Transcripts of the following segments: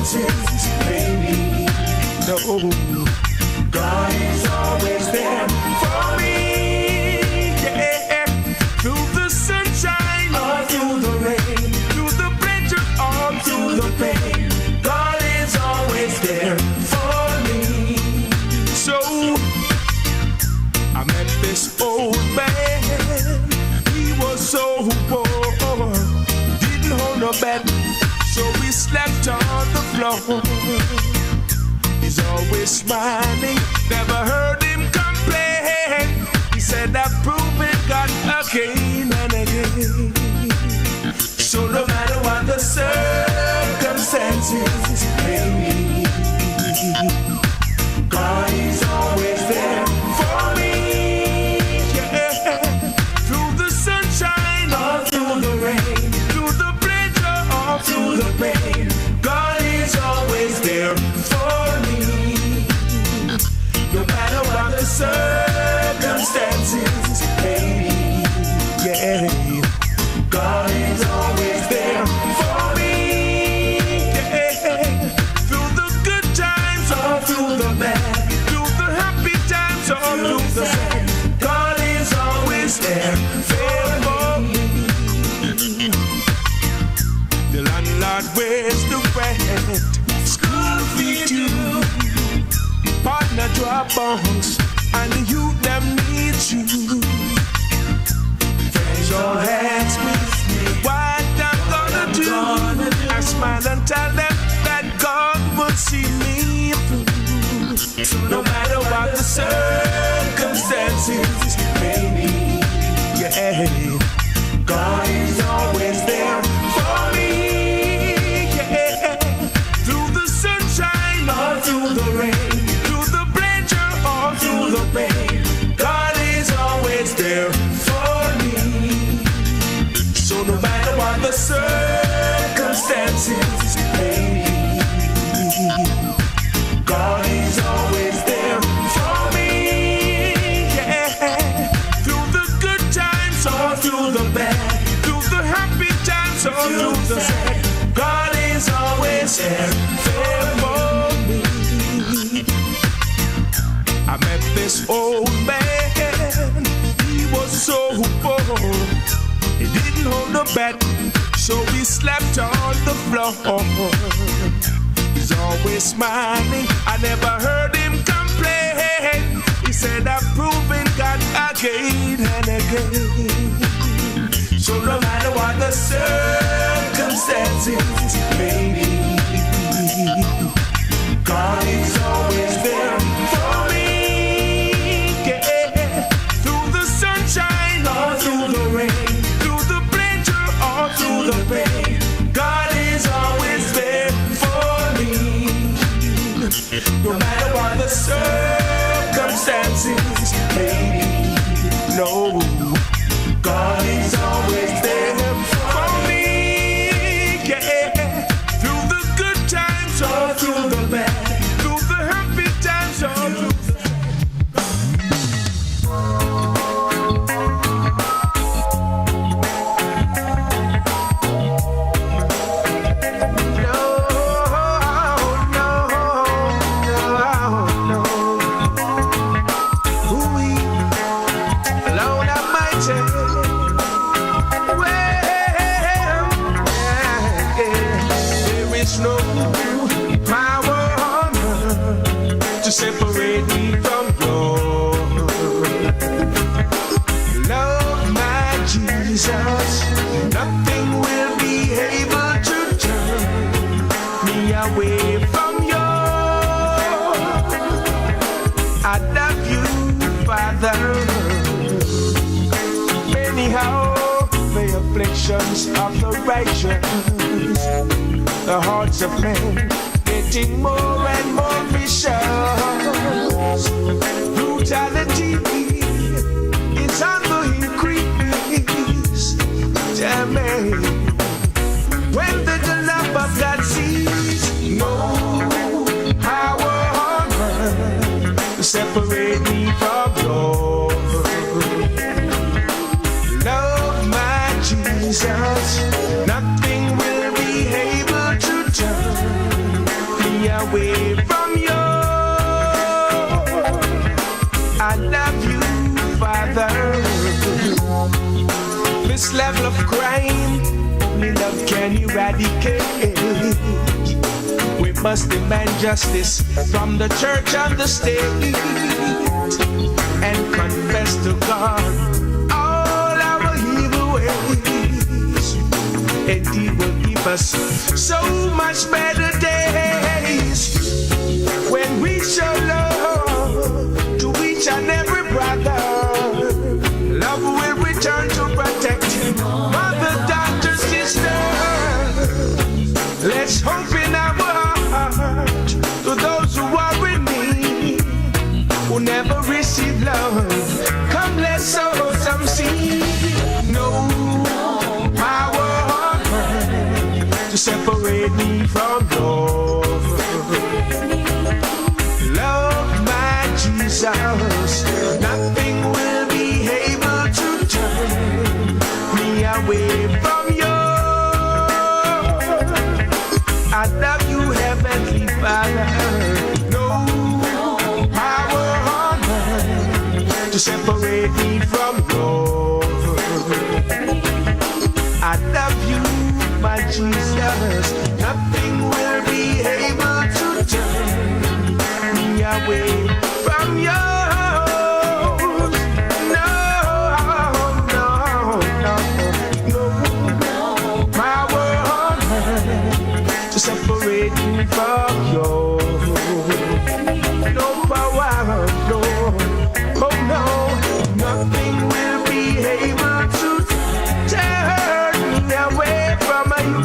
circumstances, baby. No, God is always there for me. Yeah, through the sunshine or through the rain, through the pleasure or through the pain, God is always there for me. So I met this old man. He was so poor, didn't hold no bed, so we slept on the floor. He's always smiling, never heard him complain. He said I've proven God again and again. So no matter what the circumstances may be, God is always there for me. Yeah. Through the sunshine or through the rain, through the pleasure or through the pain, God is always there for me. No matter what the circumstances may be, yeah, God is always there for me. Yeah. Through the good times or through the bad, through the happy times or through the sad, God is always there for me. The landlord wears the rent, school fee too, partner drop bombs, and the youth them need you. Friends all ask me what I'm gonna do. I smile and tell them that God will see me through. So no matter what the circumstances may be, yeah, God is always there for me. Yeah, through the sunshine or through the rain, through the pleasure or through the pain, God is always there for me. So no matter what the circumstances may be, God is always there for me. Yeah, through the good times or through the bad, through the happy times or through the sad, God is always there for me. I met this old man. He was so poor, he didn't hold no bed, so we slept on the floor. He's always smiling, I never heard him complain. He said I've proven God again and again. So no matter what the circumstances may be, God is always there for me. Yeah. Through the sunshine or through the rain, through the pleasure or through the pain, God is always there for me. No matter what the circumstances may be, no, God is always there for me. Yeah. Through the good times or through the bad, through the happy times or through the to separate me from your love, my Jesus. Nothing will be able to turn me away from you. I love you, Father. Anyhow, the afflictions of the righteous, the hearts of men getting more and more vicious. Brutality is on the increase. Damn me. When the love of God sees no power on earth to separate me from your love, my Jesus, nothing will be able to turn me away from you. I love you, Father. This level of crime, only love can eradicate. We must demand justice from the church and the state, and confess to God all our evil ways, and He will give us so much better days when we show love to each and every brother. Love will return to protect mother, daughter, sister. Let's hope in our heart to those who are in need, who never receive love. Come, let's sow some seed. No power on earth to separate me from love. Love my Jesus. Nothing will be able to turn me away from you. I love you, Heavenly Father. No power on earth to separate me from love. I love you, my Jesus. Nothing will be able to turn me away from you. No, no, no, no power on earth to separate me from you. No power, no, oh no, nothing will be able to turn me away from you.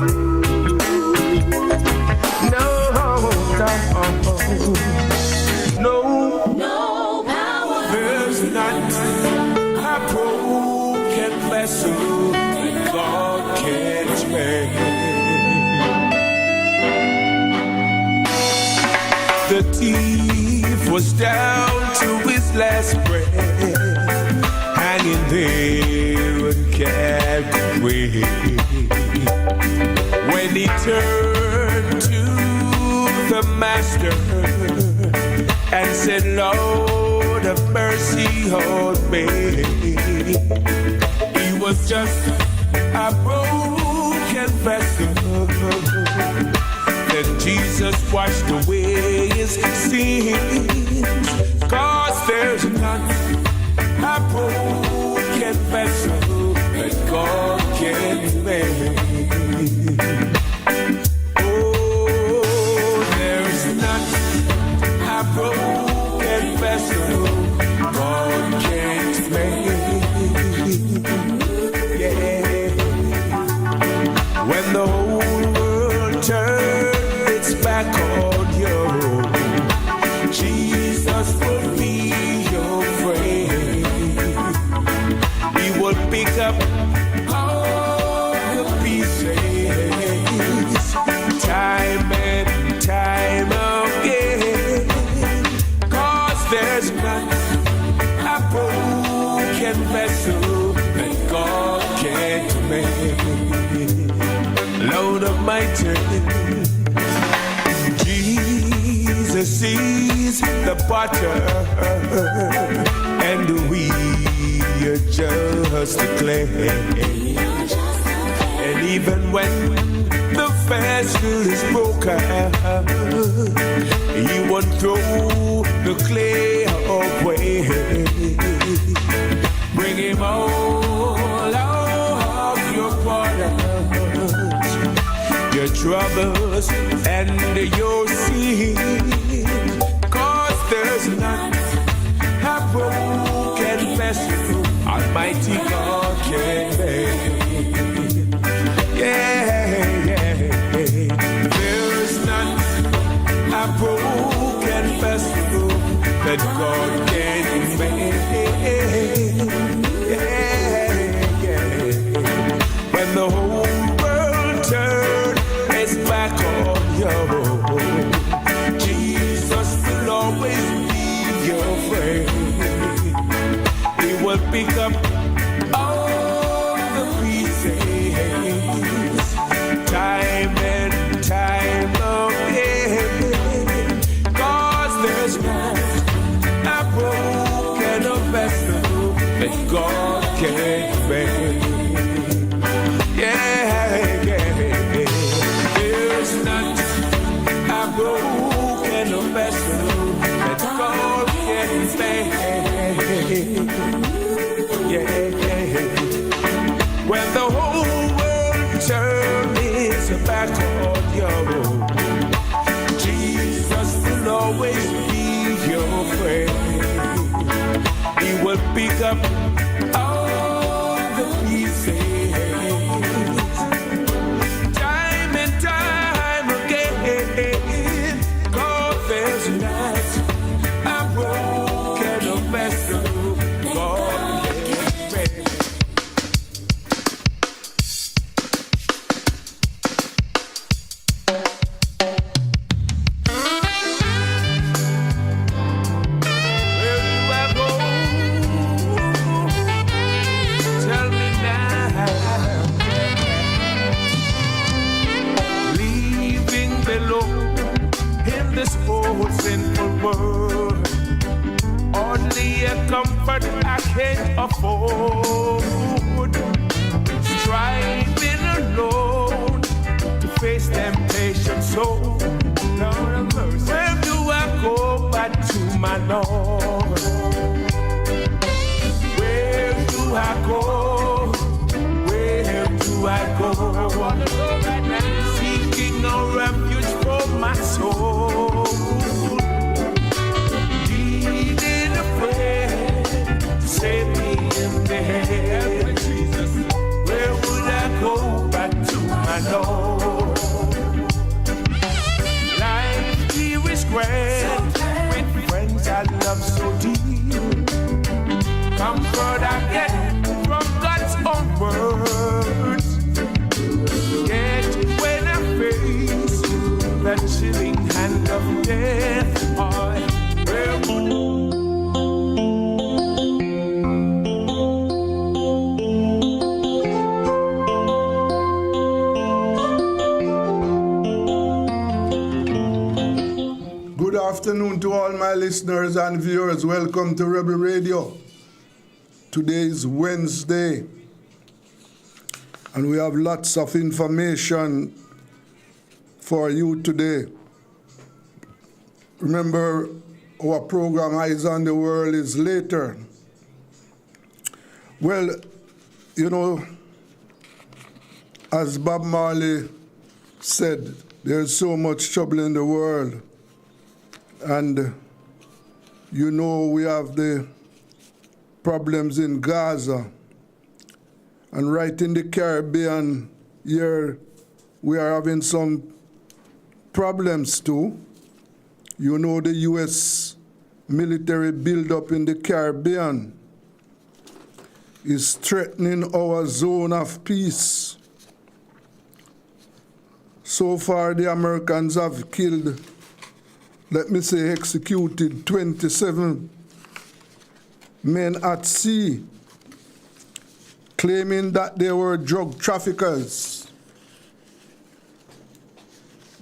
No, no, no power. There's not a broken vessel that God can't make. The thief was down to his last breath, hanging there and kept away. When he turned to the master and said, Lord have mercy on me, he was just a broken vessel. Then Jesus washed away his sins, 'cause there's not a broken vessel that God can make. Oh, there's not a broken vessel God can't make. Yeah. When the whole world turned its back on you, Jesus will be your friend. He will pick up all the pieces, time and time again, 'cause there's not a broken vessel that God can't make. Lord Almighty, Jesus sees the potter, and we are just the clay. And even when the vessel is broken, He won't throw the clay away. Bring Him all of your burdens, your troubles and your sins, 'cause there's not a broken vessel Almighty God can make. Yeah, yeah, there's not a broken vessel that God can make. Yeah, yeah. When the whole world turns its back on you, Jesus will always be your friend. He will pick up all the pieces, time and time again, pick up all the pieces. Time and time again, God, there's not a broken vessel. God, this old sinful world, only a comfort I can't afford. Striving alone to face temptation, so Lord of mercy, where do I go but to my Lord? Where do I go? Where do I go? I wanna go right now, seeking a refuge for my soul. Needing a friend to save me in the head. Where would I go back to my Lord? Life here is grand, with friends I love so deep. Comfort I get from God's own words. Yet when I face the chilling hand of death, where would Good afternoon to all my listeners and viewers. Welcome to Rebel Radio. Today is Wednesday, and we have lots of information for you today. Remember, our program Eyes on the World is later. Well, you know, as Bob Marley said, there's so much trouble in the world. And you know, we have the problems in Gaza. And right in the Caribbean here, we are having some problems too. You know, the U.S. military buildup in the Caribbean is threatening our zone of peace. So far, the Americans have killed, let me say, executed 27 men at sea, claiming that they were drug traffickers.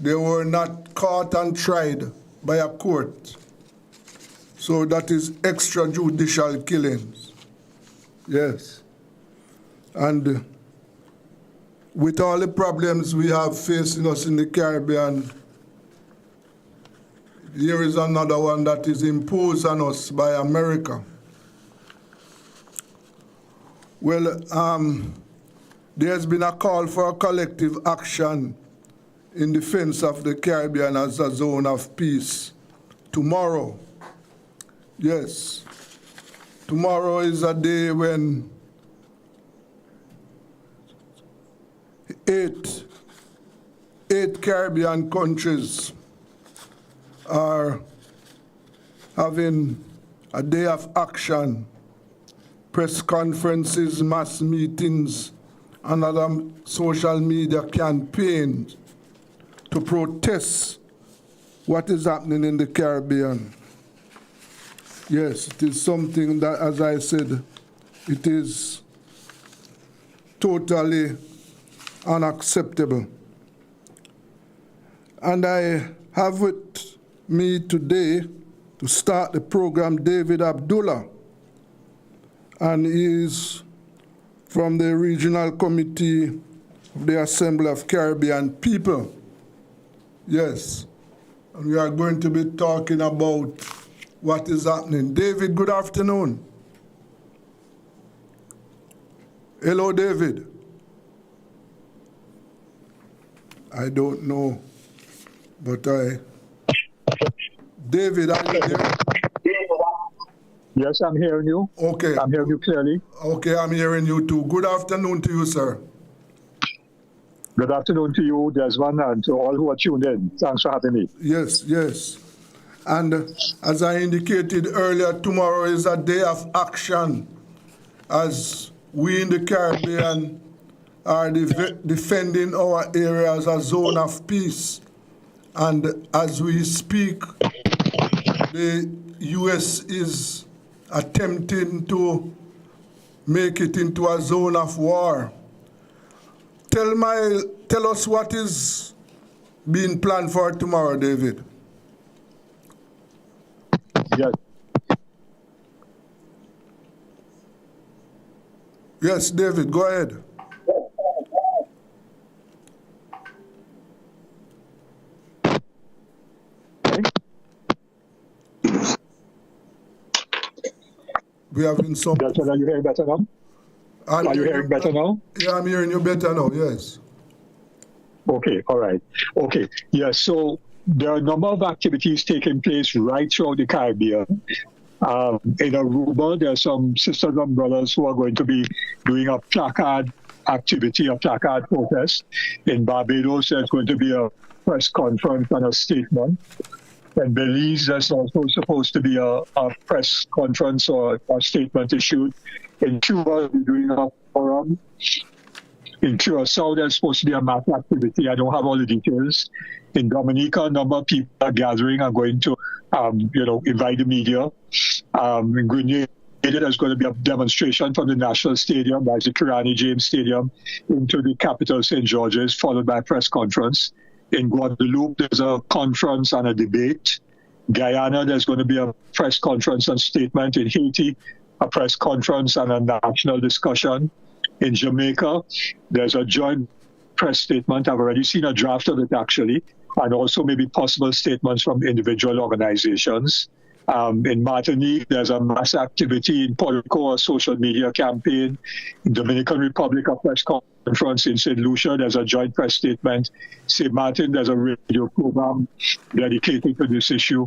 They were not caught and tried by a court. So that is extrajudicial killings. Yes. And with all the problems we have facing us in the Caribbean, here is another one that is imposed on us by America. Well, there's been a call for a collective action in defense of the Caribbean as a zone of peace tomorrow. Yes, tomorrow is a day when eight Caribbean countries are having a day of action, press conferences, mass meetings, and other social media campaigns to protest what is happening in the Caribbean. Yes, it is something that, as I said, it is totally unacceptable. And I have with me today to start the program David Abdullah, and he is from the Regional Committee of the Assembly of Caribbean People. Yes, and we are going to be talking about what is happening. David, good afternoon. Hello, David. I don't know, but David, are you there? Yes, I'm hearing you. Okay. I'm hearing you clearly. Okay, I'm hearing you too. Good afternoon to you, sir. Good afternoon to you, Desmond, and to all who are tuned in. Thanks for having me. Yes, yes. And as I indicated earlier, tomorrow is a day of action as we in the Caribbean are defending our area as a zone of peace. And as we speak, the U.S. is attempting to make it into a zone of war. Tell us what is being planned for tomorrow, David. Yes. Yes, David, go ahead. We have been some. Yes, are you hearing better now? Are you hearing better now? Yeah, I'm hearing you better now, yes. Okay, all right. Okay, yes, so there are a number of activities taking place right throughout the Caribbean. In Aruba, there are some sisters and brothers who are going to be doing a placard activity, a placard protest. In Barbados, there's going to be a press conference and a statement. In Belize, there's also supposed to be a press conference or a statement issued. In Cuba, we're doing a forum. In Curacao, there's supposed to be a mass activity. I don't have all the details. In Dominica, a number of people are gathering and going to, invite the media. In Grenada, there's going to be a demonstration from the National Stadium, that's the Kirani James Stadium, into the capital, St. George's, followed by a press conference. In Guadeloupe, there's a conference and a debate. Guyana, there's going to be a press conference and statement. In Haiti, a press conference and a national discussion. In Jamaica, there's a joint press statement. I've already seen a draft of it, actually, and also maybe possible statements from individual organizations. In Martinique, there's a mass activity. In Puerto Rico, a social media campaign. In Dominican Republic, a press conference. In St. Lucia, there's a joint press statement. St. Martin, there's a radio program dedicated to this issue.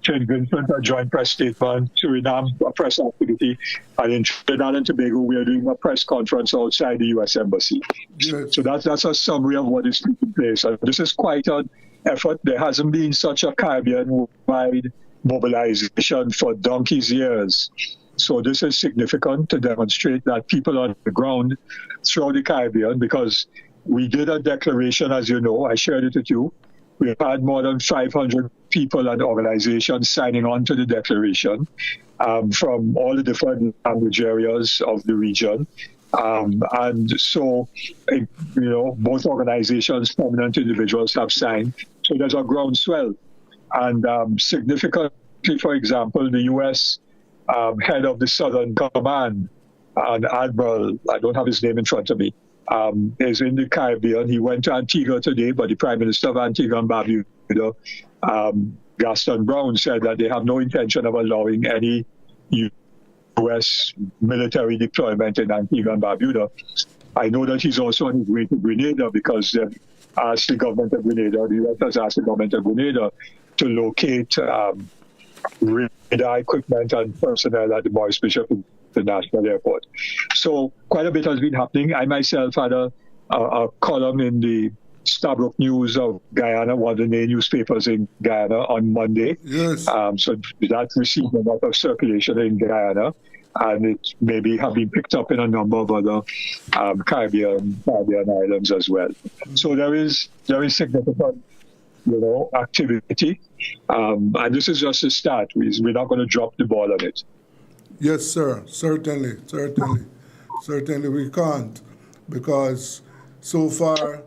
St. Vincent, a joint press statement. Suriname, a press activity. And in Trinidad and Tobago, we are doing a press conference outside the U.S. Embassy. Yes. So that's a summary of what is taking place. And this is quite an effort. There hasn't been such a Caribbean-wide mobilization for donkey's years. So this is significant to demonstrate that people on the ground throughout the Caribbean, because we did a declaration, as you know, I shared it with you. We've had more than 500 people and organizations signing on to the declaration from all the different language areas of the region. And so, both organizations, prominent individuals have signed. So there's a groundswell. And significantly, for example, the U.S. Head of the Southern Command, an Admiral, I don't have his name in front of me, is in the Caribbean. He went to Antigua today, but the Prime Minister of Antigua and Barbuda, Gaston Brown, said that they have no intention of allowing any U.S. military deployment in Antigua and Barbuda. I know that he's also on his way to Grenada because they've asked the government of Grenada, the U.S. has asked the government of Grenada to locate radar equipment and personnel at the Maurice Bishop International Airport. So quite a bit has been happening. I myself had a column in the Stabroek News of Guyana, one of the main newspapers in Guyana, on Monday. Yes. So that received a lot of circulation in Guyana, and it maybe have been picked up in a number of other Caribbean islands as well. So there is significant, activity, and this is just a start. We're not going to drop the ball on it. Yes, sir. Certainly we can't, because so far,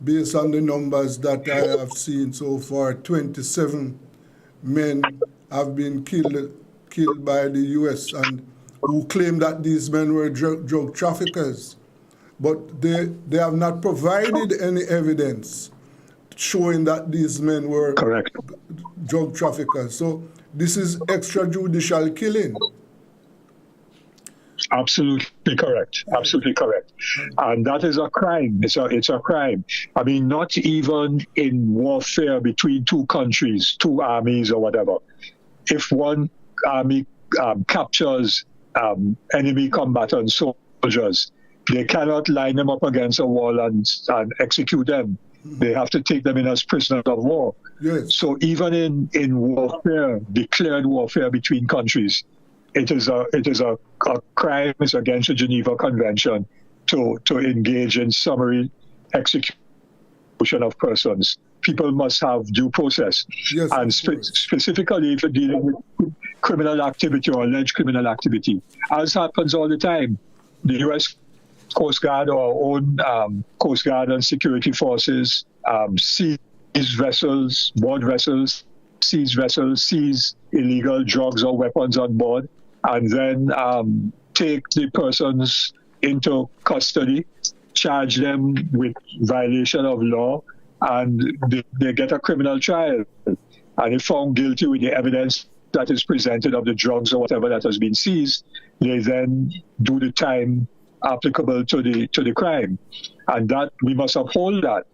based on the numbers that I have seen so far, 27 men have been killed by the U.S. and who claim that these men were drug traffickers, but they have not provided any evidence showing that these men were correct drug traffickers. So this is extrajudicial killing. Absolutely correct. Absolutely correct. And that is a crime. It's a crime. I mean, not even in warfare between two countries, two armies or whatever. If one army captures enemy combatant soldiers, they cannot line them up against a wall and execute them. They have to take them in as prisoners of war. Yes. So even in warfare, declared warfare between countries, it is a crime against the Geneva Convention to engage in summary execution of persons. People must have due process. Yes, and specifically if you're dealing with criminal activity or alleged criminal activity, as happens all the time. The U.S. Coast Guard or our own Coast Guard and security forces seize vessels, board vessels, seize illegal drugs or weapons on board, and then take the persons into custody, charge them with violation of law, and they get a criminal trial. And if found guilty with the evidence that is presented of the drugs or whatever that has been seized, they then do the time applicable to the crime. And that we must uphold that.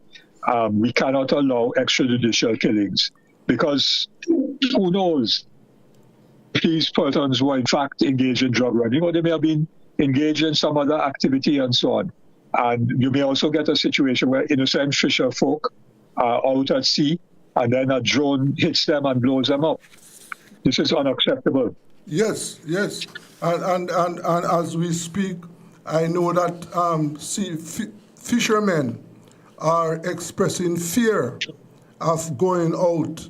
We cannot allow extrajudicial killings, because who knows, these persons were in fact engaged in drug running, or they may have been engaged in some other activity and so on. And you may also get a situation where innocent fisher folk are out at sea, and then a drone hits them and blows them up. This is unacceptable. Yes. And as we speak, I know that fishermen are expressing fear of going out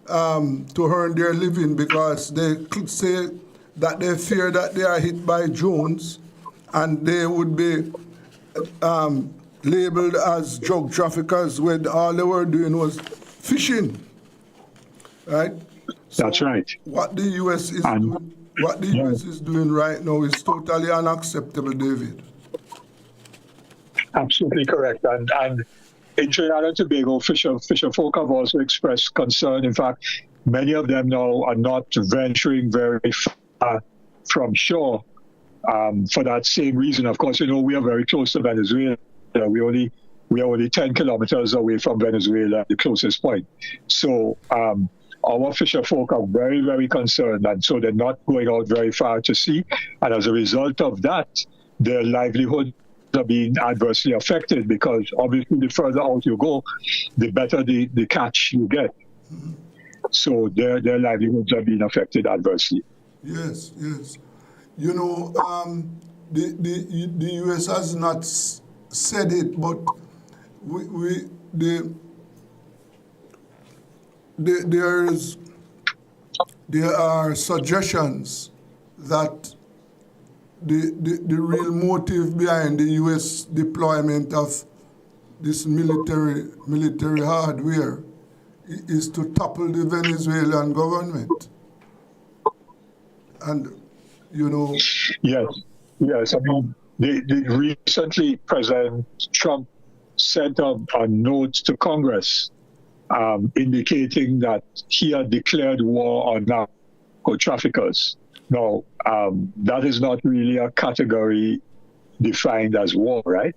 to earn their living, because they could say that they fear that they are hit by drones and they would be labeled as drug traffickers when all they were doing was fishing, right? So that's right. What the U.S. is doing right now is totally unacceptable, David. Absolutely correct. And in Trinidad and Tobago, fisher folk have also expressed concern. In fact, many of them now are not venturing very far from shore for that same reason. Of course, we are very close to Venezuela. We are only 10 kilometers away from Venezuela, the closest point. So our fisher folk are very, very concerned, and so they're not going out very far to sea. And as a result of that, their livelihoods are being adversely affected, because obviously the further out you go, the better the catch you get. So their livelihoods are being affected adversely. Yes. The U.S. has not said it, but there are suggestions that the real motive behind the U.S. deployment of this military hardware is to topple the Venezuelan government. And, Yes. I mean, recently President Trump sent a note to Congress indicating that he had declared war on narco traffickers. Now, that is not really a category defined as war, right?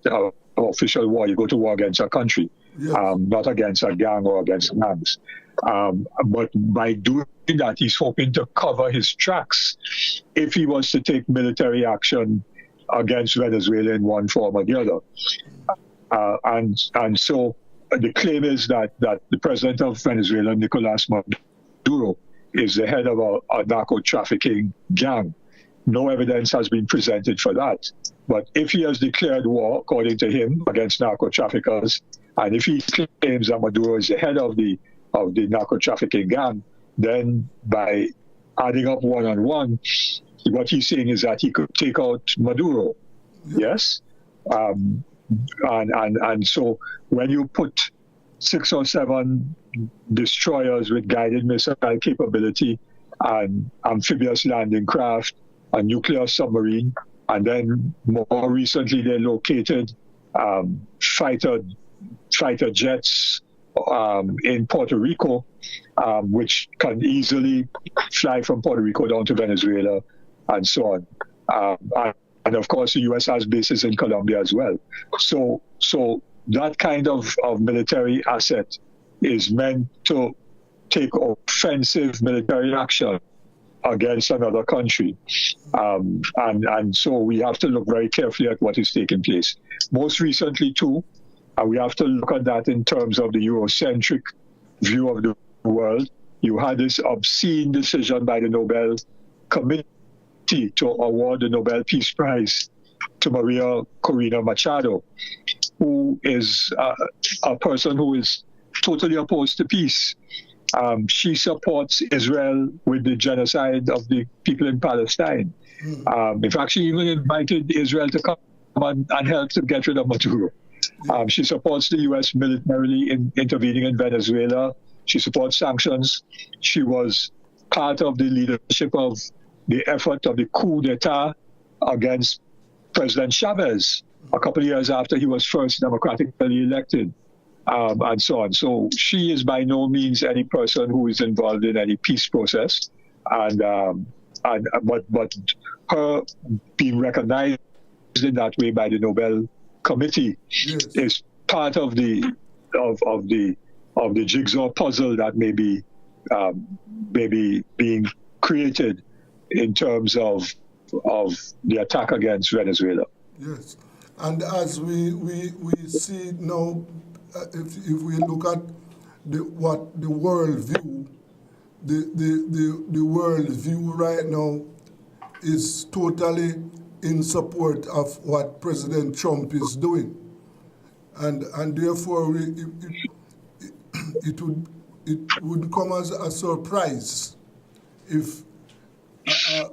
Official war, you go to war against a country, yes. Not against a gang or against gangs. But by doing that, he's hoping to cover his tracks if he was to take military action against Venezuela in one form or the other. And so the claim is that the president of Venezuela, Nicolas Maduro, is the head of a narco trafficking gang. No evidence has been presented for that. But if he has declared war, according to him, against narco traffickers, and if he claims that Maduro is the head of the narco trafficking gang, then by adding up one on one, what he's saying is that he could take out Maduro. Yes? And so when you put 6 or 7 destroyers with guided missile capability and amphibious landing craft, a nuclear submarine, and then more recently they located fighter jets in Puerto Rico, which can easily fly from Puerto Rico down to Venezuela and so on. And of course, the U.S. has bases in Colombia as well. So that kind of military asset is meant to take offensive military action against another country. And so we have to look very carefully at what is taking place. Most recently, too, we have to look at that in terms of the Eurocentric view of the world. You had this obscene decision by the Nobel Committee to award the Nobel Peace Prize to Maria Corina Machado, who is a person who is totally opposed to peace. She supports Israel with the genocide of the people in Palestine. In fact, she even invited Israel to come and help to get rid of Maduro. She supports the U.S. militarily intervening in Venezuela. She supports sanctions. She was part of the leadership of the effort of the coup d'etat against President Chavez a couple of years after he was first democratically elected, and so on. So she is by no means any person who is involved in any peace process, but her being recognized in that way by the Nobel Committee is part of the jigsaw puzzle that may be being created in terms of the attack against Venezuela. Yes, and as we see now, if we look at what the world view, the world view right now is totally in support of what President Trump is doing, and therefore it would come as a surprise if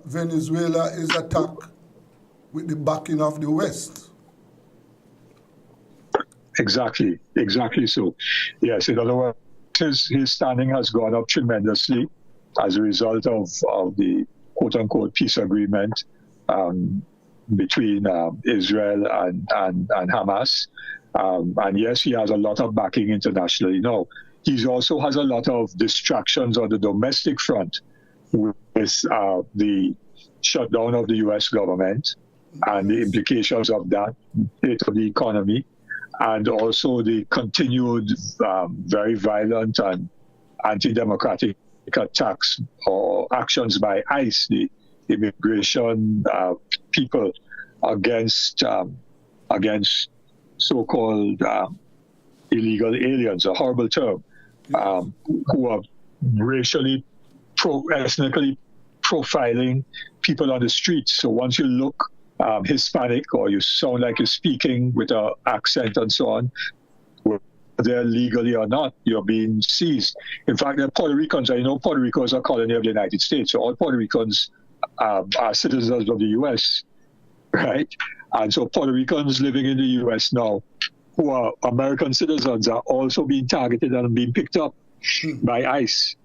Venezuela is attacked with the backing of the West. Exactly so. Yes, in other words, his standing has gone up tremendously as a result of the quote-unquote peace agreement between Israel and Hamas. And yes, he has a lot of backing internationally. No, he also has a lot of distractions on the domestic front with the shutdown of the U.S. government and the implications of that hit of the economy, and also the continued very violent and anti-democratic attacks or actions by ICE, the immigration people, against so-called illegal aliens, a horrible term, who are racially, ethnically profiling people on the streets. So once you look Hispanic or you sound like you're speaking with an accent and so on, whether they're legally or not, you're being seized. In fact, they're Puerto Ricans. I know Puerto Rico is a colony of the United States, so all Puerto Ricans are citizens of the U.S., right? And so Puerto Ricans living in the U.S. now, who are American citizens, are also being targeted and being picked up by ICE,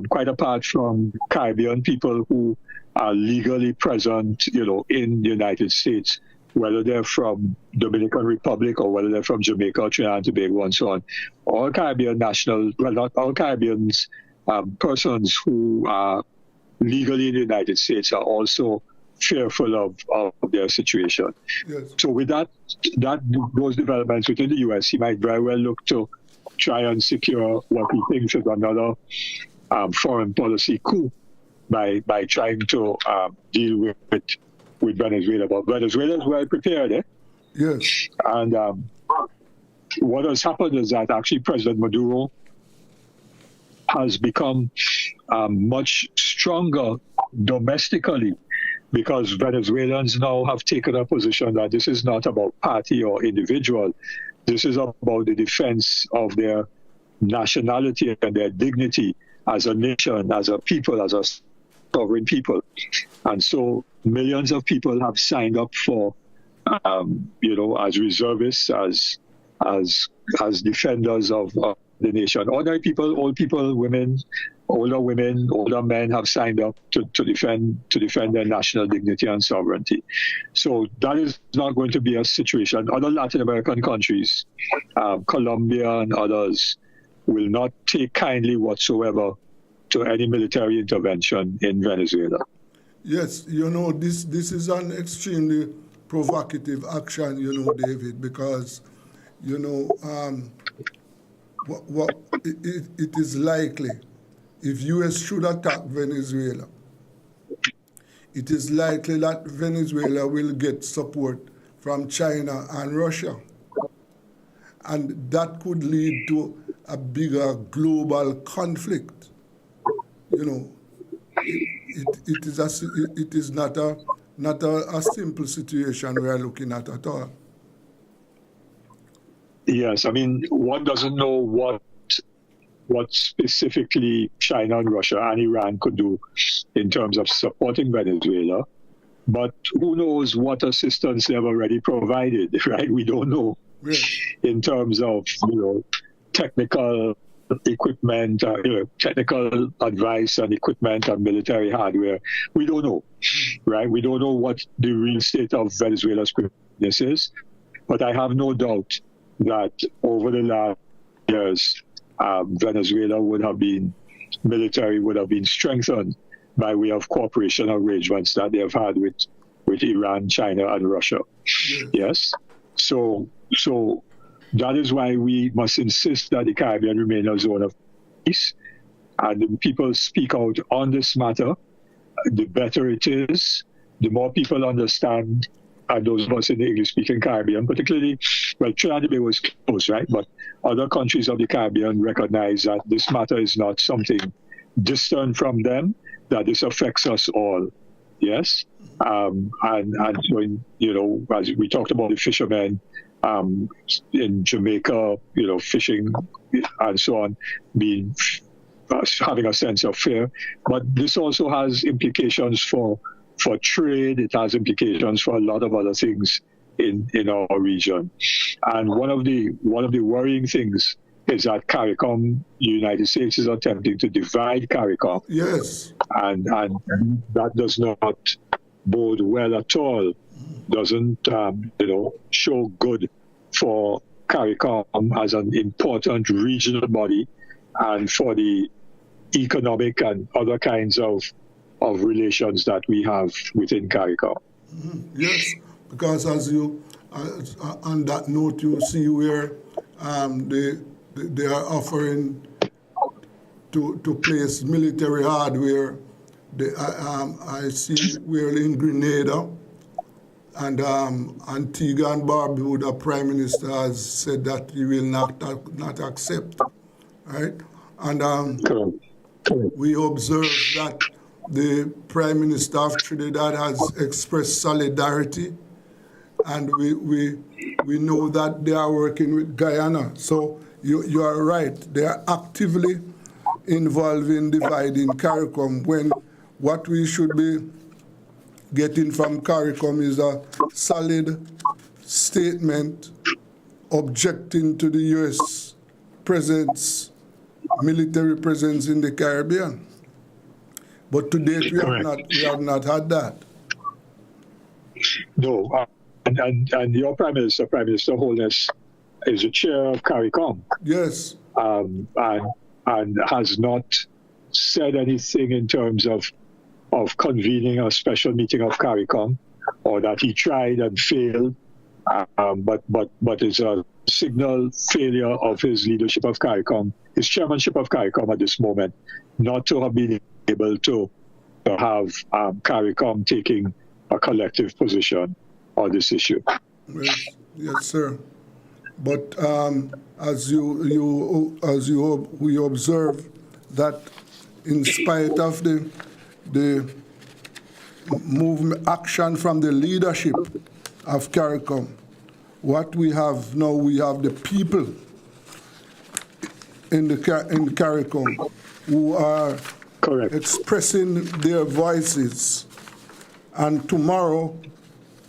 quite apart from Caribbean people who are legally present, in the United States, whether they're from Dominican Republic or whether they're from Jamaica or Trinidad and Tobago and so on. All Caribbean nationals, well, not all Caribbeans, persons who are legally in the United States are also fearful of their situation. Yes. So with those developments within the U.S., he might very well look to try and secure what he thinks is another foreign policy coup by trying to deal with Venezuela. But Venezuela is well prepared, eh? Yes. And what has happened is that actually President Maduro has become much stronger domestically, because Venezuelans now have taken a position that this is not about party or individual. This is about the defense of their nationality and their dignity as a nation, as a people, as a sovereign people. And so millions of people have signed up for, as reservists, as defenders of the nation. Ordinary people, old people, women, older men have signed up to defend their national dignity and sovereignty. So that is not going to be a situation. Other Latin American countries, Colombia and others, will not take kindly whatsoever to any military intervention in Venezuela. Yes, this is an extremely provocative action, David, because, it is likely if U.S. should attack Venezuela, it is likely that Venezuela will get support from China and Russia. And that could lead to a bigger global conflict. You know, it is not a simple situation we are looking at all. Yes, I mean, one doesn't know what specifically China and Russia and Iran could do in terms of supporting Venezuela, but who knows what assistance they've already provided, right? We don't know. Yeah. In terms of, technical equipment, technical advice and equipment and military hardware. We don't know, right? We don't know what the real state of Venezuela's preparedness is, but I have no doubt that over the last years, Venezuela military would have been strengthened by way of cooperation arrangements that they have had with Iran, China, and Russia. Yes? So that is why we must insist that the Caribbean remain a zone of peace. And the people speak out on this matter, the better it is, the more people understand, and those of us in the English-speaking Caribbean, particularly, well, Trinidad and Tobago was close, right? But other countries of the Caribbean recognize that this matter is not something distant from them, that this affects us all. Yes? And so, as we talked about the fishermen in Jamaica, fishing and so on, having a sense of fear. But this also has implications for trade. It has implications for a lot of other things in our region. And one of the worrying things is that CARICOM, the United States is attempting to divide CARICOM. Yes. And that does not bode well at all. Doesn't show good for CARICOM as an important regional body and for the economic and other kinds of relations that we have within CARICOM. Yes, because on that note, you see where they are offering to place military hardware. I see where in Grenada and Antigua and Barbuda Prime Minister has said that he will not accept, right? And we observe that the Prime Minister of Trinidad has expressed solidarity, and we know that they are working with Guyana. So you are right. They are actively involved in dividing CARICOM, when what we should be getting from CARICOM is a solid statement objecting to the U.S. military presence in the Caribbean. But to date, we have not had that. No, and your Prime Minister Holness, is the chair of CARICOM. Yes. And has not said anything in terms of convening a special meeting of CARICOM, or that he tried and failed. But it's a signal failure of his leadership of CARICOM, his chairmanship of CARICOM at this moment, not to have been able to have CARICOM taking a collective position on this issue. Yes, sir. But as we observe that, in spite of the movement action from the leadership of CARICOM, what we have now, we have the people in CARICOM who are expressing their voices, and tomorrow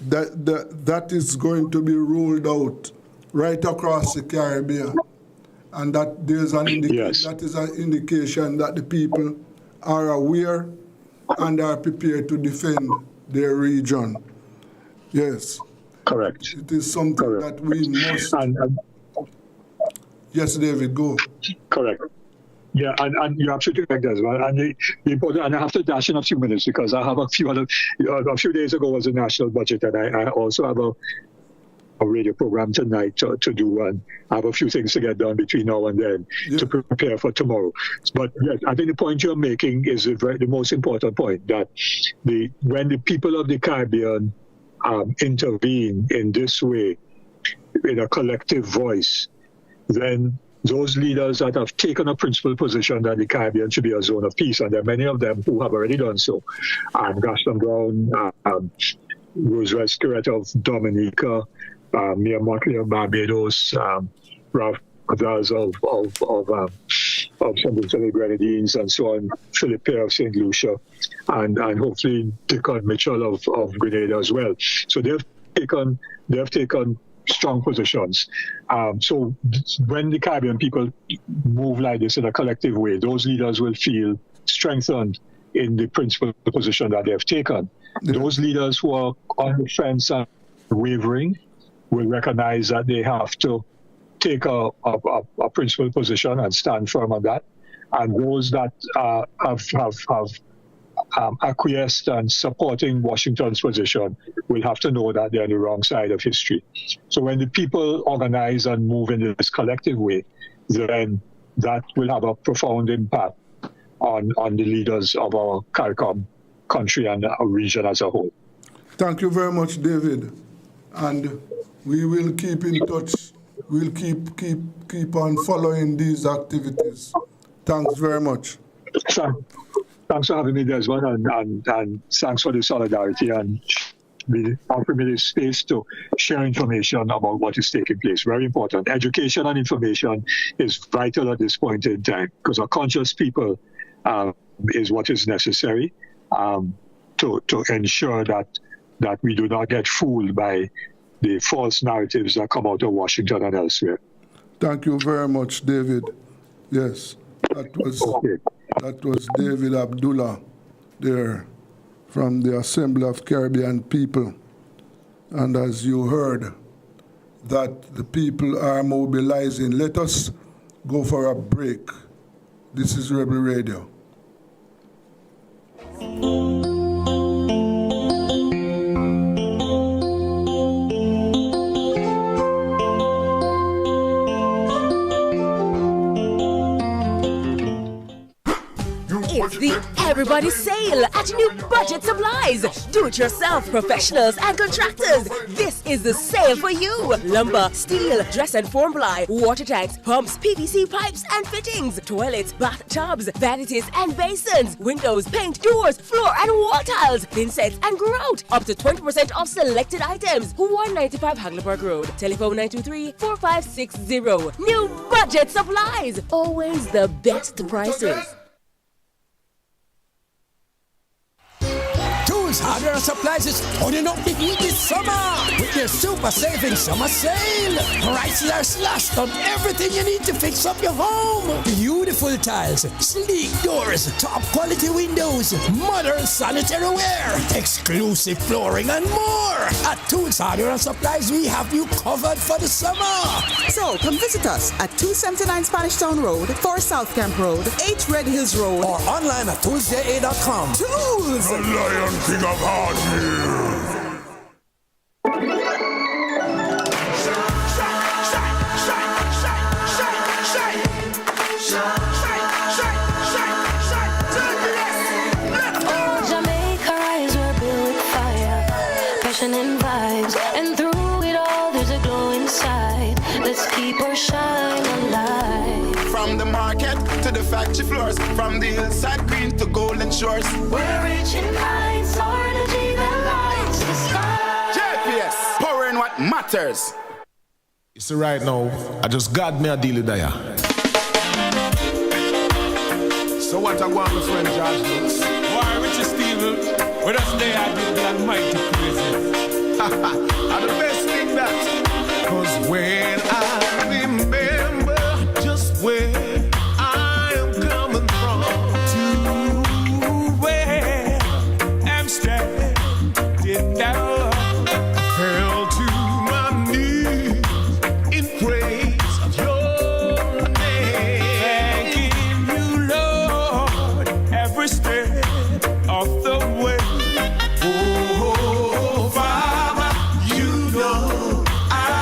that is going to be rolled out right across the Caribbean, and that there's that is an indication that the people are aware and are prepared to defend their region. Yes. Correct. It is something that we must. Yes, David, go. Correct. Yeah, and you're absolutely correct as well. And the important, and I have to dash in a few minutes because I have a few days ago was a national budget, and I also have radio program tonight to do, and I have a few things to get done between now and then to prepare for tomorrow. But yes, I think the point you're making is the most important point, that when the people of the Caribbean intervene in this way, in a collective voice, then those leaders that have taken a principled position that the Caribbean should be a zone of peace, and there are many of them who have already done so. Gaston Brown, Roosevelt Spirit of Dominica, Mia Motley of Barbados, Ralph Gonzalez of St. Vincent and Grenadines, and so on, Philip Pear of St. Lucia, and hopefully Dickon Mitchell of Grenada as well. So they've taken strong positions. So when the Caribbean people move like this in a collective way, those leaders will feel strengthened in the principal position that they have taken. Yeah. Those leaders who are on the fence and wavering will recognize that they have to take a principal position and stand firm on that. And those that have acquiesced and supporting Washington's position will have to know that they're on the wrong side of history. So when the people organize and move in this collective way, then that will have a profound impact on the leaders of our CARICOM country and our region as a whole. Thank you very much, David. And we will keep in touch. We'll keep on following these activities. Thanks very much. Thanks for having me, Desmond, and thanks for the solidarity and offering me this space to share information about what is taking place. Very important. Education and information is vital at this point in time, because a conscious people is what is necessary to ensure that we do not get fooled by the false narratives that come out of Washington and elsewhere. Thank you very much, David. Yes, that was David Abdullah there from the Assembly of Caribbean People. And as you heard, that the people are mobilizing. Let us go for a break. This is Rebel Radio. It's the Everybody Sale at New Budget Supplies. Do-it-yourself professionals and contractors. This is the sale for you. Lumber, steel, dress and form ply, water tanks, pumps, PVC pipes and fittings, toilets, bathtubs, vanities and basins, windows, paint, doors, floor and wall tiles, thin sets and grout. Up to 20% off selected items. 195 Hagleyburg Road. Telephone 923-4560. New Budget Supplies. Always the best prices. Hardware and Supplies is turning up the heat this summer with their super savings summer sale. Prices are slashed on everything you need to fix up your home. Beautiful tiles, sleek doors, top quality windows, modern sanitary ware, exclusive flooring and more. At Tools Hardware and Supplies, we have you covered for the summer. So come visit us at 279 Spanish Town Road, 4 South Camp Road, 8 Red Hills Road, or online at toolsja.com. Tools! The Lion King of Hardware. Jamaica eyes were built with fire, passion and vibes, and through it all there's a glow inside. Let's keep our shine alive. From the market to the factory floors, from the hillside green to golden shores. We're reaching heights, our energy that lights the sky. JPS, power in what matters. You see right now, I just got me a deal there. So what I want, my friend George Lewis? Why, Richard Stevens, with us there, I give the almighty praises. And the best thing that, cause when I remember just where I am coming from to where I'm standing now, I fell to my knees in praise of your name. Thanking you, Lord, every step of the way. Oh, Father, you know I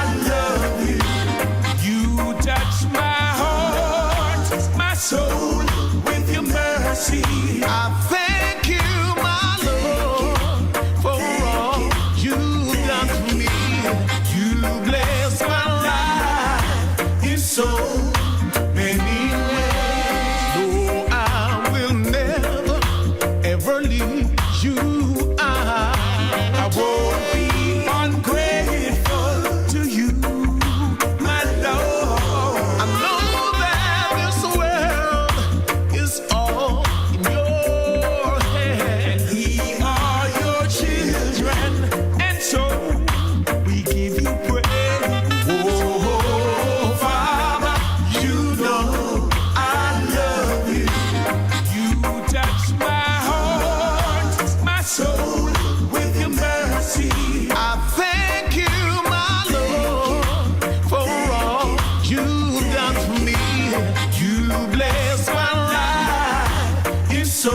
so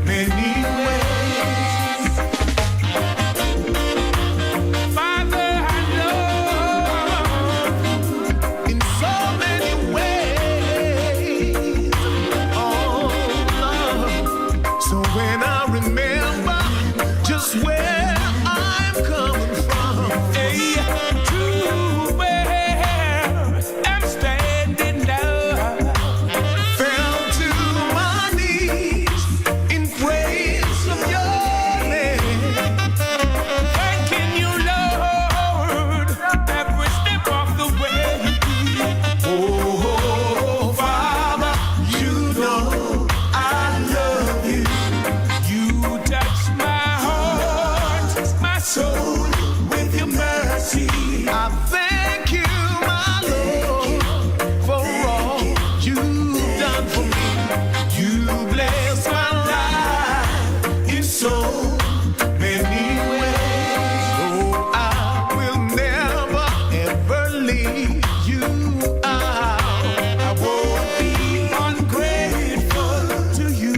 many ways. Father, I love in so many ways. Oh, Lord. So when I remember just where I'm coming from, hey, to where I'm standing now, fell to my knees in praise of your name. Thanking you, Lord, every step of the way. Oh, Father, you know I love you. You touch my heart, my soul with your mercy. I thank you, my Lord, for all you've done for me. You bless my life in so many ways. Oh, I will never ever leave you out. I won't be ungrateful to you,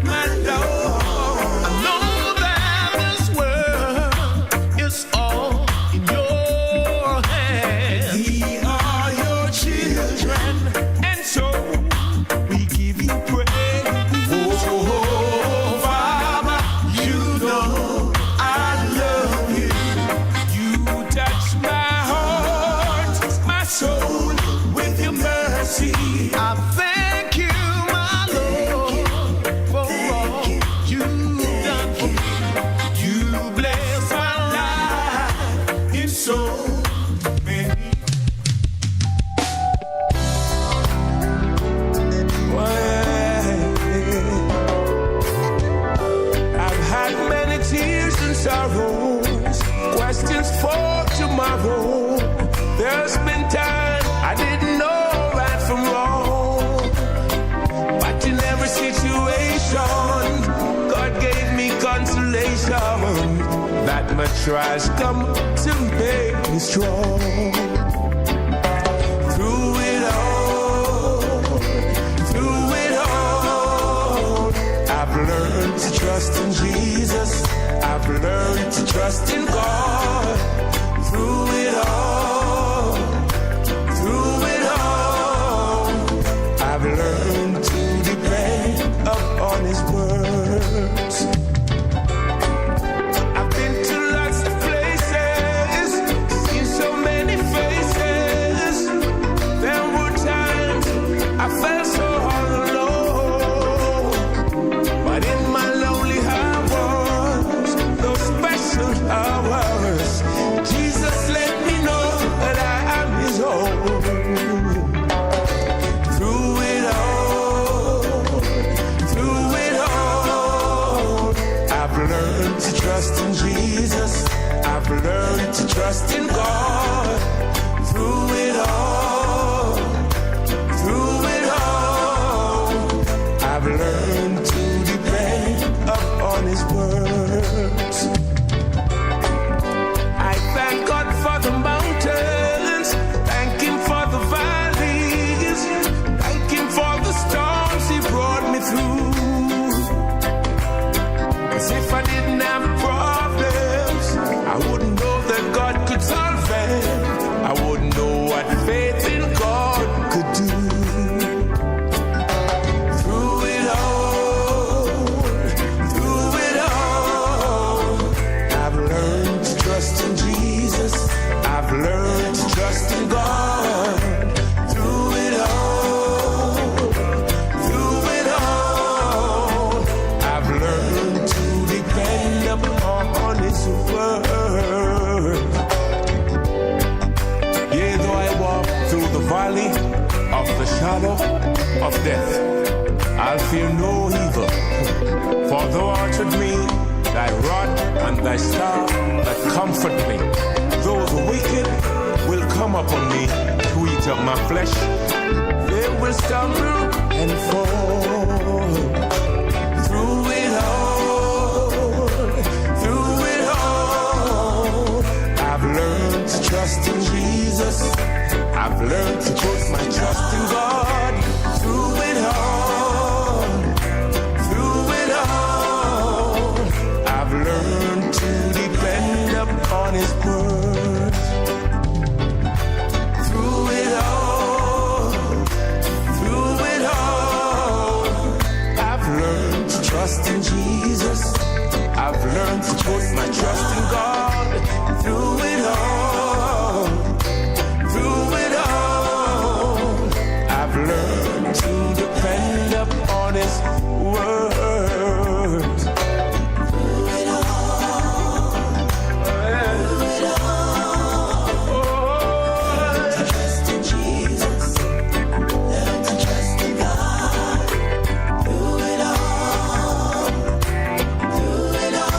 my Lord. I know that this world is all in your hands. We are your children, and so we give you praise. Oh, Father, you know I love you. You touch my heart, my soul with your mercy. I thank you, my Lord, for all you've done for me. You bless my life in so many I've had many tears and sorrows, questions for tomorrow. There's been times I didn't know right from wrong, but in every situation, God gave me consolation. That my trials come to make me strong. Through it all, I've learned to trust in Jesus. I've learned to trust in God. Through it all, I've learned to depend upon His words. I've been to lots of places, seen so many faces. There were times I felt so all alone, but in my lonely hours, those special hours, Jesus let me know that I am His own. Through it all, I've learned to trust in Jesus. I've learned to trust in God. Through it all, I've learned to depend upon His words. I thank God for the mountains, thank Him for the valleys, thank Him for the storms He brought me through. 'Cause if I didn't have problems, I wouldn't know that God could solve them. I wouldn't know what faith in God could do. Through it all, I've learned to trust in Jesus. I've learned to trust in God. Through it all, I've learned to depend upon His word. Yea, though I walk through the valley of the shadow of death, I'll fear no evil, for thou art with me, thy rod and thy staff that comfort me. Those wicked will come upon me to eat up my flesh. They will stumble and fall. Through it all, I've learned to trust in Jesus. I've learned to put my trust in God. Through it all, in Jesus. I've learned to put my trust in God through it all. Through it all, I've learned to depend upon His word. Through it all, through it all. Learn to trust in Jesus. Learn to trust in God. Through it all, through it all.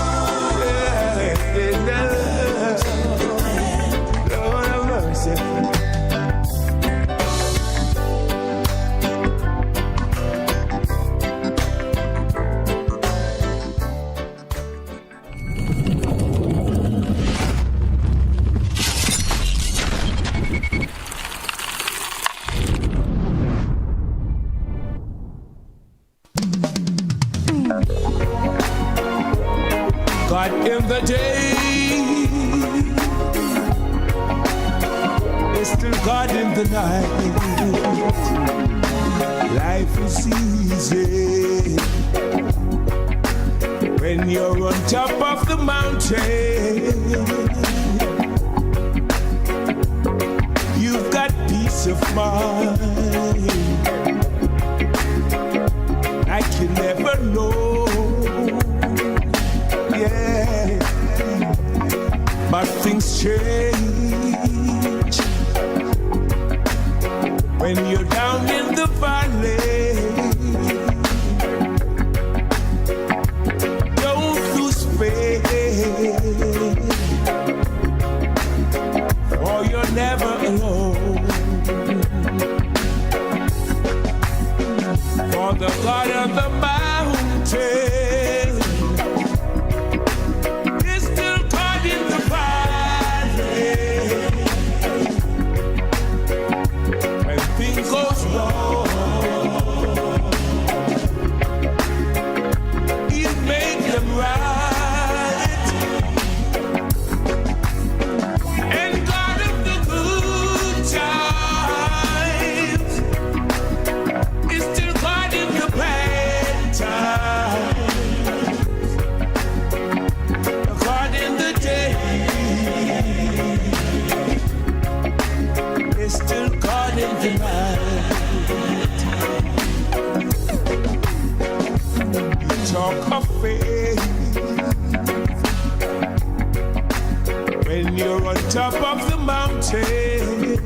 Lord have mercy. God in the day is still God in the night. Life is easy when you're on top of the mountain. You've got peace of mind like you never know. Yeah, but things change when you're down in the valley. Don't lose faith, or you're never alone. For the God of the mountain talk of faith when you're on top of the mountain,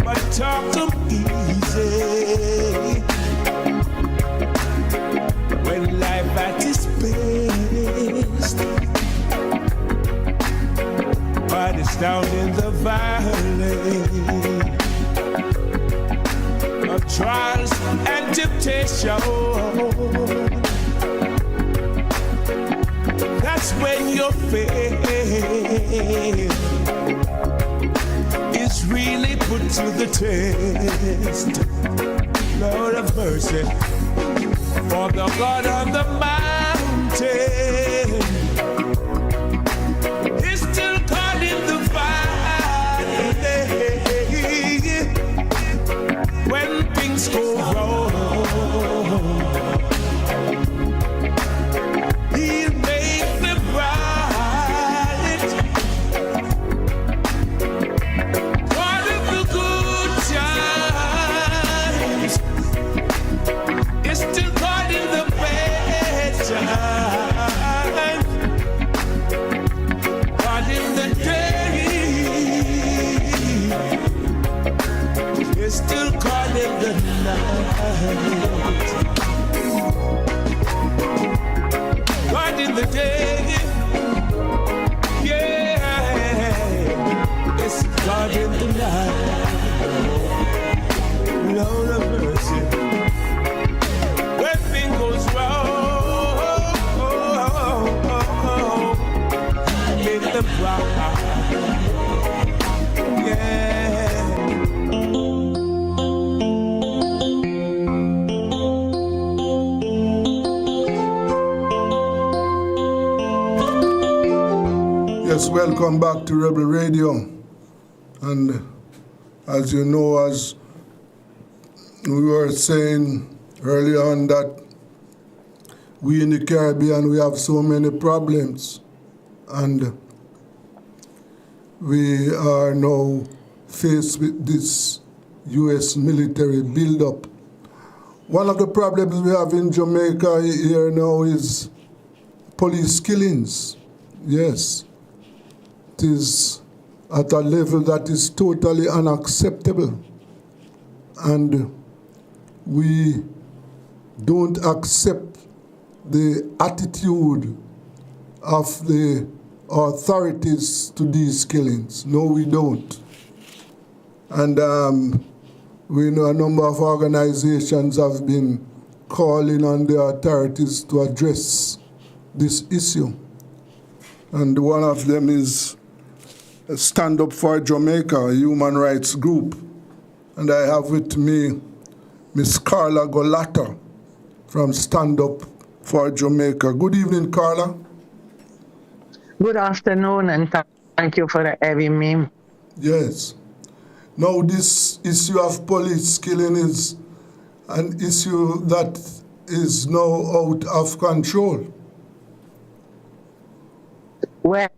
but talk them easy when life at its best, but it's down in the valley of trials and temptation. That's when your faith is really put to the test. Lord of mercy, for the God on the mountain is still caught in the valley. When things go wrong, He'll make them right. God of the good times is still God in the bad times. God in the day is still God in the night. God in the day, yeah, it's God in the night. Lord of mercy, when things goes wrong, make them right. Yeah. Yes, welcome back to Rebel Radio. And as you know, as we were saying early on that we in the Caribbean, we have so many problems, and we are now faced with this U.S. military buildup. One of the problems we have in Jamaica here now is police killings. Yes, it is at a level that is totally unacceptable. And we don't accept the attitude of the authorities to these killings. No, we don't. And we know a number of organizations have been calling on the authorities to address this issue. And one of them is Stand Up for Jamaica, a human rights group. And I have with me Miss Carla Golata from Stand Up for Jamaica. Good evening, Carla. Good afternoon, and thank you for having me. Yes. Now, this issue of police killing is an issue that is now out of control. Well,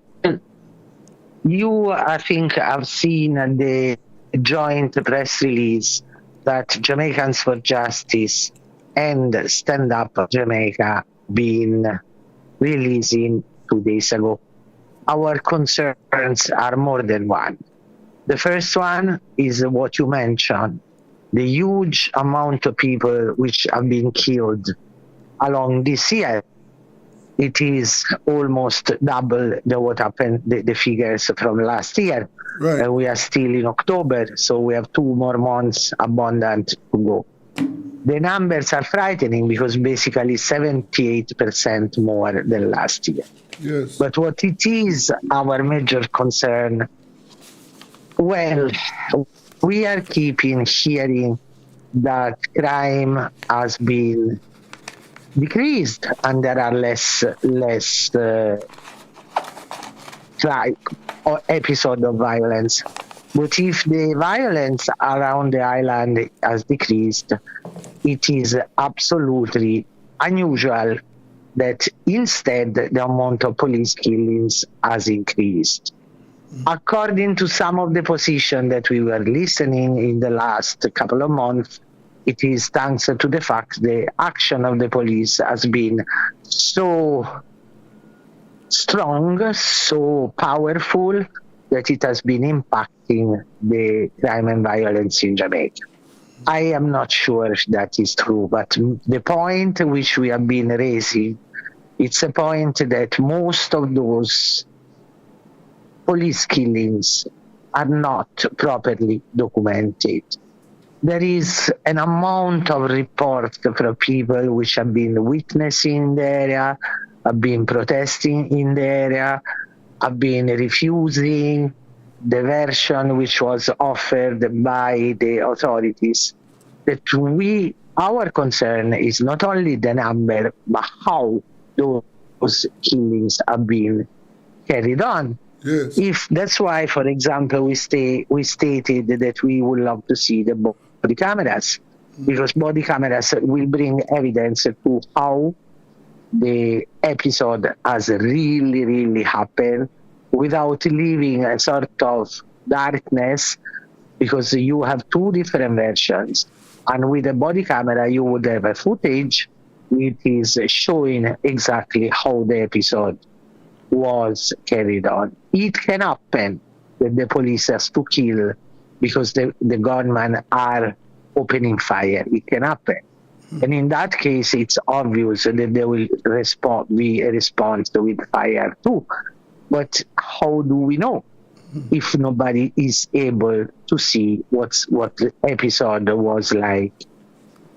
you, I think, have seen the joint press release that Jamaicans for Justice and Stand Up for Jamaica been releasing 2 days ago. Our concerns are more than one. The first one is what you mentioned, the huge amount of people which have been killed along this year. It is almost double what happened, the figures from last year. Right. We are still in October, so we have 2 more months abundant to go. The numbers are frightening because basically 78% more than last year. Yes. But what it is our major concern, well, we are keeping hearing that crime has been decreased and there are less episode of violence. But if the violence around the island has decreased, it is absolutely unusual that instead the amount of police killings has increased. According to some of the positions that we were listening in the last couple of months, it is thanks to the fact the action of the police has been so strong, so powerful, that it has been impacting the crime and violence in Jamaica. I am not sure if that is true, but the point which we have been raising, it's a point that most of those police killings are not properly documented. There is an amount of reports from people which have been witnessing the area, have been protesting in the area, have been refusing the version which was offered by the authorities. That our concern is not only the number, but how those killings have been carried on. Yes. If that's why, for example, we stated that we would love to see the body cameras, because body cameras will bring evidence to how the episode has really, really happened without leaving a sort of darkness, because you have 2 different versions. And with a body camera, you would have a footage which is showing exactly how the episode was carried on. It can happen that the police has to kill because the gunmen are opening fire. It can happen. And in that case, it's obvious that there will be a response with fire too. But how do we know if nobody is able to see what the episode was like?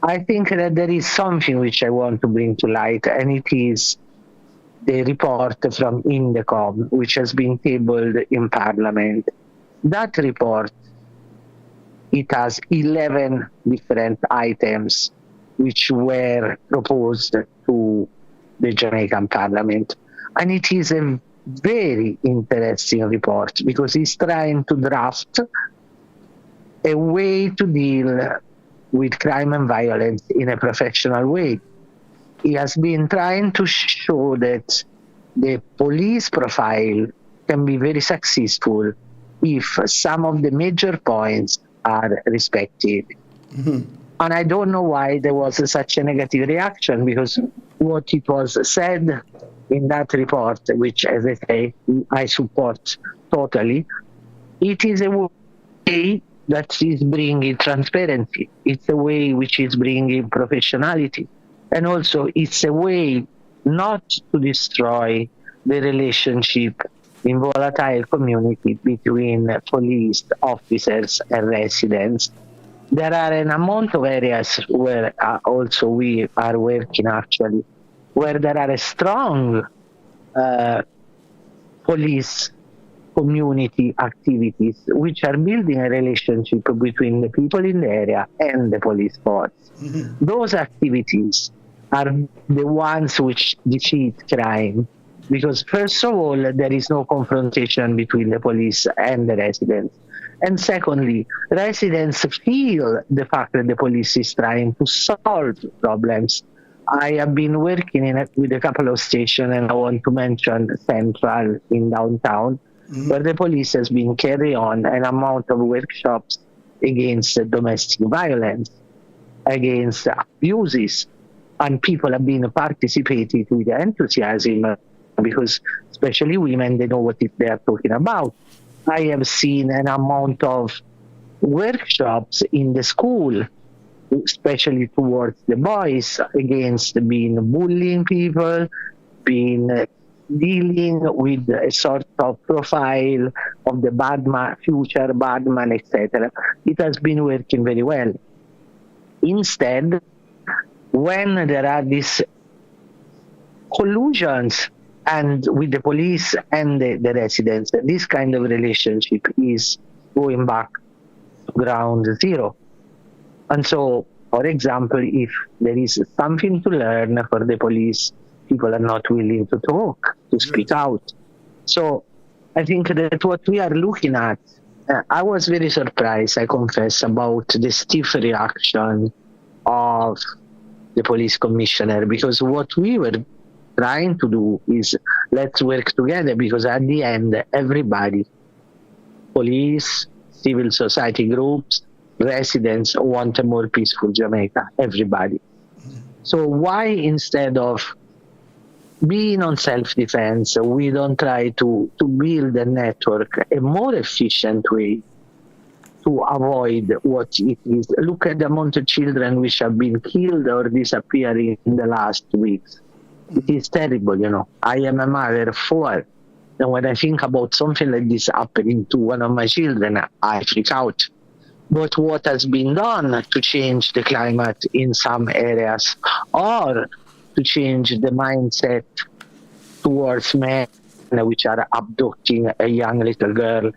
I think that there is something which I want to bring to light, and it is the report from Indecom, which has been tabled in Parliament. That report, it has 11 different items which were proposed to the Jamaican Parliament. And it is a very interesting report because it's trying to draft a way to deal with crime and violence in a professional way. He has been trying to show that the police profile can be very successful if some of the major points are respected. And I don't know why there was such a negative reaction, because what it was said in that report, which, as I say, I support totally, it is a way that is bringing transparency. It's a way which is bringing professionality. And also, it's a way not to destroy the relationship in volatile community between police officers and residents. There are an amount of areas where also we are working actually, where there are a strong police community activities which are building a relationship between the people in the area and the police force. Those activities are the ones which defeat crime, because first of all, there is no confrontation between the police and the residents. And secondly, residents feel the fact that the police is trying to solve problems. I have been working with a couple of stations, and I want to mention Central in downtown, where the police has been carrying on an amount of workshops against domestic violence, against abuses, and people have been participating with enthusiasm, because especially women, they know what they are talking about. I have seen an amount of workshops in the school, especially towards the boys, against being bullying people, being dealing with a sort of profile of the bad man, future bad man, etc. It has been working very well. Instead, when there are these collusions and with the police and the residents, this kind of relationship is going back to ground zero. And so, for example, if there is something to learn for the police, people are not willing to talk, to speak out. So I think that what we are looking at, I was very surprised, I confess, about the stiff reaction of the police commissioner, because what we were trying to do is let's work together, because at the end, everybody, police, civil society groups, residents want a more peaceful Jamaica, everybody. So why, instead of being on self-defense, we don't try to build a network, a more efficient way to avoid what it is? Look at the amount of children which have been killed or disappearing in the last weeks. It is terrible, you know. I am a mother of 4. And when I think about something like this happening to one of my children, I freak out. But what has been done to change the climate in some areas, or to change the mindset towards men which are abducting a young little girl,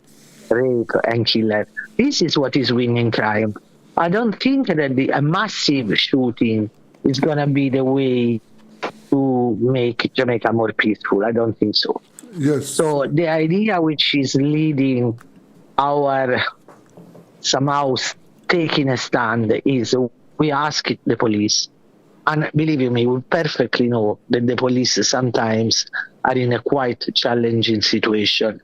rape and kill her. This is what is winning crime. I don't think that a massive shooting is going to be the way to make Jamaica more peaceful. I don't think so. Yes. So the idea which is leading our somehow taking a stand is we ask the police. And believe me, we perfectly know that the police sometimes are in a quite challenging situation.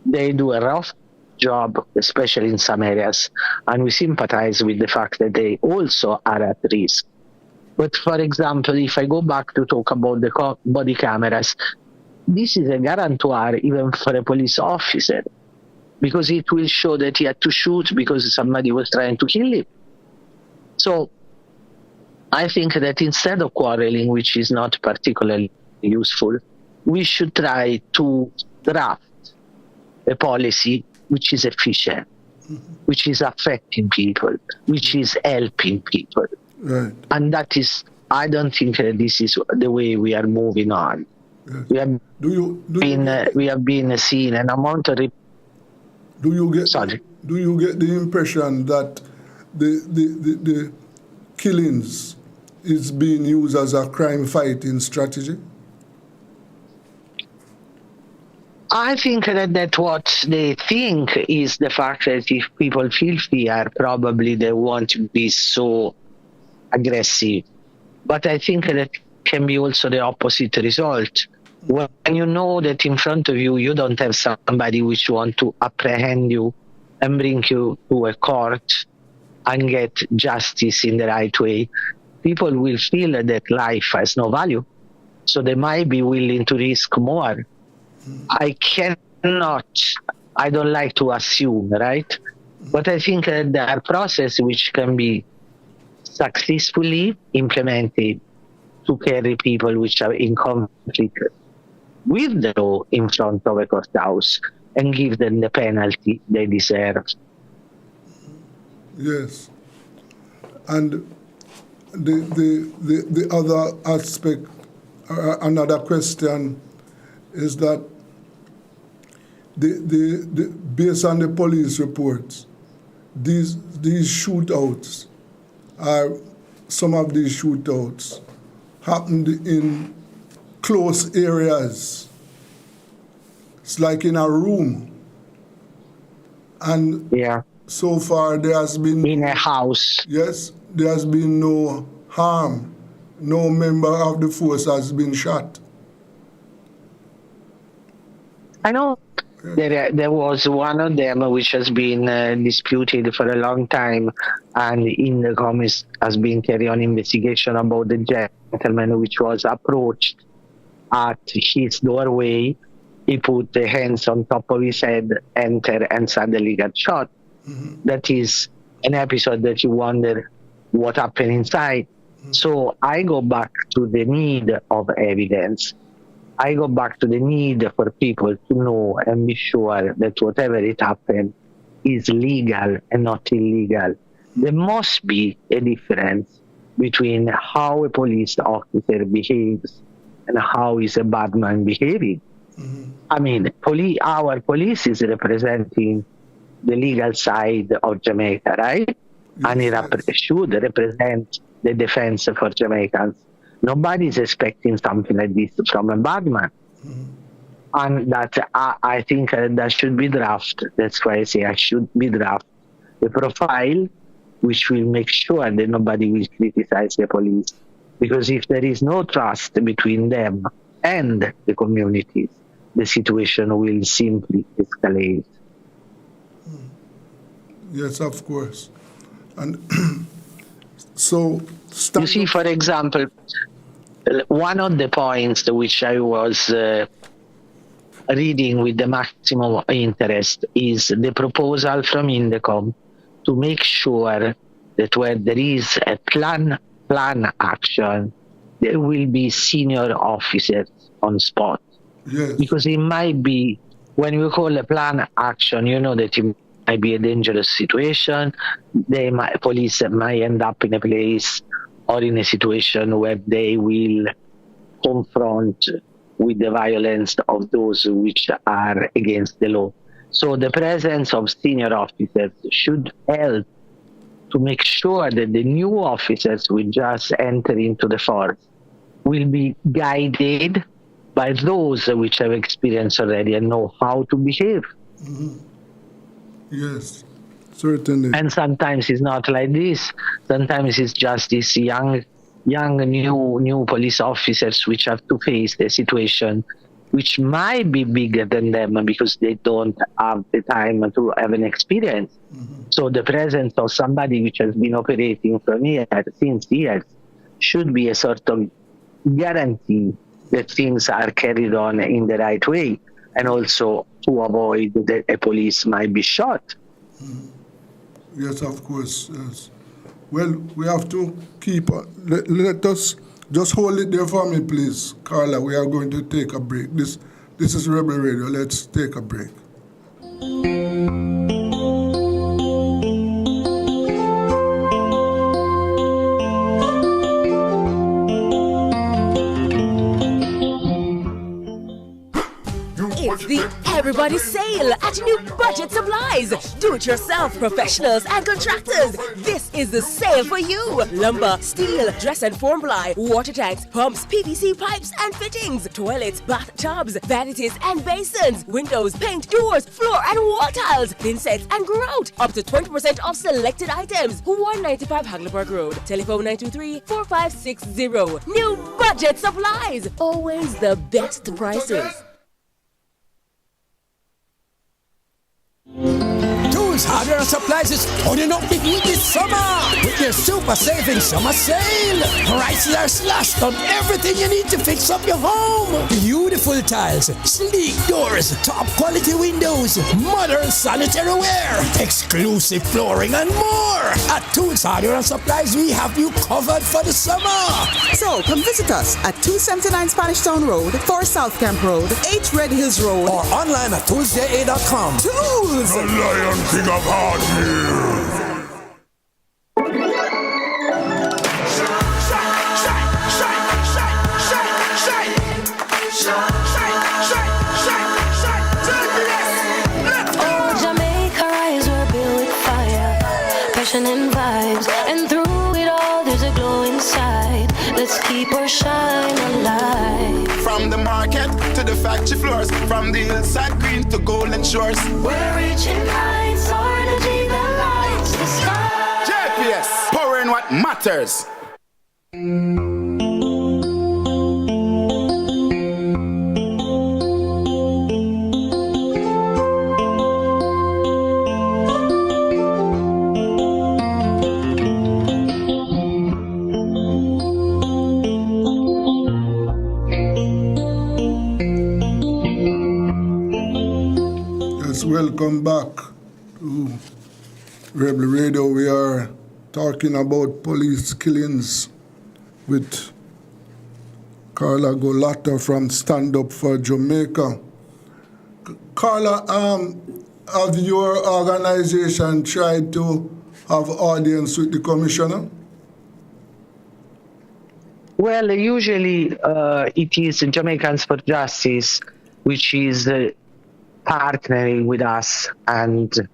They do a rough job, especially in some areas, and we sympathize with the fact that they also are at risk. But for example, if I go back to talk about the body cameras, this is a guarantor even for a police officer, because it will show that he had to shoot because somebody was trying to kill him. So I think that instead of quarreling, which is not particularly useful, we should try to draft a policy which is efficient, which is affecting people, which is helping people. Right. And that is, I don't think that this is the way we are moving on. Yes. We have been seeing an amount of... Do you get the impression that the killings is being used as a crime fighting strategy? I think that what they think is the fact that if people feel fear, probably they won't be so aggressive. But I think that can be also the opposite result. When you know that in front of you, you don't have somebody which want to apprehend you and bring you to a court and get justice in the right way, people will feel that life has no value. So they might be willing to risk more. I don't like to assume, right? But I think that there are processes which can be successfully implemented to carry people which are in conflict with the law in front of a courthouse and give them the penalty they deserve. Yes. And the other aspect, another question is that based on the police reports, these shootouts, some of these shootouts happened in close areas. It's like in a room. And so far there has been... In a house. Yes, there has been no harm. No member of the force has been shot. I know there was one of them which has been disputed for a long time, and in the comments has been carried on investigation about the gentleman which was approached at his doorway. He put the hands on top of his head, entered, and suddenly got shot. Mm-hmm. That is an episode that you wonder what happened inside. Mm-hmm. So I go back to the need of evidence. I go back to the need for people to know and be sure that whatever it happened is legal and not illegal. There must be a difference between how a police officer behaves and how is a bad man behaving. Mm-hmm. I mean, our police is representing the legal side of Jamaica, right? Yes, and it should represent the defense for Jamaicans. Nobody is expecting something like this from a bad man. Mm-hmm. And that I think that should be drafted. That's why I say I should be draft the profile which will make sure that nobody will criticize the police. Because if there is no trust between them and the communities, the situation will simply escalate. Yes, of course. And so... You see, for example, one of the points which I was reading with the maximum interest is the proposal from Indecom to make sure that where there is a plan action, there will be senior officers on spot. Yes. Because it might be, when you call a plan action, you know that it might be a dangerous situation. Police might end up in a place or in a situation where they will confront with the violence of those which are against the law. So the presence of senior officers should help to make sure that the new officers will just enter into the force will be guided by those which have experience already and know how to behave. Mm-hmm. Yes, certainly. And sometimes it's not like this. Sometimes it's just these young new police officers which have to face the situation which might be bigger than them because they don't have the time to have an experience. Mm-hmm. So the presence of somebody which has been operating since years should be a sort of guarantee that things are carried on in the right way, and also to avoid that a police might be shot. Mm-hmm. Yes, of course. Yes. Well, we have to keep... Let us just hold it there for me, please. Carla, we are going to take a break. This is Rebel Radio. Let's take a break. It's the everybody's sale at New Budget Supplies. Do-it-yourself professionals and contractors. This is the sale for you. Lumber, steel, dress and form ply, water tanks, pumps, PVC pipes and fittings, toilets, bathtubs, vanities and basins, windows, paint, doors, floor and wall tiles, thin sets and grout. Up to 20% off selected items. 195 Hagleyburg Road. Telephone 923-4560. New Budget Supplies. Always the best prices. Tools, hardware, and supplies is turning up the heat this summer with their super saving summer sale. Prices are slashed on everything you need to fix up your home. Beautiful tiles, sleek doors, top quality windows, modern sanitary ware, exclusive flooring, and more. At Tools, hardware, and supplies, we have you covered for the summer. So come visit us at 279 Spanish Town Road, 4 South Camp Road, 8 Red Hills Road, or online at toolsja.com. Tools! The Lion King of Hard Heels. Oh, Jamaica eyes were built with fire, passion and vibes, and through it all there's a glow inside. Let's keep our shine alive. From the market to the factory floors, from the hillside green to golden shores. We're reaching heights, our energy that lights the sky. JPS, power in what matters. Welcome back to Rebel Radio. We are talking about police killings with Carla Golata from Stand Up for Jamaica. Carla, have your organization tried to have audience with the commissioner? Well, usually it is Jamaicans for Justice, which is partnering with us, and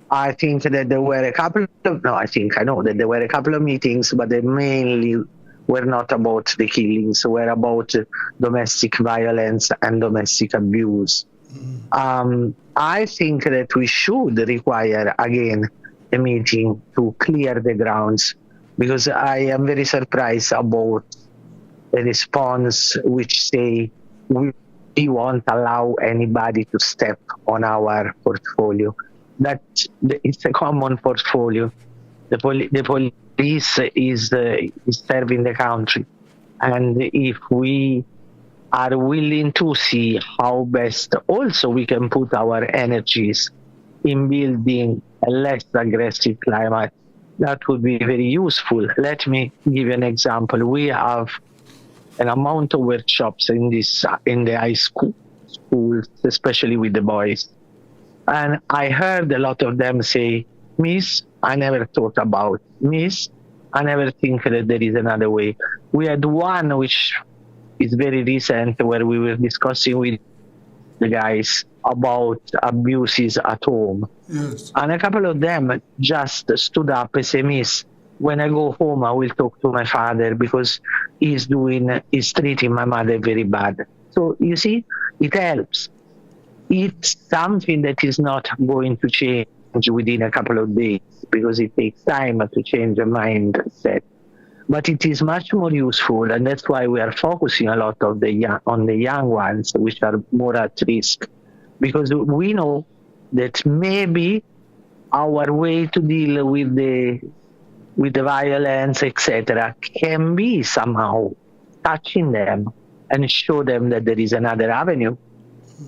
I think that there were a couple of, I know that there were a couple of meetings, but they mainly were not about the killings, were about domestic violence and domestic abuse. I think that we should require again a meeting to clear the grounds, because I am very surprised about the response which say we won't allow anybody to step on our portfolio. That it's a common portfolio. The police is serving the country, and if we are willing to see how best also we can put our energies in building a less aggressive climate, that would be very useful. Let me give you an example. We have an amount of workshops in the high schools, especially with the boys. And I heard a lot of them say, Miss, I never thought about. Miss, I never think that there is another way. We had one which is very recent where we were discussing with the guys about abuses at home. Yes. And a couple of them just stood up and said, Miss, when I go home, I will talk to my father because he's treating my mother very bad. So you see, it helps. It's something that is not going to change within a couple of days because it takes time to change a mindset. But it is much more useful, and that's why we are focusing a lot on the young ones, which are more at risk, because we know that maybe our way to deal with the violence, etc., can be somehow touching them and show them that there is another avenue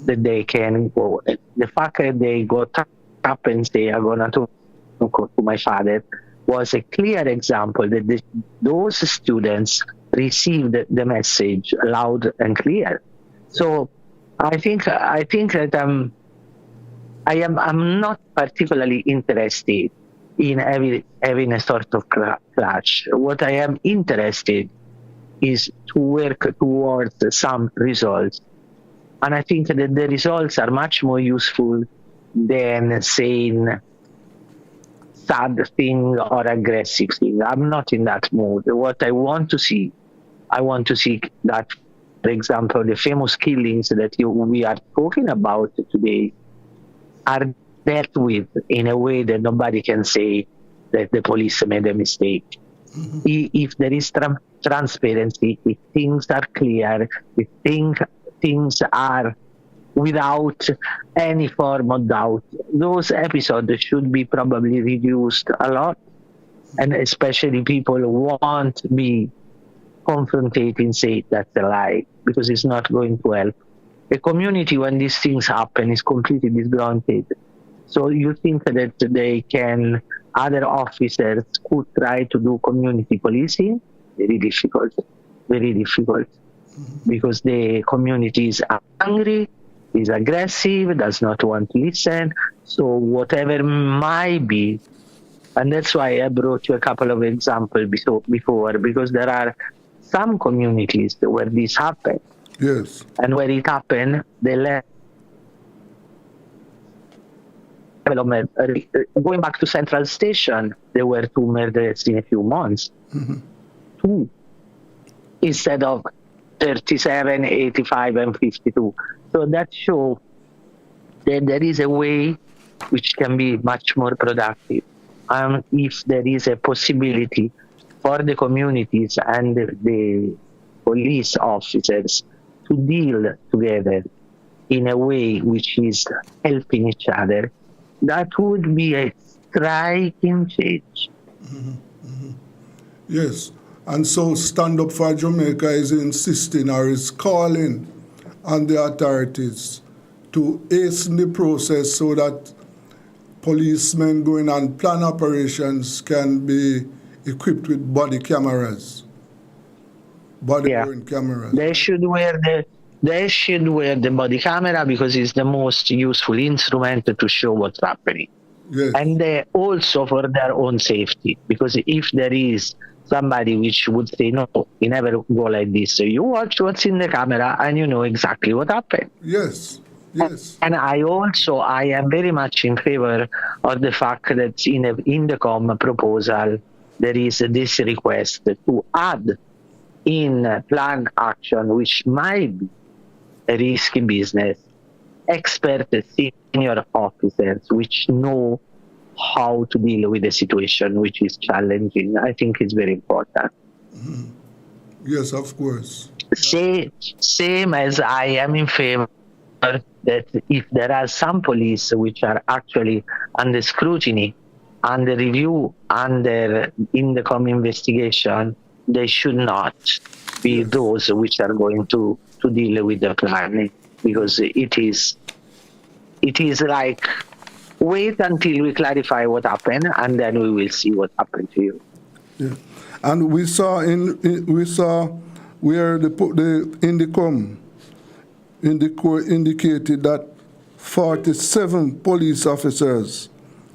that they can go. The fact that they got up and say, I'm going to go to my father, was a clear example that those students received the message loud and clear. So I think that I'm not particularly interested in having a sort of clash. What I am interested is to work towards some results. And I think that the results are much more useful than saying sad thing or aggressive thing. I'm not in that mood. What I want to see that, for example, the famous killings that we are talking about today are dealt with in a way that nobody can say that the police made a mistake. If there is transparency, if things are clear, if things are without any form of doubt, those episodes should be probably reduced a lot. And especially people who won't be confronting, say that's a lie, because it's not going to help. A community, when these things happen, is completely disgruntled. So you think that other officers could try to do community policing? Very difficult, because the community is angry, is aggressive, does not want to listen. So whatever might be, and that's why I brought you a couple of examples before, because there are some communities where this happened. Yes. And where it happened, they going back to Central Station, there were 2 murders in a few months. 2. Instead of 37, 85, and 52. So that shows that there is a way which can be much more productive. If there is a possibility for the communities and the police officers to deal together in a way which is helping each other, that would be a striking change. Yes, and so Stand Up for Jamaica is insisting or is calling on the authorities to hasten the process so that policemen going on plan operations can be equipped with body cameras, body-worn cameras. They should wear the body camera because it's the most useful instrument to show what's happening. Yes. And they also for their own safety, because if there is somebody which would say, no, you never go like this, so you watch what's in the camera and you know exactly what happened. Yes. And I am very much in favor of the fact that in the INDECOM proposal, there is this request to add in plan action, which might be a risky business, expert senior officers which know how to deal with a situation which is challenging. I think it's very important. Yes, of course. Same as I am in favor that if there are some police which are actually under scrutiny, under review, under INDECOM investigation, they should not be those which are going to deal with the planning, because it is like, wait until we clarify what happened and then we will see what happened to you. Yeah. And we saw where the INDECOM indicated that 47 police officers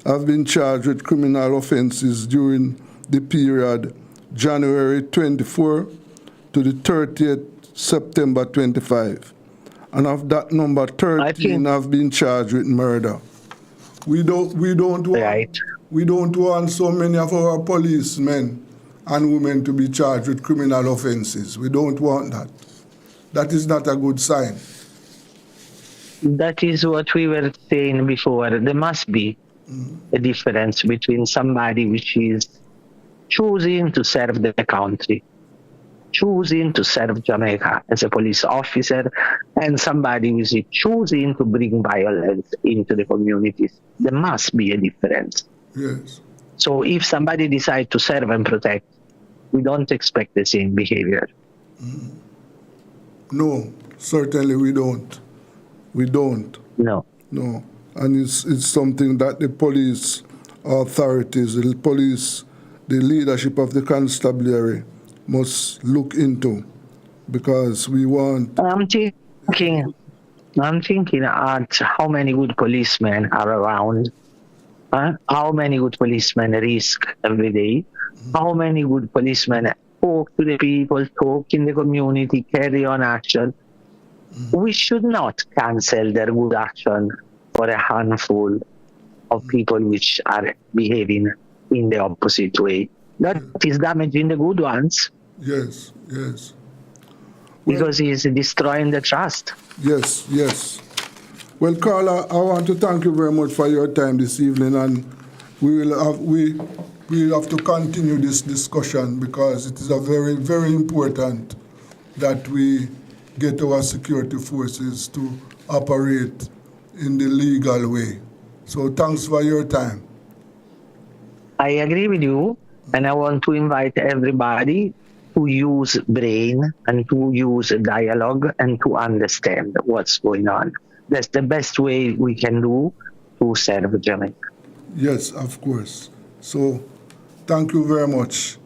have been charged with criminal offenses during the period January 24 to the 30th September 25. And of that number, 13 have been charged with murder. We don't want so many of our policemen and women to be charged with criminal offenses. We don't want that. That is not a good sign. That is what we were saying before. There must be a difference between somebody which is choosing to serve the country, choosing to serve Jamaica as a police officer, and somebody who is choosing to bring violence into the communities. There must be a difference. Yes. So if somebody decides to serve and protect, we don't expect the same behavior. No, certainly we don't. We don't. No. No. And it's something that the police authorities, the leadership of the constabulary must look into, because we want... I'm thinking at how many good policemen are around, how many good policemen risk every day, how many good policemen talk to the people, talk in the community, carry on action. we should not cancel their good action for a handful of people which are behaving in the opposite way. That is damaging the good ones. Yes, yes. Because he's destroying the trust. Yes, yes. Well, Carla, I want to thank you very much for your time this evening, and we will have to continue this discussion because it is a very, very important that we get our security forces to operate in the legal way. So thanks for your time. I agree with you, and I want to invite everybody to use brain and to use dialogue and to understand what's going on. That's the best way we can do to serve Jamaica. Yes, of course. So thank you very much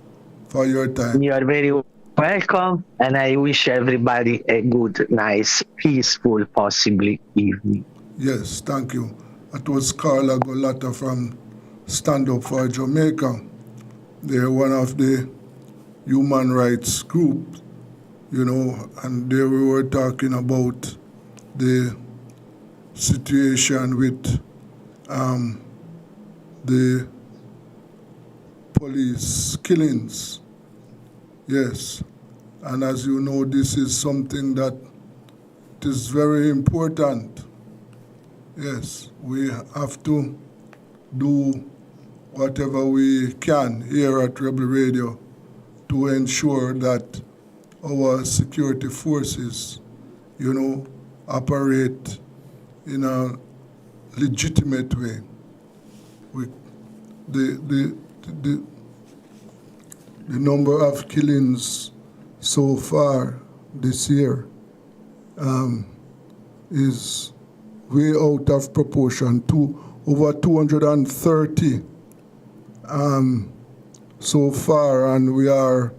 for your time. You are very welcome, and I wish everybody a good, nice, peaceful, possibly evening. Yes, thank you. That was Carla Golata from Stand Up for Jamaica. They're one of the human rights group, and there we were talking about the situation with the police killings. Yes, and as you know, this is something that is very important. Yes, we have to do whatever we can here at Rebel Radio to ensure that our security forces, operate in a legitimate way. The number of killings so far this year is way out of proportion. Over 230 so far, and we are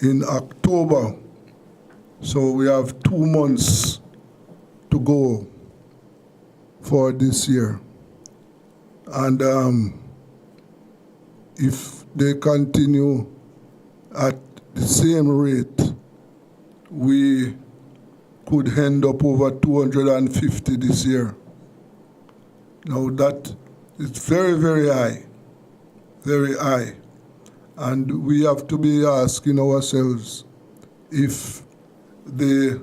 in October, so we have 2 months to go for this year. And if they continue at the same rate, we could end up over 250 this year. Now that is very, very high, very high. And we have to be asking ourselves if the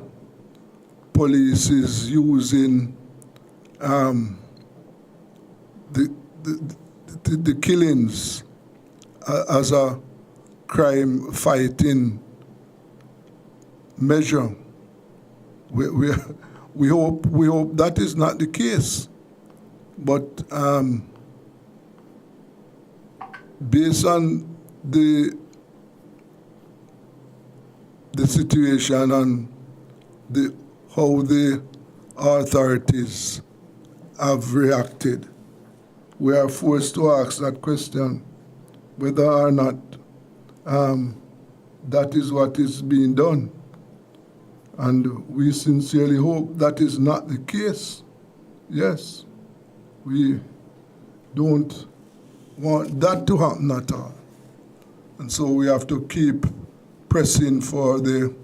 police is using the killings as a crime fighting measure. We hope that is not the case, but based on the situation and how the authorities have reacted, we are forced to ask that question, whether or not that is what is being done. And we sincerely hope that is not the case. Yes, we don't want that to happen at all. And so we have to keep pressing for the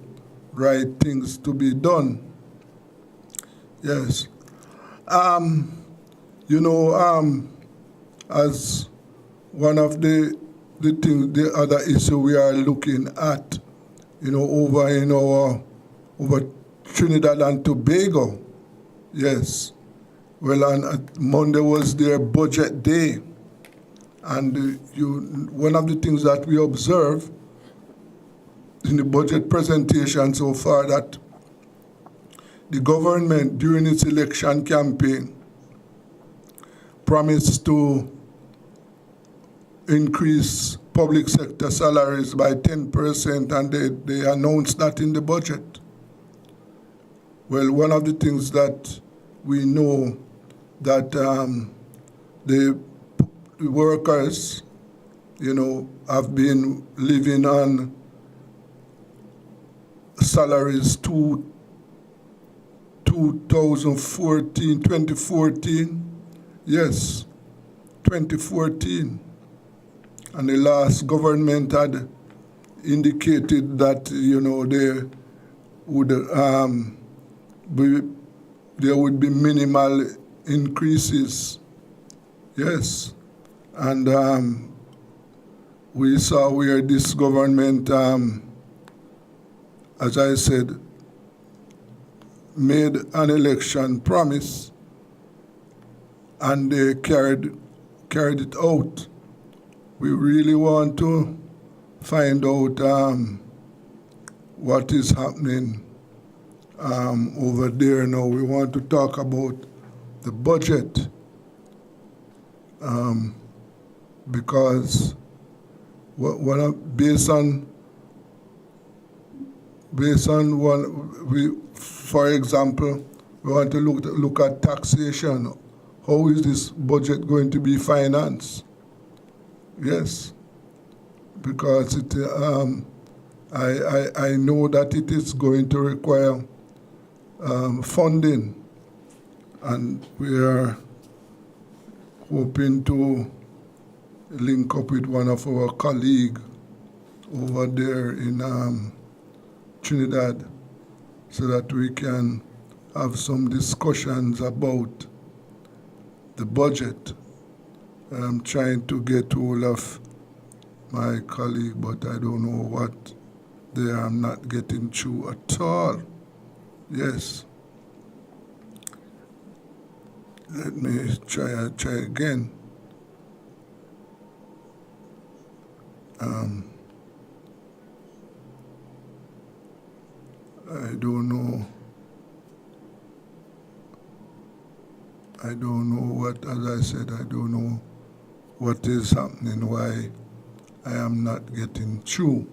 right things to be done. Yes. As one of the things, the other issue we are looking at, over Trinidad and Tobago. Yes. Well, on Monday was their budget day. And one of the things that we observe in the budget presentation so far, that the government during its election campaign promised to increase public sector salaries by 10%, and they announced that in the budget. Well, one of the things that we know that the workers, have been living on salaries 2014, yes, 2014. And the last government had indicated that, they would there would be minimal increases. Yes. And we saw where this government, as I said, made an election promise and they carried it out. We really want to find out what is happening over there now. We want to talk about the budget because based on for example, we want to look at taxation. How is this budget going to be financed? Yes, because I know that it is going to require funding, and we are hoping to link up with one of our colleagues over there in Trinidad so that we can have some discussions about the budget. I'm trying to get hold of my colleague, but I don't know what they are not getting through at all. Yes. Let me try again. I don't know. I don't know what, as I said, I don't know what is happening, why I am not getting through.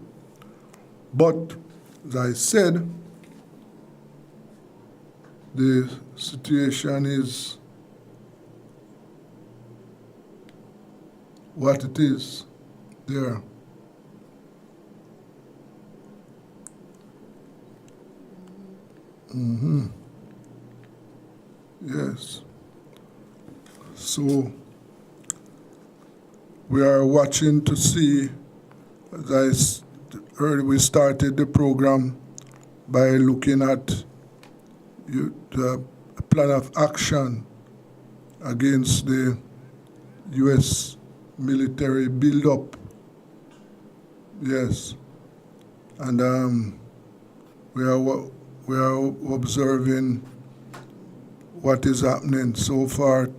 But, as I said, the situation is what it is there. Yes. So we are watching to see, as I heard, we started the program by looking at the plan of action against the U.S. military buildup. Yes. And we are observing what is happening so far.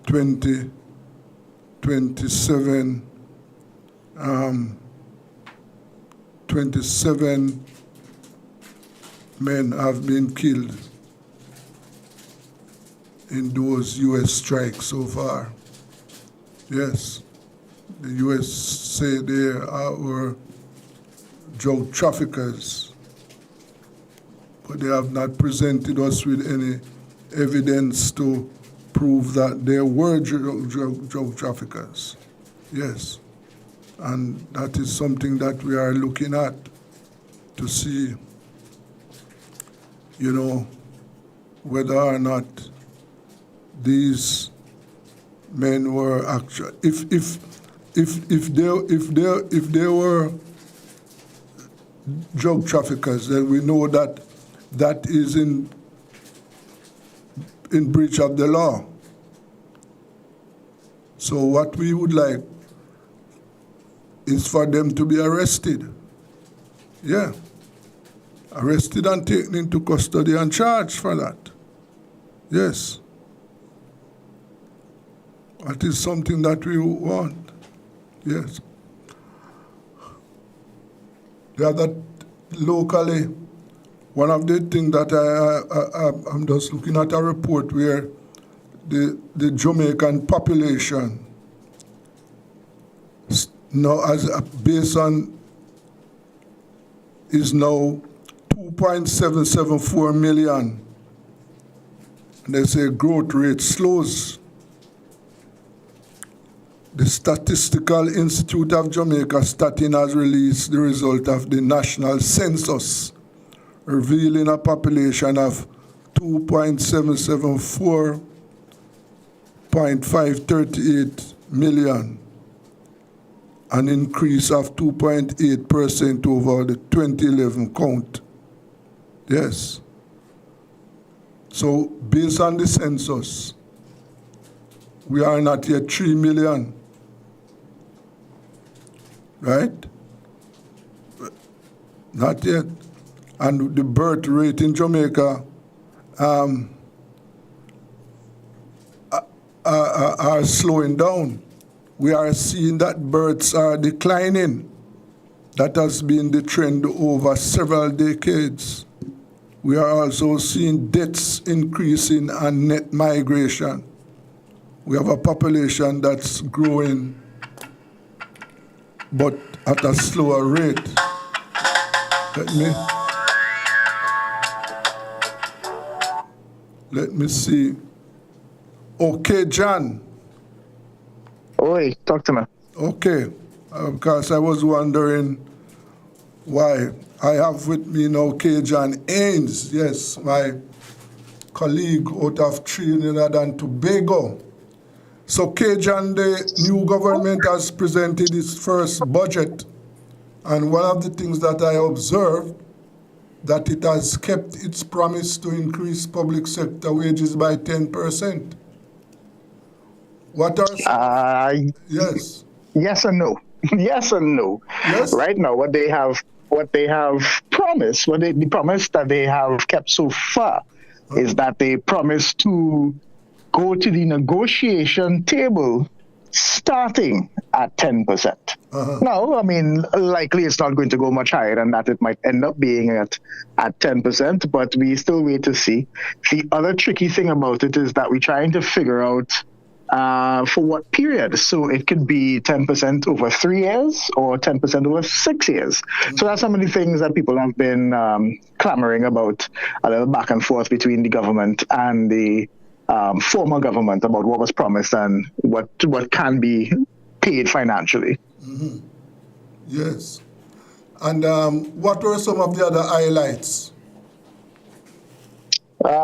27 men have been killed in those U.S. strikes so far. Yes, the U.S. say they are drug traffickers, but they have not presented us with any evidence to prove that there were drug traffickers. Yes, and that is something that we are looking at to see, whether or not these men were actually, if they were drug traffickers, then we know that that is in breach of the law. So what we would like is for them to be arrested. Yeah. Arrested and taken into custody and charged for that. Yes. That is something that we want. Yes. The other, locally, one of the things that I'm just looking at a report where the Jamaican population now, based on, is now 2.774 million. And they say growth rate slows. The Statistical Institute of Jamaica, Statin, has released the result of the national census, revealing a population of 2.774.538 million, an increase of 2.8% over the 2011 count. Yes. So based on the census, we are not yet 3 million, right? Not yet. And the birth rate in Jamaica are slowing down. We are seeing that births are declining. That has been the trend over several decades. We are also seeing deaths increasing and net migration. We have a population that's growing, but at a slower rate. Let me see. Okay, John. Oi, talk to me. Okay, because I was wondering why. I have with me now John Ains, yes, my colleague out of Trinidad and Tobago. So John, the new government has presented its first budget, and one of the things that I observed that it has kept its promise to increase public sector wages by 10%. What are yes? Yes and no. Yes and no. Yes. Right now, what they have promised, the promise that they have kept so far, is that they promise to go to the negotiation table starting at 10%. Now, I mean, likely it's not going to go much higher than that. It might end up being at 10%, but we still wait to see. The other tricky thing about it is that we're trying to figure out for what period. So it could be 10% over 3 years or 10% over 6 years. So that's some of the things that people have been clamoring about, a little back and forth between the government and the former government about what was promised and what can be paid financially. Mm-hmm. Yes. And what were some of the other highlights?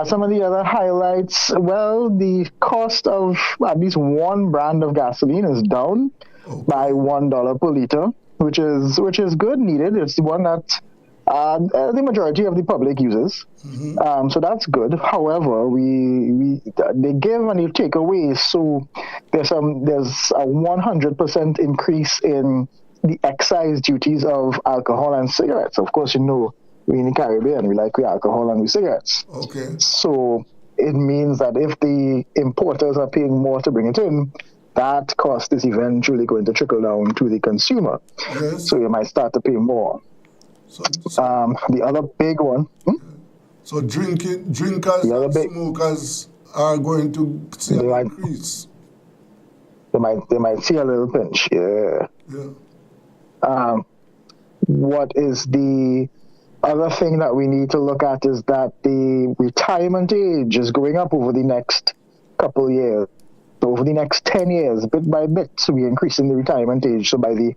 Some of the other highlights, well, the cost of at least one brand of gasoline is down by $1 per liter, which is good, needed. It's the one that the majority of the public uses. Mm-hmm. So that's good. However, they give and they take away. So there's a 100% increase in the excise duties of alcohol and cigarettes. Of course, we in the Caribbean, we like alcohol and cigarettes. Okay. So it means that if the importers are paying more to bring it in, that cost is eventually going to trickle down to the consumer. Yes. So you might start to pay more. So the other big one. So drinkers and smokers are going to see an increase. They might see a little pinch. Yeah. What is the other thing that we need to look at is that the retirement age is going up over the next couple of years. So over the next 10 years, bit by bit, so we're increasing the retirement age. So by the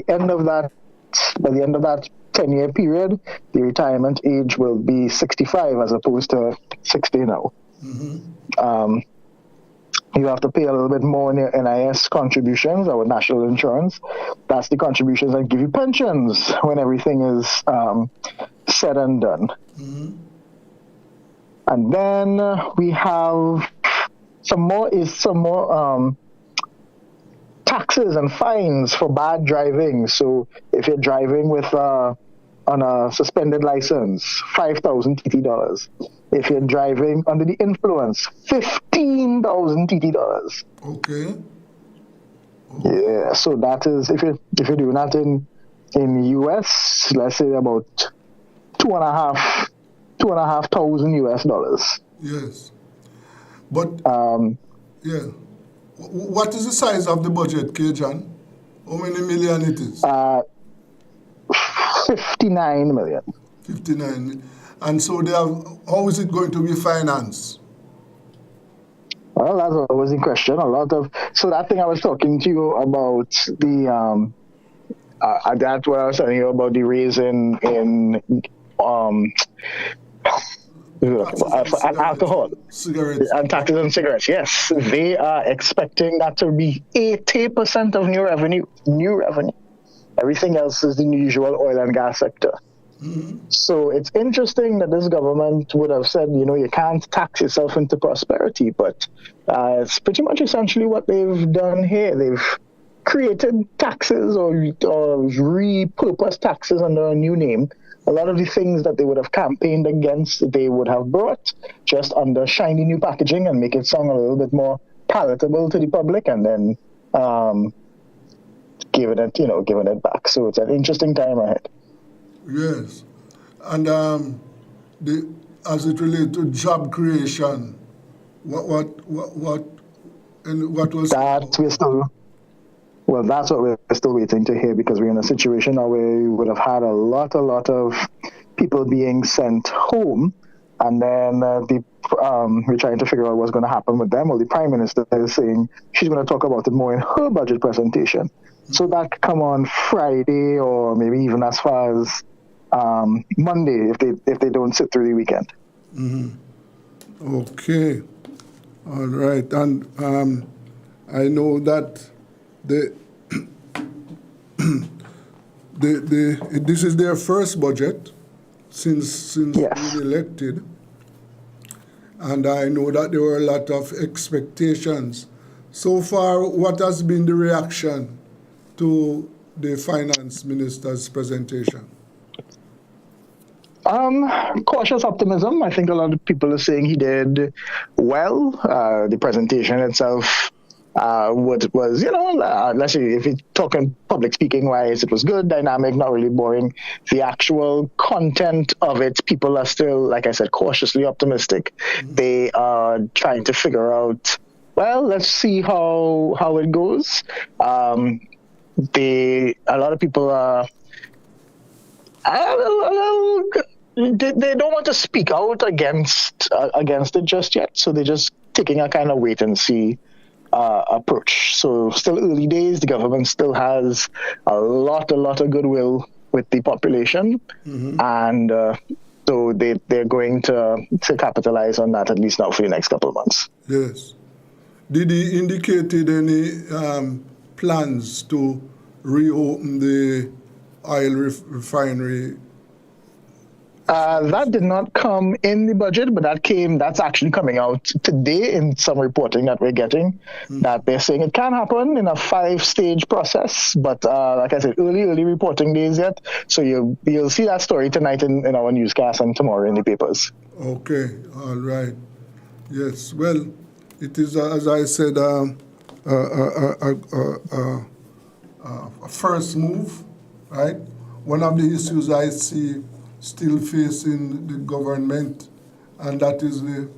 end of that 10-year period, the retirement age will be 65 as opposed to 60 now. Mm-hmm. You have to pay a little bit more in your NIS contributions, our national insurance. That's the contributions that give you pensions when everything is said and done. Mm-hmm. And then we have some more taxes and fines for bad driving. So if you're driving with on a suspended license, $5,000 TT. If you're driving under the influence, $15,000 TT. Okay. Yeah, so that is if you're doing that in US, let's say about $2,500 US. Yes, but yeah, what is the size of the budget, John? How many million it is? 59 million. 59. And so how is it going to be financed? Well, that's always in question. So that thing I was talking to you about, that's what I was telling you about the raise in alcohol, cigarettes, and taxes on cigarettes. Yes, they are expecting that to be 80% of new revenue. Everything else is the usual oil and gas sector. So it's interesting that this government would have said, you can't tax yourself into prosperity, but it's pretty much essentially what they've done here. They've created taxes or repurposed taxes under a new name. A lot of the things that they would have campaigned against, they would have brought just under shiny new packaging and make it sound a little bit more palatable to the public, and then giving it back. So it's an interesting time ahead. Yes, and as it relates to job creation, what was that? That's what we're still waiting to hear, because we're in a situation now where we would have had a lot of people being sent home, and then we're trying to figure out what's going to happen with them. Well, the Prime Minister is saying she's going to talk about it more in her budget presentation. So that could come on Friday, or maybe even as far as Monday if they don't sit through the weekend. Okay, all right, and I know that this is their first budget since being elected, and I know that there were a lot of expectations. So far, what has been the reaction to the finance minister's presentation? Cautious optimism. I think a lot of people are saying he did well. The presentation itself was, let's say if you're talking public speaking wise, it was good, dynamic, not really boring. The actual content of it, people are still, like I said, cautiously optimistic. They are trying to figure out, well, let's see how it goes. A lot of people are they don't want to speak out against it just yet, so they're just taking a kind of wait and see approach. So still early days. The government still has a lot of goodwill with the population, and so they're going to capitalize on that, at least now for the next couple of months. Yes. Did he indicated any plans to reopen the oil refinery? That did not come in the budget, but that's actually coming out today in some reporting that we're getting, that they're saying it can happen in a 5-stage process, but like I said, early reporting days yet, so you'll see that story tonight in our newscast and tomorrow in the papers. Okay, all right. Yes, well, it is, as I said, a first move, right? One of the issues I see still facing the government, and that is the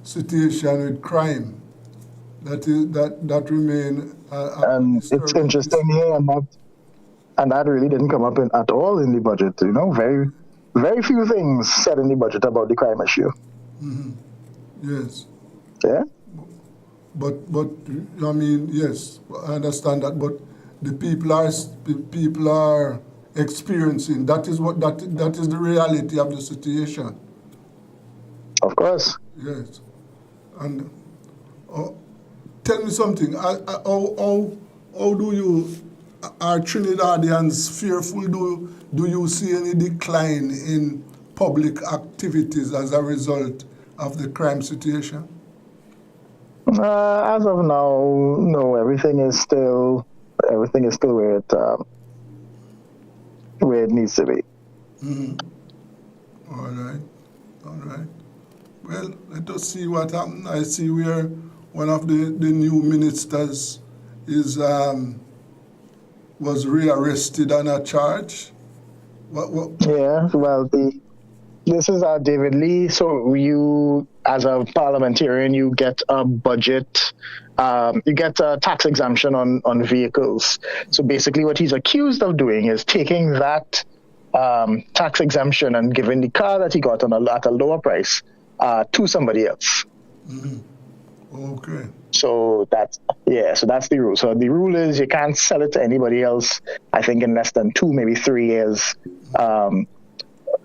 situation with crime. That remain. And it's interesting here, and that really didn't come up at all in the budget. Very, very few things said in the budget about the crime issue. Yes. Yeah. But I mean, yes, I understand that. But the people are experiencing. That is the reality of the situation. Of course. Yes. And tell me something. How are Trinidadians fearful? Do you see any decline in public activities as a result of the crime situation? As of now, no. Everything is still where it needs to be. All right. Well, let us see what happens. I see where one of the new ministers was rearrested on a charge. What? Yeah, well, this is David Lee. So you, as a parliamentarian, you get a budget, you get a tax exemption on vehicles. So basically what he's accused of doing is taking that tax exemption and giving the car that he got at a lower price to somebody else. Okay. So that's the rule. So the rule is you can't sell it to anybody else, I think, in less than 2, maybe 3 years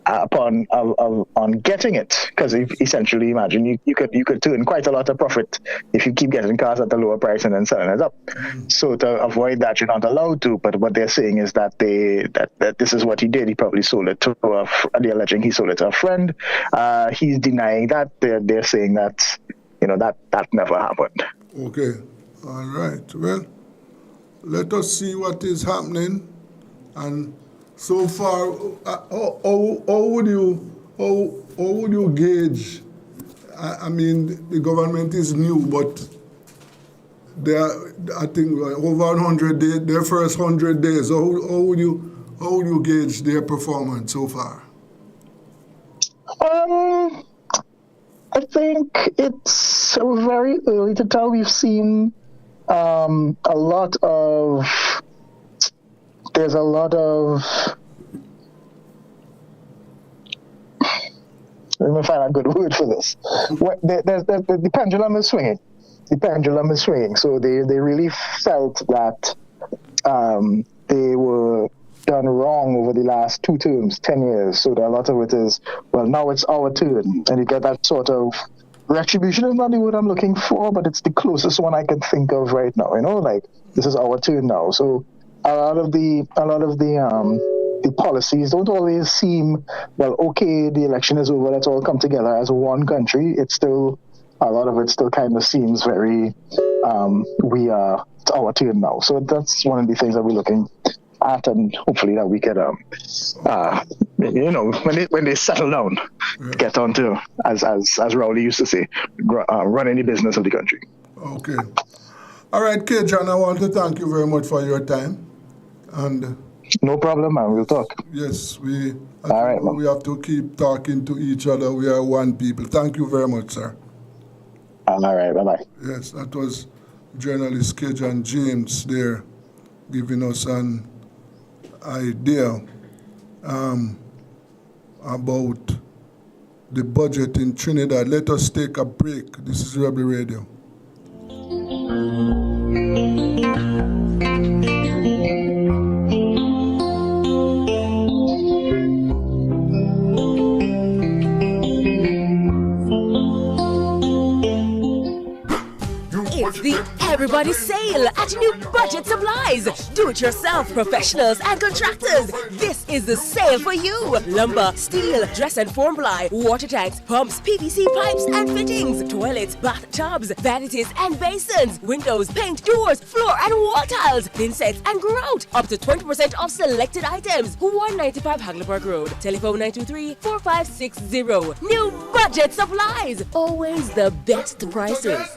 on getting it, because essentially, imagine you could turn quite a lot of profit if you keep getting cars at a lower price and then selling it up. So to avoid that, you're not allowed to. But what they're saying is that that this is what he did. He probably sold it to they're alleging he sold it to a friend. He's denying that. They're saying that that never happened. Okay, all right. Well, let us see what is happening. And so far, how would you gauge? I mean, the government is new, but they are, I think, over 100 days. Their first 100 days. How would you gauge their performance so far? I think it's very early to tell. We've seen there's a lot of, let me find a good word for this. The pendulum is swinging. So they really felt that they were done wrong over the last 2 terms, 10 years. So that a lot of it is, well, now it's our turn. And you get that sort of retribution is not the word I'm looking for, but it's the closest one I can think of right now. Like, this is our turn now. So a lot of the policies don't always seem, well, okay, the election is over, let's all come together as one country. It's still, a lot of it still kind of seems very, it's our turn now. So that's one of the things that we're looking at, and hopefully that we can, when they settle down, get on to, as Rowley used to say, running the business of the country. Okay. All right, K-John, I want to thank you very much for your time. And no problem, man. We'll talk. Yes, we have to keep talking to each other. We are one people. Thank you very much, sir. All right, bye-bye. Yes, that was journalist K-John James there giving us an idea about the budget in Trinidad. Let us take a break. This is Rebel Radio. It's the Everybody Sale at New Budget Supplies. Do-it-yourself professionals and contractors. This is the sale for you. Lumber, steel, dress and form ply, water tanks, pumps, PVC pipes and fittings, toilets, bathtubs, vanities and basins, windows, paint, doors, floor and wall tiles, thin sets and grout. Up to 20% off selected items. 195 Hagleyburg Road. Telephone 923-4560. New Budget Supplies. Always the best prices.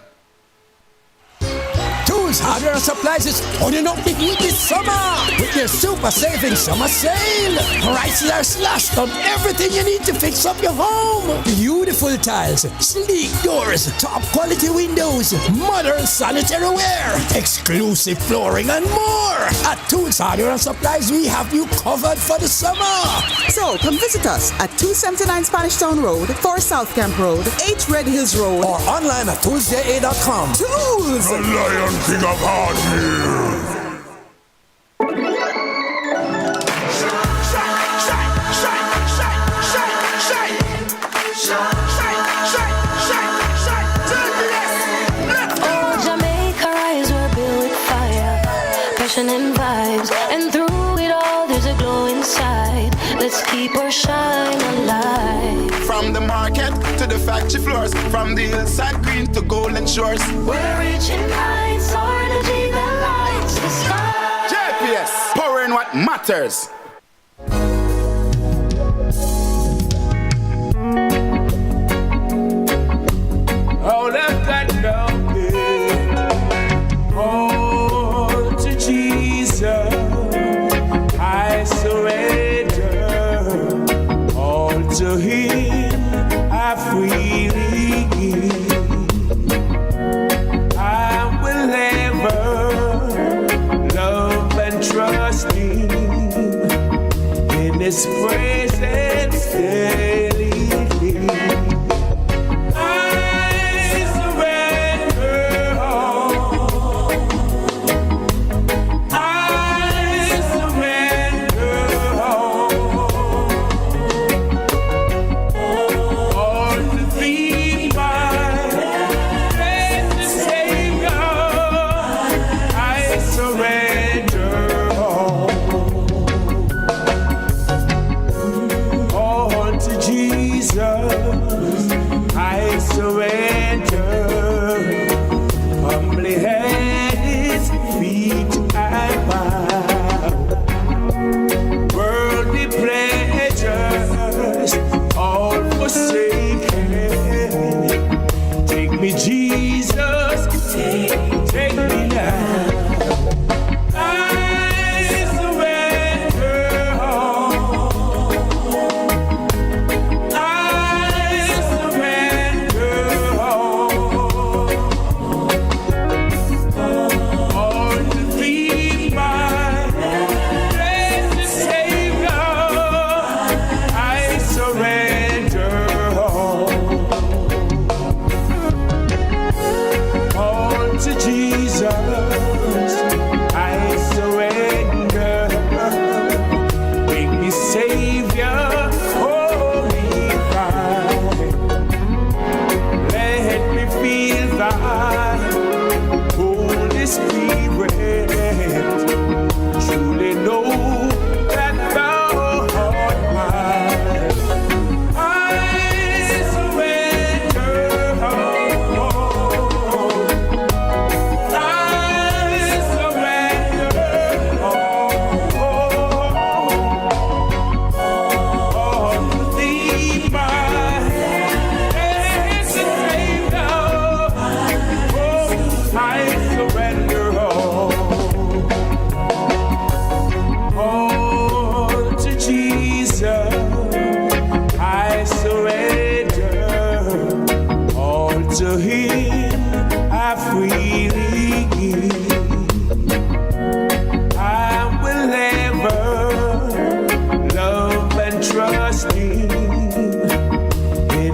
Tools, hardware, and supplies is turning up the heat this summer with their super saving summer sale. Prices are slashed on everything you need to fix up your home. Beautiful tiles, sleek doors, top quality windows, modern sanitary ware, exclusive flooring, and more. At Tools, hardware, and supplies, we have you covered for the summer. So come visit us at 279 Spanish Town Road, 4 South Camp Road, 8 Red Hills Road, or online at toolsja.com. Tools! The Lion King of Hardware. Oh, Jamaica rise, we're built with fire, passion and vibes, and through it all there's a glow inside. Let's keep our shine alive. From the market to the factory floors, from the hillside green to golden shores. We're reaching heights, our energy that lights the sky. JPS, powering what matters. All I've got now is all to Jesus. I surrender all to Him. I freely give. I will ever love and trust Him in His presence daily. Jesus, I surrender. Humbly at His feet I bow. Worldly pleasures all forsaken. Take me, Jesus, take me now.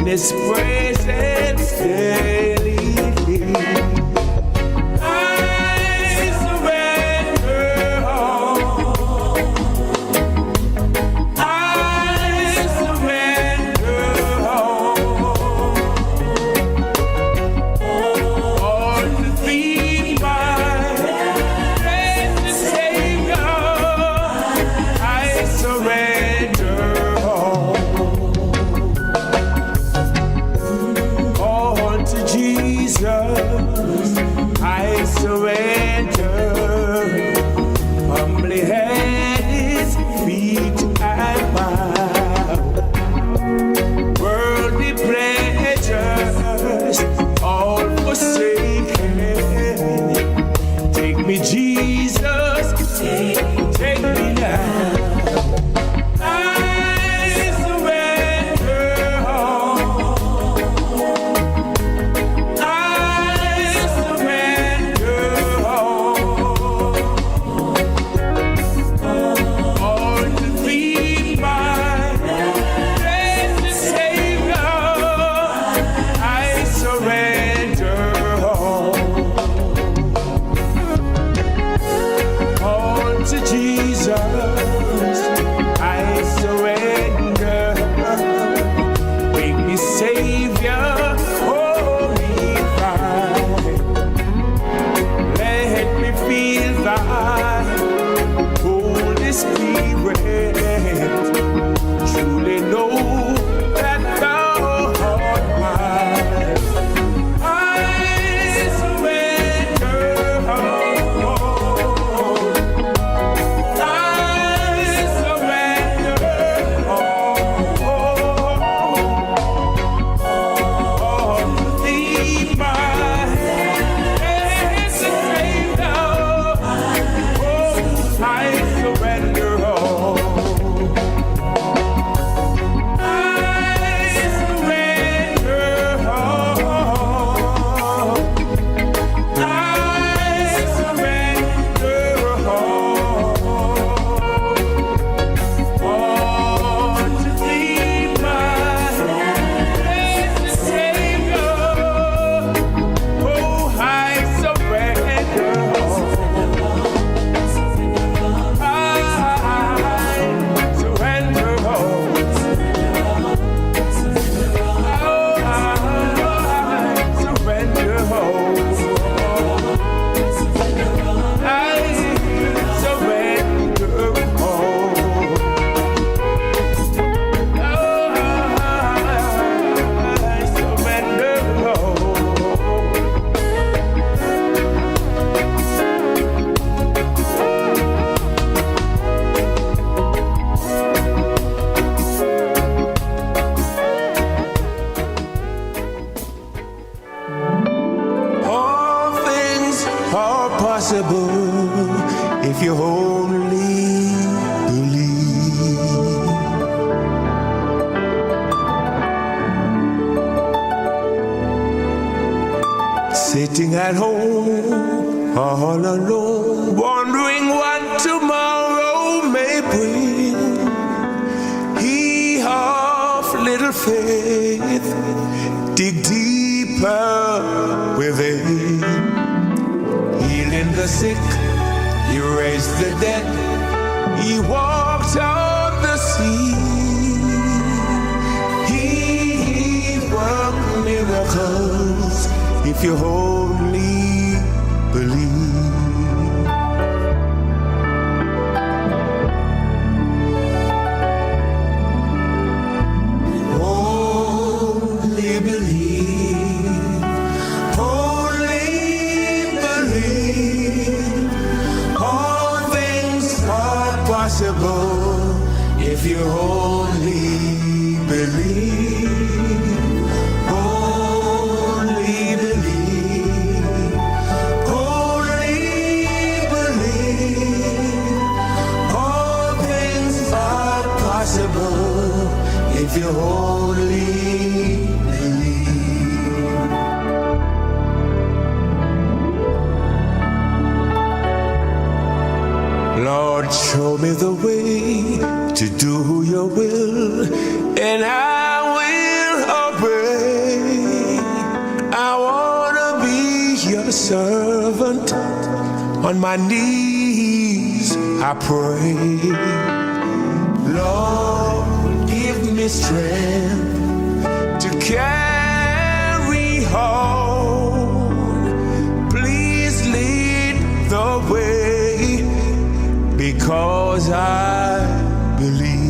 His presence daily. I surrender all. I surrender all to Thee, my precious Savior. I surrender all. Sitting at home, all alone, wondering what tomorrow may bring. He of little faith, dig deeper within. Healing the sick, he raised the dead, he walked on the sea. He worked miracles if you only believe. Only believe, only believe. All things are possible if you only believe. Only believe, only believe. All things are possible if you only believe. Lord, show me the way to do your will, and I will obey. I wanna be your servant. On my knees I pray. Lord, give me strength to carry on. Please lead the way, because I believe.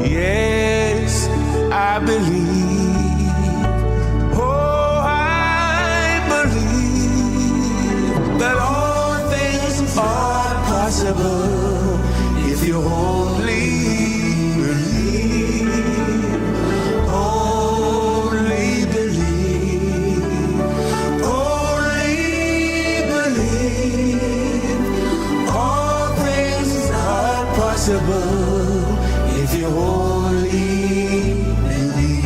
Yes, I believe. Oh, I believe that all things are possible if you only believe. Only believe. Only believe. All things are possible if you only believe.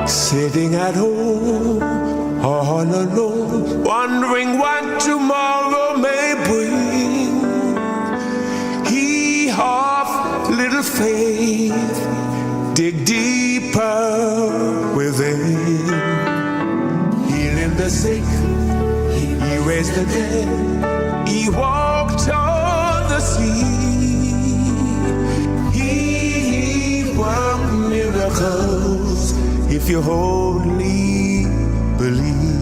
Sitting at home, all alone, wondering what tomorrow may bring. He of little faith, dig deeper within. Healing the sick, he raised the dead, he walked on the sea. He worked miracles if you only believe.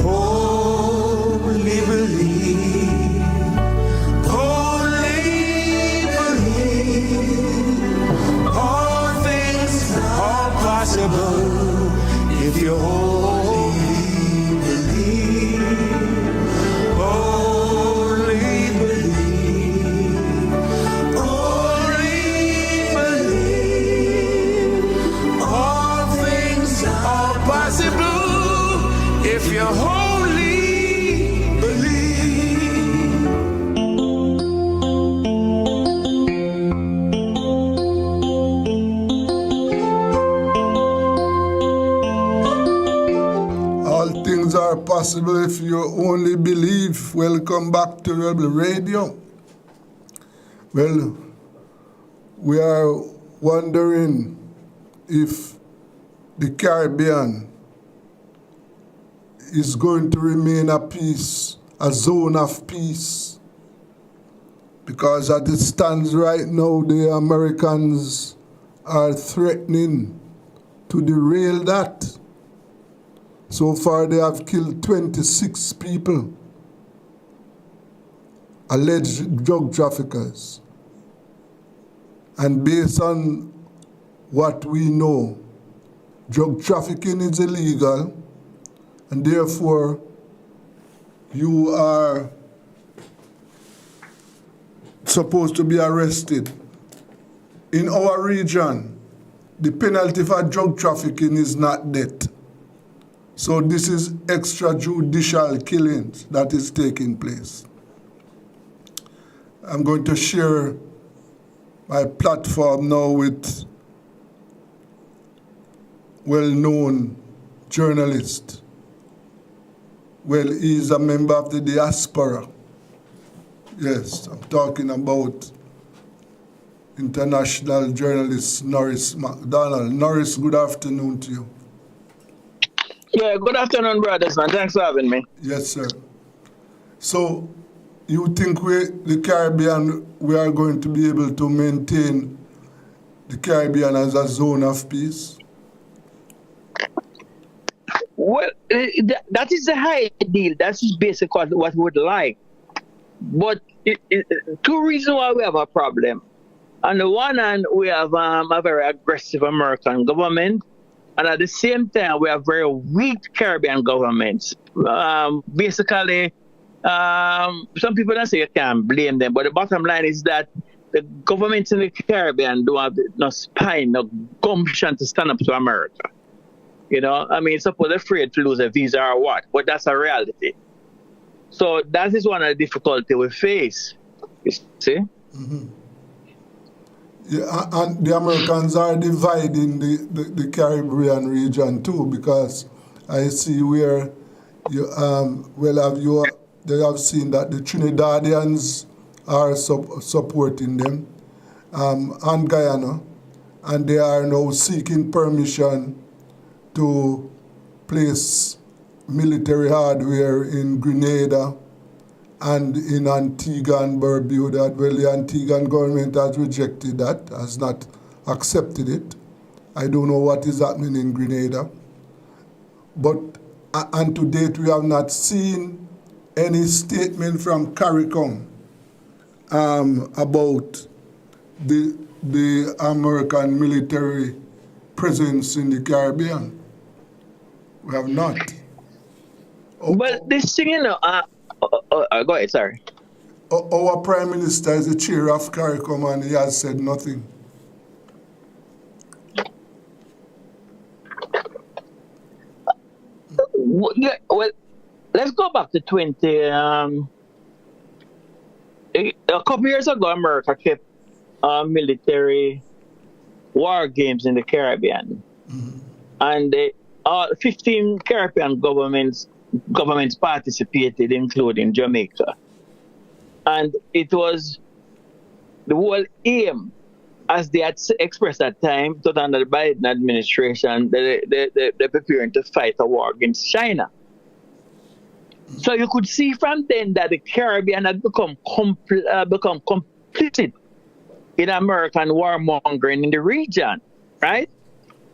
Only believe. Only believe. All things are possible if you only believe. Only believe. Only believe. All things are possible if you only believe. All things are possible if you only believe. Welcome back to Rebel Radio. Well, we are wondering if the Caribbean is going to remain a peace, a zone of peace. Because as it stands right now, the Americans are threatening to derail that. So far, they have killed 26 people, alleged drug traffickers. And based on what we know, drug trafficking is illegal, and therefore you are supposed to be arrested. in our region, the penalty for drug trafficking is not death. So this is extrajudicial killings that is taking place. I'm going to share my platform now with well-known journalist. Well, he's a member of the diaspora. Yes, I'm talking about international journalist Norris MacDonald. Norris, good afternoon to you. Yeah, good afternoon, brothers, man. Thanks for having me. Yes, sir. So, you think the Caribbean, we are going to be able to maintain the Caribbean as a zone of peace? Well, that is the ideal. That is basically what we would like. But two reasons why we have a problem. On the one hand, we have a very aggressive American government. And at the same time, we have very weak Caribbean governments. Basically, some people don't say you can't blame them, but the bottom line is that the governments in the Caribbean don't have no spine, no gumption to stand up to America. You know, I mean, suppose they're afraid to lose a visa or what, but that's a reality. So that is one of the difficulties we face, you see? Mm-hmm. Yeah, and the Americans are dividing the Caribbean region too, because I see where you they have seen that the Trinidadians are supporting them, and Guyana, and they are now seeking permission to place military hardware in Grenada and in Antigua and Barbuda. Well, the Antiguan government has rejected that, has not accepted it. I don't know what is happening in Grenada. But, and to date, we have not seen any statement from CARICOM about the American military presence in the Caribbean. We have not. Well, this thing, you know, go ahead, sorry. Our Prime Minister is the chair of CARICOM and he has said nothing. Well, let's go back to 20. A couple years ago, America kept military war games in the Caribbean. Mm-hmm. And 15 Caribbean governments participated, including Jamaica. And it was the whole aim, as they had expressed at the time, under the Biden administration, they're preparing to fight a war against China. So you could see from then that the Caribbean had become complicit in American warmongering in the region, right?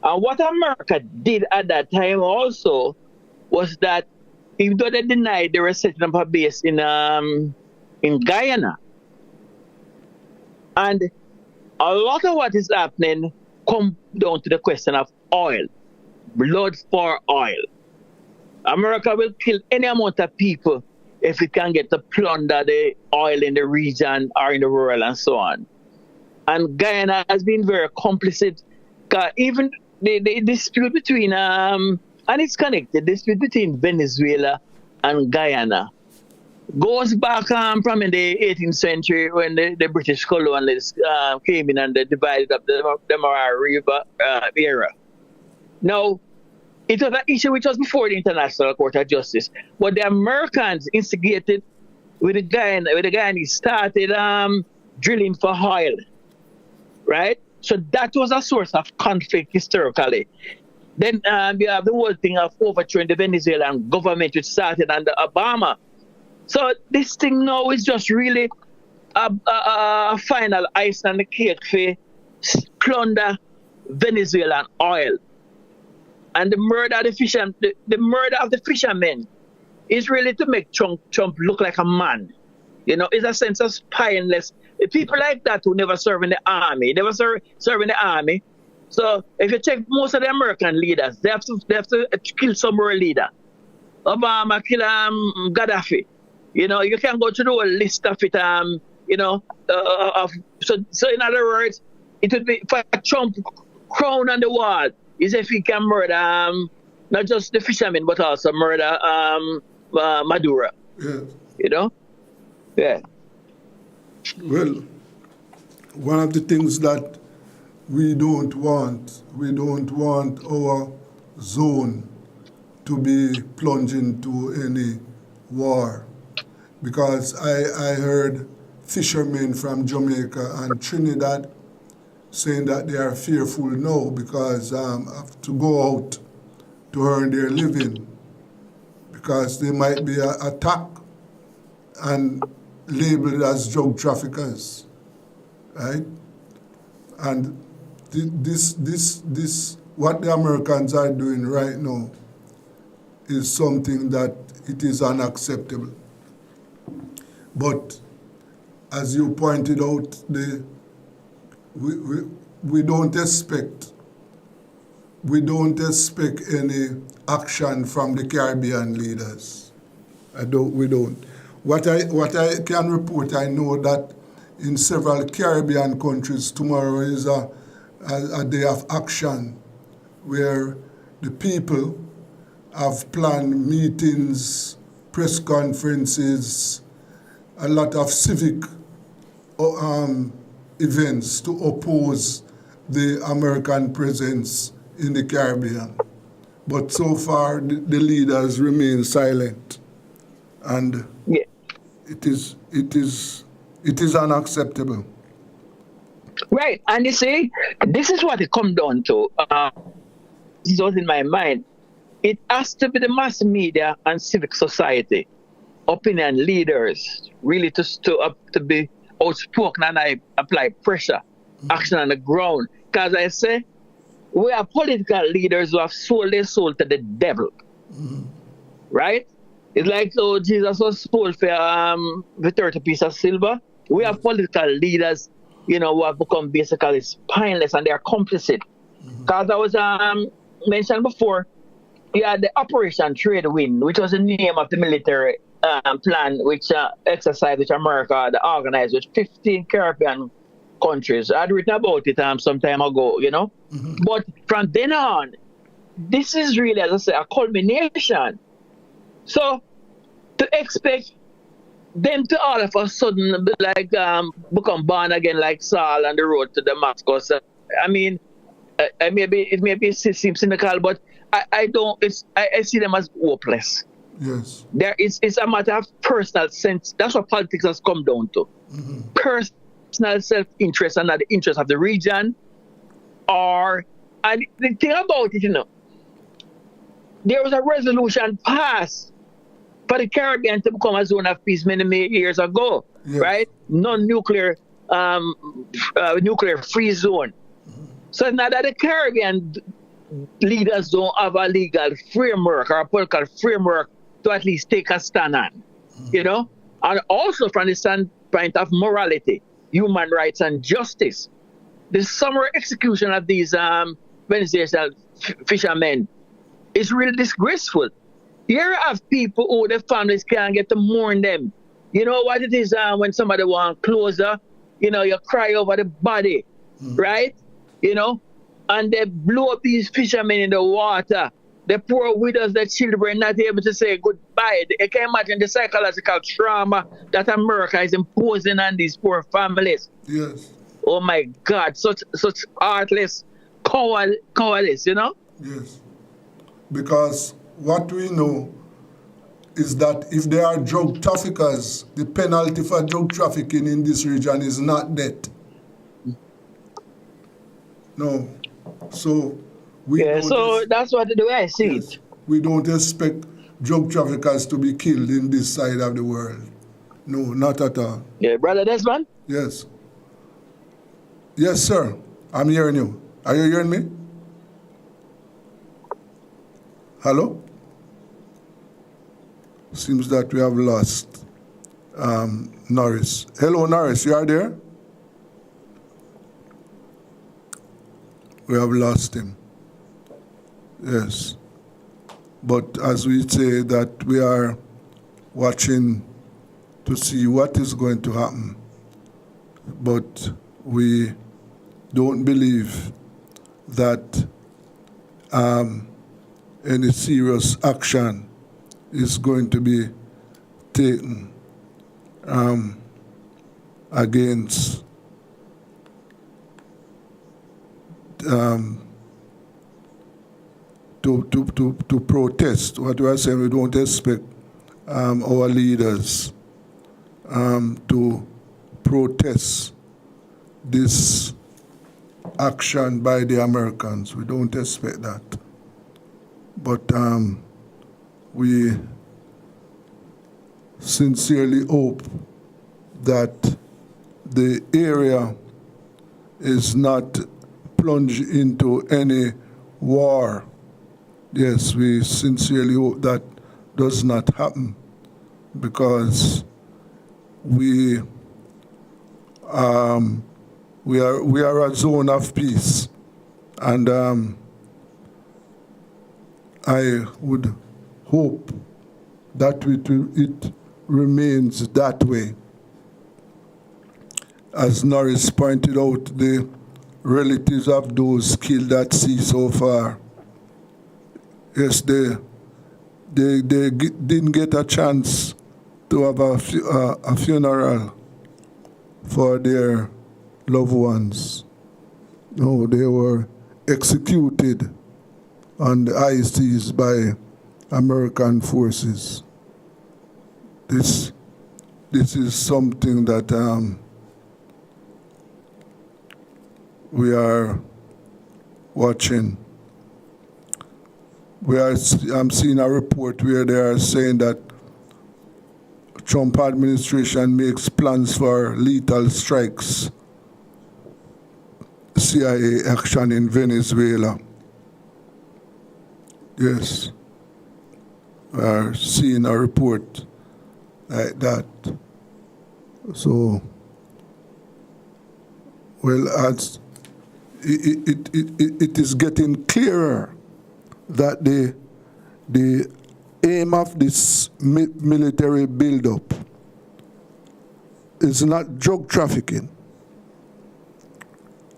And what America did at that time also was that, even though they denied they were setting up a base in Guyana, and a lot of what is happening comes down to the question of oil, blood for oil. America will kill any amount of people if it can get to plunder the oil in the region or in the world and so on. And Guyana has been very complicit. Even the dispute between, and it's connected, the dispute between Venezuela and Guyana goes back from in the 18th century when the British colonialists came in and they divided up the Demerara River era. Now, it was an issue which was before the International Court of Justice, but the Americans instigated with the Guyanese started drilling for oil, right? So that was a source of conflict historically. Then you have the whole thing of overthrowing the Venezuelan government, which started under Obama. So this thing now is just really a final ice on the cake for plunder Venezuelan oil. And the murder of the fishermen is really to make Trump look like a man. You know, it's a sense of spineless. People like that who never serve in the army, serve in the army. So if you check most of the American leaders, they have to kill some more leader. Obama kill Gaddafi. You know, you can go to the whole list of it. So in other words, it would be for Trump crown on the wall is if he can murder not just the fishermen but also murder Maduro. Yes. You know? Yeah. Well, one of the things that we don't want our zone to be plunged into any war. Because I heard fishermen from Jamaica and Trinidad saying that they are fearful now because have to go out to earn their living because they might be attacked and labeled as drug traffickers, right? And this what the Americans are doing right now is something that it is unacceptable. But as you pointed out, we don't expect any action from the Caribbean leaders. We don't. What I can report, I know that in several Caribbean countries tomorrow is a day of action where the people have planned meetings, press conferences, a lot of civic events to oppose the American presence in the Caribbean. But so far, the leaders remain silent, and it is unacceptable. Right, and you see, this is what it comes down to. This was in my mind. It has to be the mass media and civic society, opinion leaders, really to be outspoken and I apply pressure, action on the ground. Because I say, we are political leaders who have sold their soul to the devil. Right? It's like so Jesus was sold for 30 pieces of silver. We have political leaders, who have become basically spineless and they are complicit. Because I was mentioned before, you had the Operation Trade Wind, which was the name of the military plan, which exercise which America had organized with 15 Caribbean countries. I'd written about it some time ago, But from then on, this is really, as I say, a culmination. So to expect them to all of a sudden be like become born again like Saul on the road to Damascus. I mean, it may seem cynical, but I don't. I see them as hopeless. Yes. It's a matter of personal sense. That's what politics has come down to. Personal self-interest and not the interest of the region. And the thing about it, there was a resolution passed for the Caribbean to become a zone of peace many years ago, right? Non-nuclear, nuclear-free zone. So now that the Caribbean leaders don't have a legal framework or a political framework to at least take a stand on, and also from the standpoint of morality, human rights, and justice, the summary execution of these Venezuelan fishermen is really disgraceful. Here you have people who their families can't get to mourn them. You know what it is when somebody wants closer, you cry over the body, right? And they blow up these fishermen in the water. The poor widows, the children not able to say goodbye. I can imagine the psychological trauma that America is imposing on these poor families. Yes. Oh my God, such heartless, cowardice, Yes. Because what we know is that if there are drug traffickers, the penalty for drug trafficking in this region is not death. No. So that's what the way I see it. We don't expect drug traffickers to be killed in this side of the world. No, not at all. Yeah, Brother Desmond? Yes. Yes, sir. I'm hearing you. Are you hearing me? Hello? Seems that we have lost Norris. Hello, Norris. You are there? We have lost him. Yes. But as we say that we are watching to see what is going to happen. But we don't believe that any serious action is going to be taken against to protest. What we are saying, we don't expect our leaders to protest this action by the Americans. We don't expect that. But we sincerely hope that the area is not plunged into any war. Yes, we sincerely hope that does not happen, because we are a zone of peace, and I would hope that it remains that way. As Norris pointed out, the relatives of those killed at sea so far, yes, they didn't get a chance to have a funeral for their loved ones. No, they were executed on the high seas by American forces. This is something that we are watching. I'm seeing a report where they are saying that Trump administration makes plans for lethal strikes, CIA action in Venezuela. Yes, we are seeing a report like that. So, well, as it is getting clearer that the aim of this military buildup is not drug trafficking.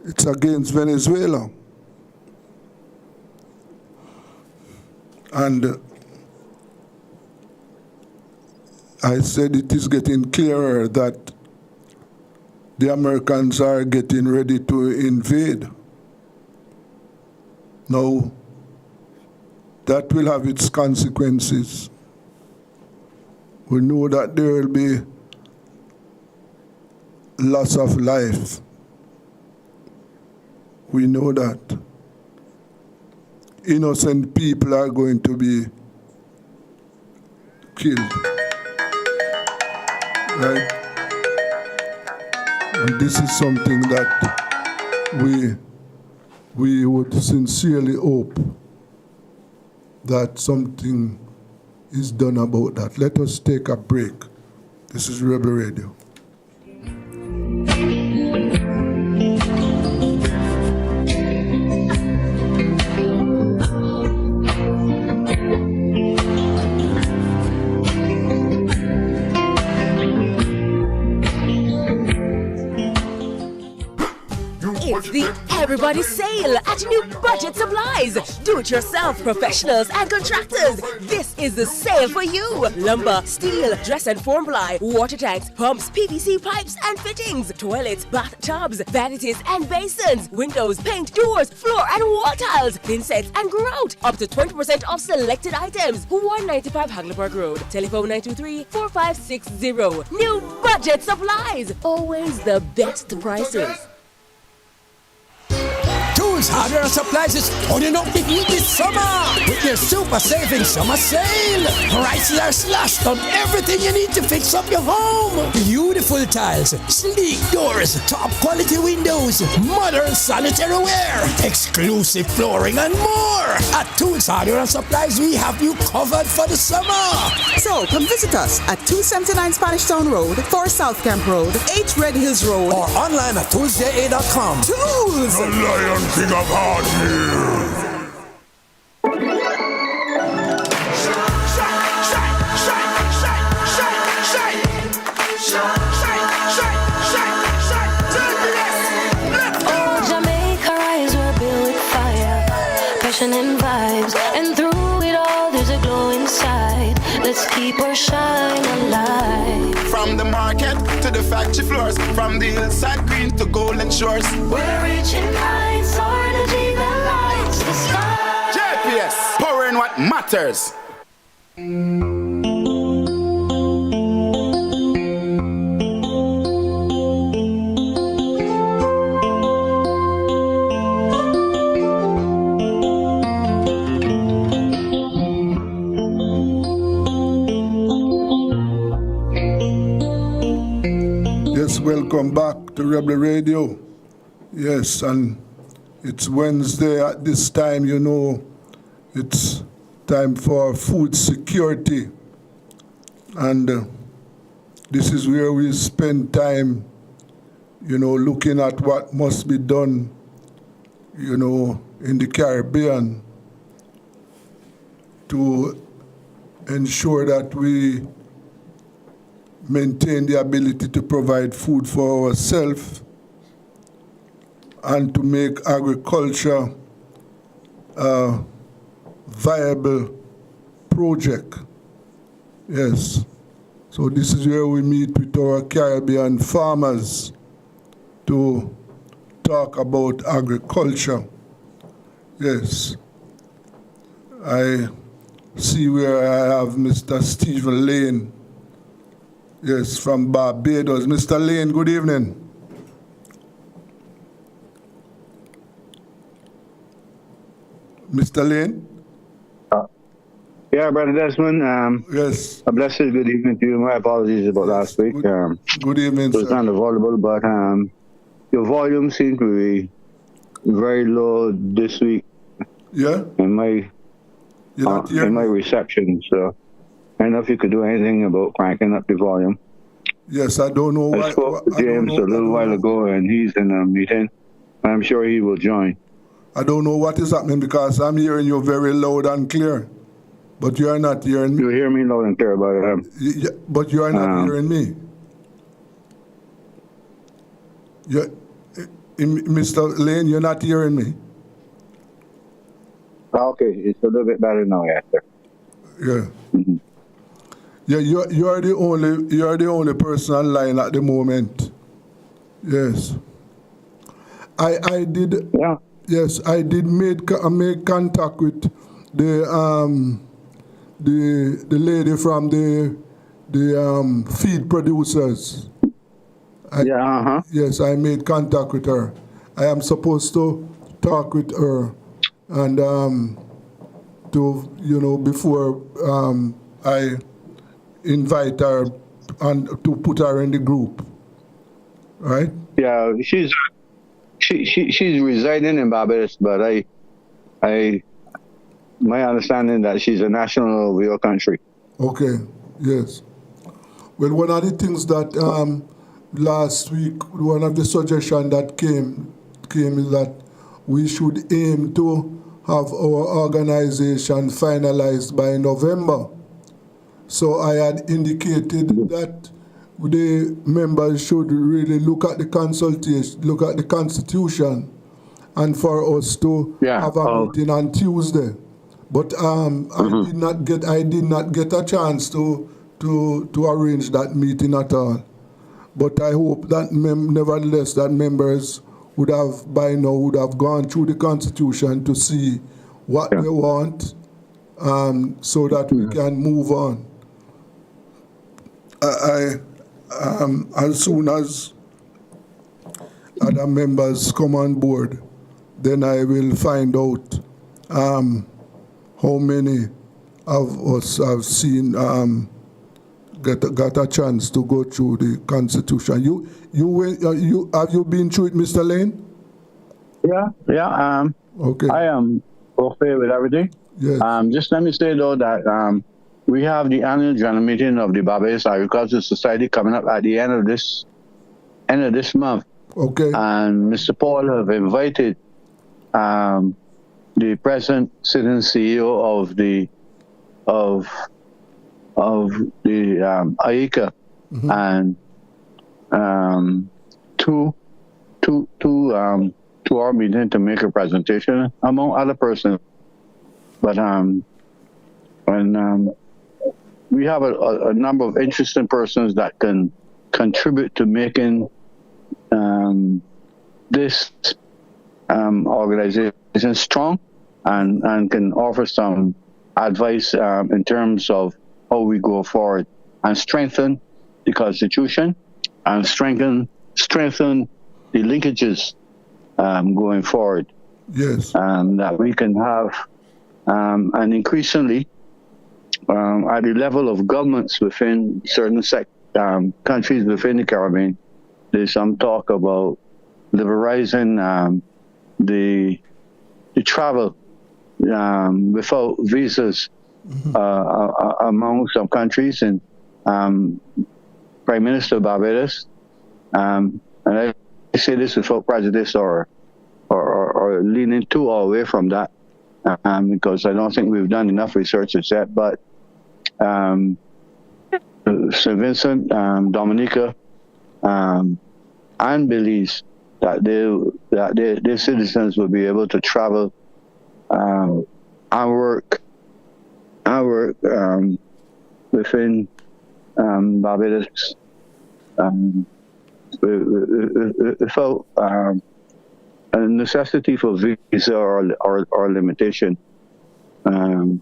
It's against Venezuela. And I said it is getting clearer that the Americans are getting ready to invade. Now, that will have its consequences. We know that there will be loss of life. We know that. Innocent people are going to be killed. Right? And this is something that we would sincerely hope that something is done about that. Let us take a break. This is Rebel Radio. It's the Everybody Sale at New Budget Supplies. Do-it-yourself professionals and contractors. This is the sale for you. Lumber, steel, dress and form ply, water tanks, pumps, PVC pipes and fittings, toilets, bathtubs, vanities and basins, windows, paint, doors, floor and wall tiles, thin sets and grout. Up to 20% off selected items. 195 Hagleyburg Road. Telephone 923-4560. New Budget Supplies. Always the best prices. Tools, hardware, and supplies is turning up the heat this summer with their super saving summer sale. Prices are slashed on everything you need to fix up your home. Beautiful tiles, sleek doors, top quality windows, modern sanitary ware, exclusive flooring, and more. At Tools, hardware, and supplies, we have you covered for the summer. So come visit us at 279 Spanish Town Road, 4 South Camp Road, 8 Red Hills Road, or online at toolsja.com. Tools! The Lion King of Hard Hills. Oh, passion and vibes, and through it all there's a glow inside. Let's keep our shine alive. From the market to the factory floors, from the hillside green to golden shores. We're reaching heights, our energy that lights the sky. JPS, powering what matters. Welcome back to Rebel Radio. Yes, and it's Wednesday at this time, you know, it's time for food security. And this is where we spend time, you know, looking at what must be done, you know, in the Caribbean to ensure that we maintain the ability to provide food for ourselves and to make agriculture a viable project. Yes. So this is where we meet with our Caribbean farmers to talk about agriculture. Yes. I see where I have Mr. Stephen Lane. Yes, from Barbados. Mr. Lane, good evening. Mr. Lane? Yeah, Brother Desmond. Yes. A blessed good evening to you. My apologies about last week. Good evening, sir. It was unavoidable, but your volume seemed to be very low this week. Yeah? In my reception, so I don't know if you could do anything about cranking up the volume. Yes, I don't know why. I spoke to James a little while ago, and he's in a meeting. I'm sure he will join. I don't know what is happening because I'm hearing you very loud and clear, but you are not hearing me. You hear me loud and clear, but you are not hearing me. Mr. Lane, you're not hearing me. Okay, it's a little bit better now, yes, sir. Yeah. Mm-hmm. Yeah, you are the only person online at the moment. Yes. I did. Yeah. Yes, I did make contact with the lady from the feed producers. Yes, I made contact with her. I am supposed to talk with her and before I invite her and to put her in the group, right? Yeah, she's residing in Barbados, but my understanding that she's a national of your country. Okay. Yes. Well, one of the things that last week, one of the suggestions that came is that we should aim to have our organization finalized by November. So I had indicated that the members should really look at the consultation, look at the Constitution, and for us to have a meeting on Tuesday. But I did not get a chance to arrange that meeting at all. But I hope that nevertheless that members would have by now gone through the Constitution to see what they want, so that we can move on. As soon as other members come on board, then I will find out how many of us have seen got a chance to go through the Constitution. You have you been through it, Mr. Lane? Yeah. Okay. I am okay with everything. Yes. Just let me say though that we have the annual general meeting of the Barbados Agricultural Society coming up at the end of this month. Okay. And Mr. Paul have invited the present sitting CEO of the AICA and to our meeting to make a presentation among other persons. But we have a number of interesting persons that can contribute to making this organization strong and can offer some advice in terms of how we go forward and strengthen the Constitution and strengthen the linkages going forward. Yes. That we can have, and increasingly at the level of governments within certain countries within the Caribbean, there's some talk about liberalizing the travel without visas among some countries. And Prime Minister Barbados, and I say this without prejudice or leaning too away from that, because I don't think we've done enough research yet. But St. Vincent, Dominica, and Belize, that their citizens will be able to travel and work within Barbados without a necessity for visa or limitation on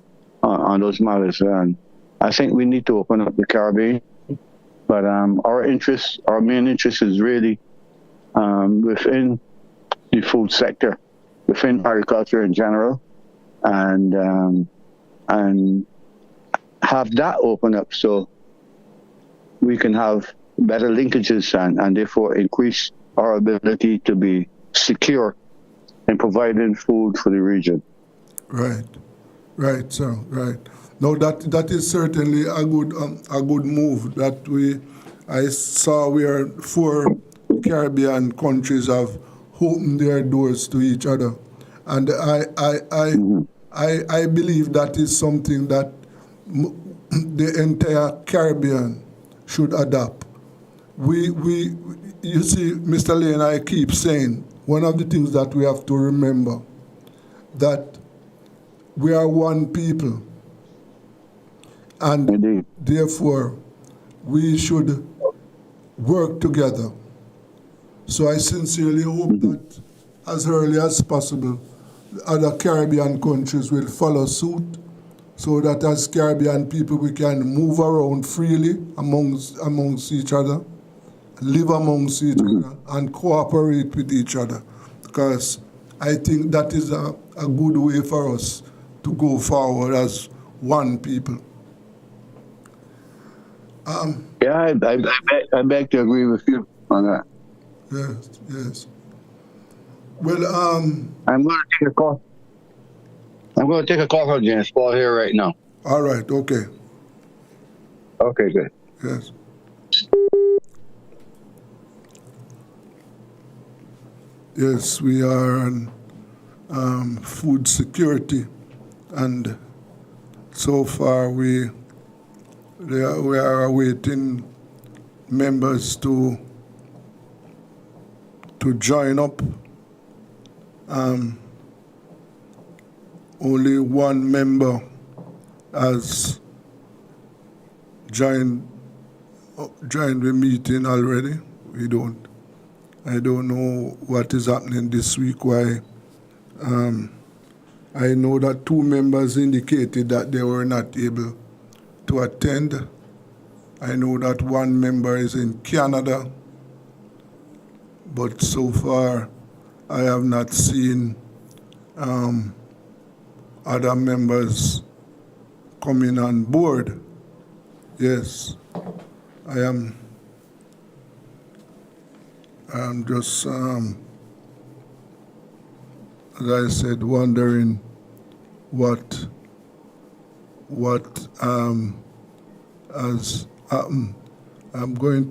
those matters. And I think we need to open up the Caribbean, but our main interest is really within the food sector, within agriculture in general, and have that open up so we can have better linkages and therefore increase our ability to be secure in providing food for the region. Right, sir. Right. No, that is certainly a good move. I saw where 4 Caribbean countries have opened their doors to each other, and I believe that is something that the entire Caribbean should adopt. You see, Mr. Lane, I keep saying one of the things that we have to remember, that we are one people, and therefore we should work together. So I sincerely hope that as early as possible, other Caribbean countries will follow suit, so that as Caribbean people we can move around freely amongst each other, live amongst each other, and cooperate with each other. Because I think that is a good way for us to go forward as one people. I beg to agree with you on that. Yes. Well, I'm going to take a call. I'm going to take a call from James Paul here right now. All right. Okay. Okay, good. Yes. Yes, we are on food security, and so far we are awaiting members to join up. Only one member has joined the meeting already. I don't know what is happening this week, why. I know that 2 members indicated that they were not able to attend. I know that 1 member is in Canada, but so far I have not seen other members coming on board. Yes, I'm just, as I said, wondering what has happened. I'm going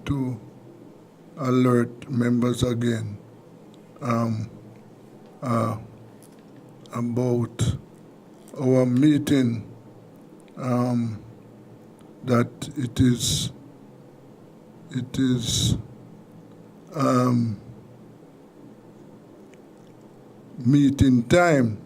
to alert members again about our meeting that it is meeting time.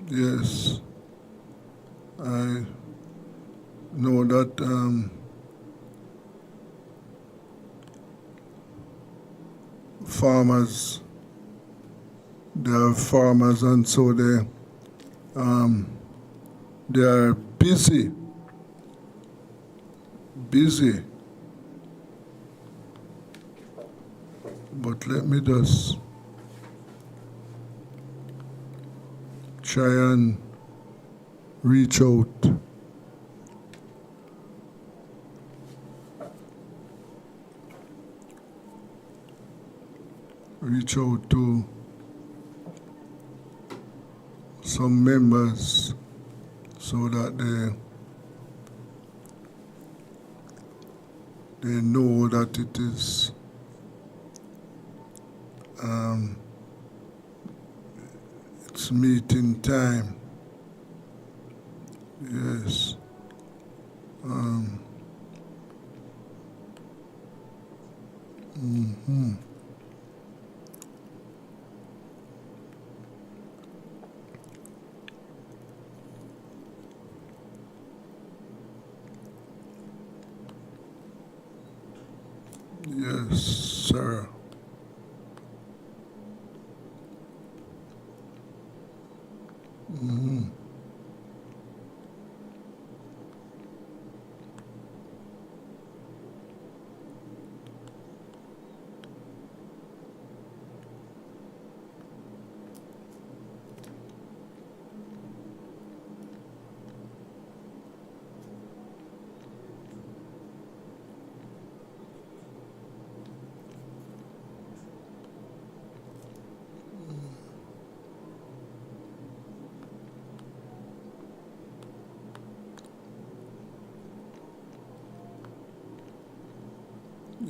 Yes, I know that farmers, they are farmers, and so they are busy. But let me just try and reach out. Reach out to some members so that they know that it is it's meeting time. Yes. Yes, sir.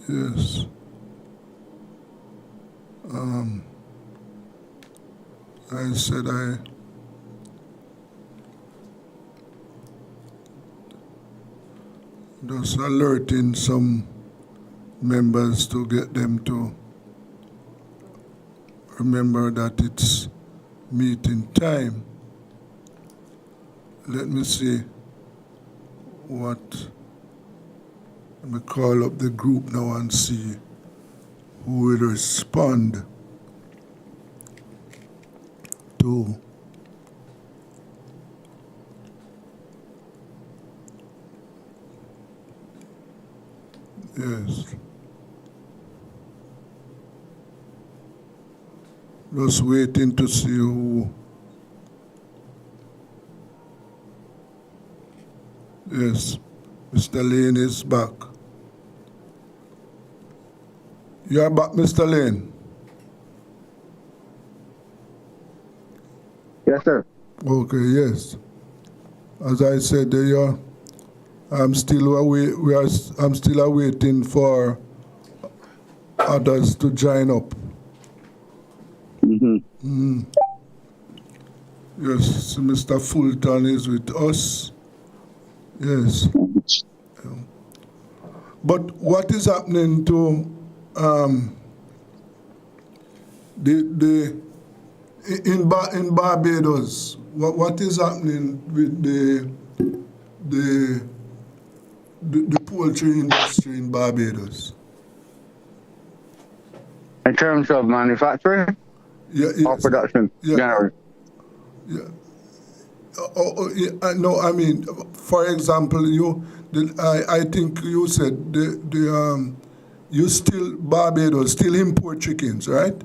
Yes. I said I just alerting some members to get them to remember that it's meeting time. Let me see what. Let me call up the group now and see who will respond to yes. Just waiting to see who. Yes, Mr. Lane is back. You are back, Mr. Lane? Yes, sir. Okay, yes. As I said, I'm still awaiting for others to join up. Yes, Mr. Fulton is with us. Yes. But what is happening to in Barbados? What is happening with the poultry industry in Barbados? In terms of manufacturing or production? Yeah. No, I mean, for example, I think you said Barbados still import chickens, right?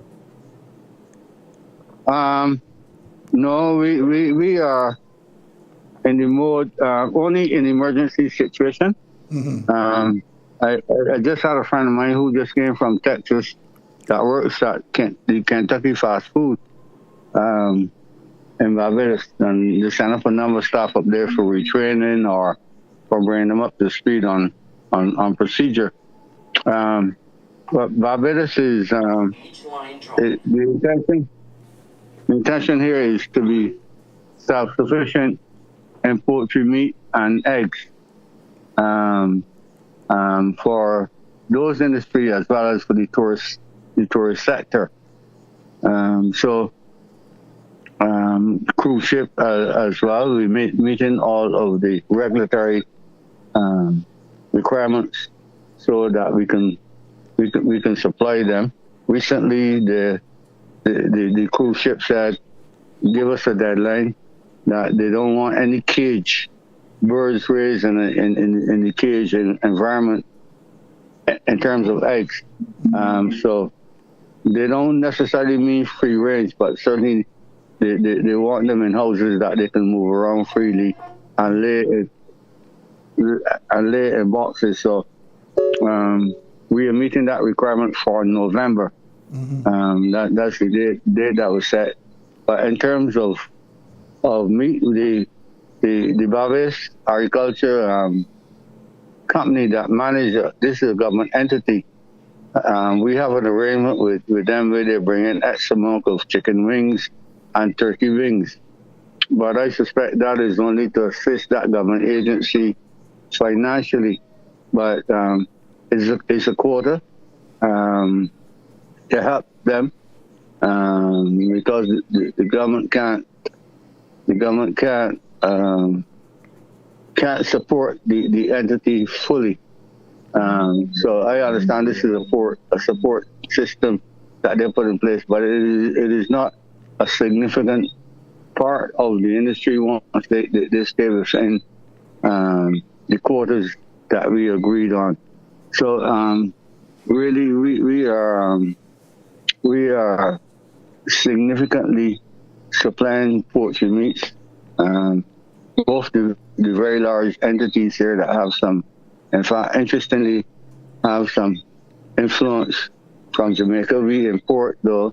No, we are in the mode only in emergency situation. I just had a friend of mine who just came from Texas that works at the Kentucky fast food. in Barbados, and they send up a number of staff up there for retraining or for bringing them up to speed on procedure. But Barbados is the intention here is to be self-sufficient in poultry, meat, and eggs for those industry as well as for the tourist sector. Cruise ship as well. We meeting all of the regulatory requirements so that we can supply them. Recently, the cruise ship said, give us a deadline that they don't want any cage birds raised in the cage environment in terms of eggs. So they don't necessarily mean free range, but certainly they want them in houses that they can move around freely and lay in boxes. So we are meeting that requirement for November. That's the date that was set. But in terms of meat, the Barbados Agriculture company that manages this is a government entity. We have an arrangement with them where they bring in X amount of chicken wings and turkey wings. But I suspect that is only to assist that government agency financially. But it's a quota to help them because the government can't support the entity fully. So I understand this is a support system that they put in place, but it is not a significant part of the industry once they stay within the quotas that we agreed on. So really we are significantly supplying poultry meats. Both the very large entities here that have some, in fact, interestingly, have some influence from Jamaica. We import the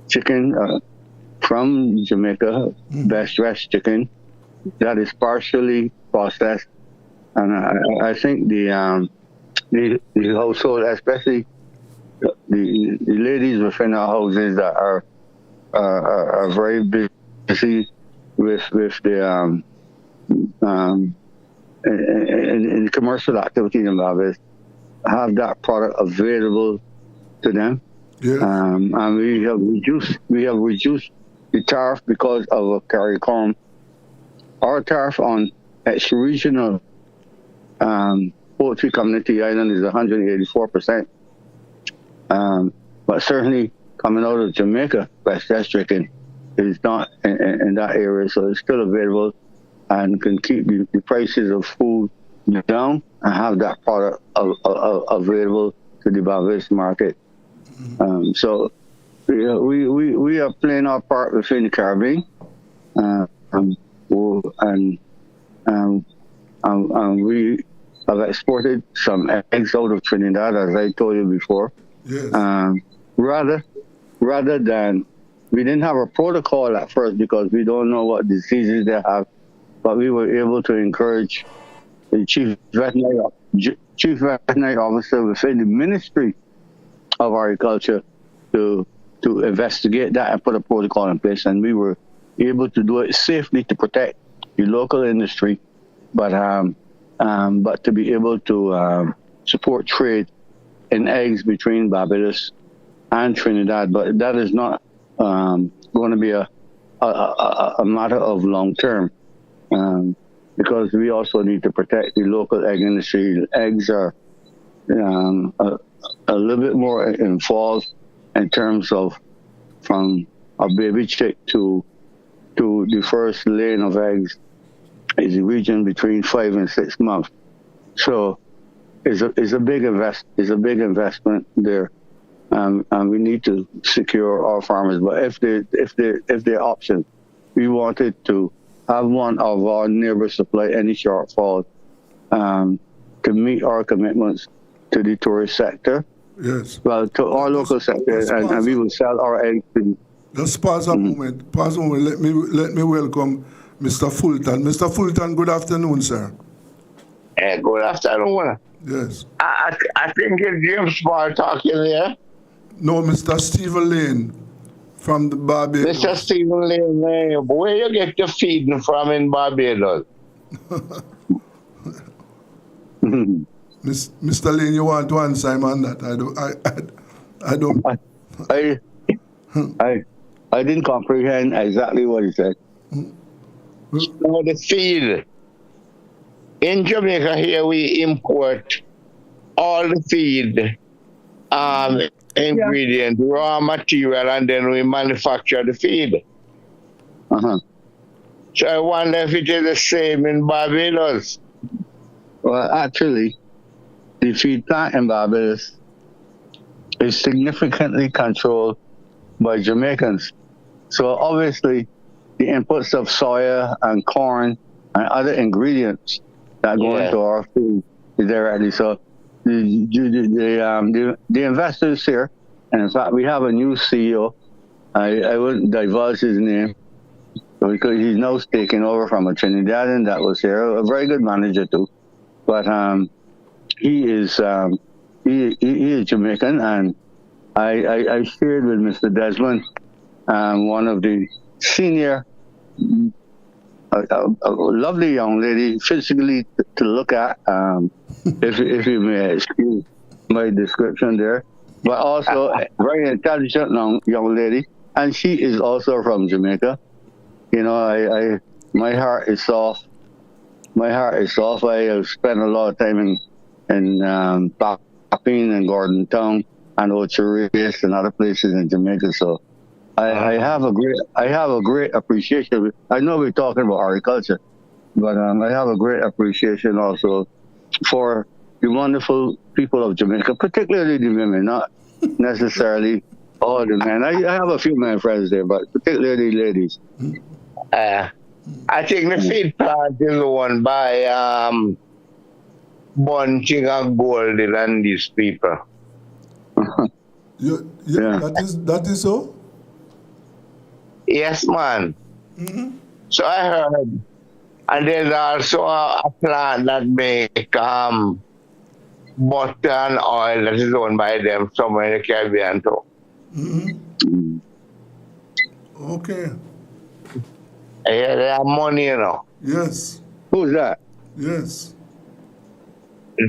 chicken from Jamaica, best dressed chicken, that is partially processed, and I think the household, especially the ladies within our houses that are very busy with the in commercial activity in Barbados, have that product available to them. Yes. And we have reduced the tariff because of a CARICOM. Our tariff on ex-regional poultry community island is 184%. But certainly coming out of Jamaica, West Chicken is not in that area, so it's still available and can keep the prices of food down and have that product available to the Barbados market. So we are playing our part within the Caribbean, and we have exported some eggs out of Trinidad, as I told you before. Yes. Rather than, we didn't have a protocol at first because we don't know what diseases they have, but we were able to encourage the chief veterinary officer within the Ministry of Agriculture to investigate that and put a protocol in place, and we were able to do it safely to protect the local industry, but to be able to support trade in eggs between Barbados and Trinidad. But that is not going to be a matter of long term, because we also need to protect the local egg industry. Eggs are a little bit more involved in terms of from a baby chick to the first laying of eggs is a region between 5 and 6 months. So it's a big investment there, and we need to secure our farmers. But if they're option, we wanted to have one of our neighbors supply any shortfall to meet our commitments to the tourist sector. Yes. Well, to our local sector, and we will sell our eggs Just pause a moment. Pause a moment. Let me welcome Mr. Fulton. Mr. Fulton, good afternoon, sir. Good afternoon. Yes. I think it's James Paul talking there. No, Mr. Stephen Lane from the Barbados. Mr. Stephen Lane, where you get your feeding from in Barbados? Mr. Lane, you want to answer him on that? I don't. I didn't comprehend exactly what he said. So the feed. In Jamaica here, we import all the feed ingredient, raw material, and then we manufacture the feed. So I wonder if it is the same in Barbados. Well, actually, the feed plant in Barbados is significantly controlled by Jamaicans. So obviously, the inputs of soya and corn and other ingredients that go into our food is directly. So the investors here, and in fact, we have a new CEO. I wouldn't divulge his name because he's now taking over from a Trinidadian that was here, a very good manager too. But he is Jamaican, and I shared with Mr. Desmond, one of the senior, a lovely young lady, physically to look at, if you may excuse my description there, but also a very intelligent young lady, and she is also from Jamaica. You know, my heart is soft. My heart is soft. I have spent a lot of time in Papine and Gordon Town and Ocho-Rios and other places in Jamaica. So I have a great appreciation. I know we're talking about agriculture, but I have a great appreciation also for the wonderful people of Jamaica, particularly the women, not necessarily all the men. I have a few men friends there, but particularly ladies. I think the feed plant is the one by Bunching and Golden and these people. That is so? Yes, man. So I heard. And there's also a plant that make butter and oil that is owned by them somewhere in the Caribbean too. Okay. Yeah, they have money, you know. Yes. Who's that? Yes.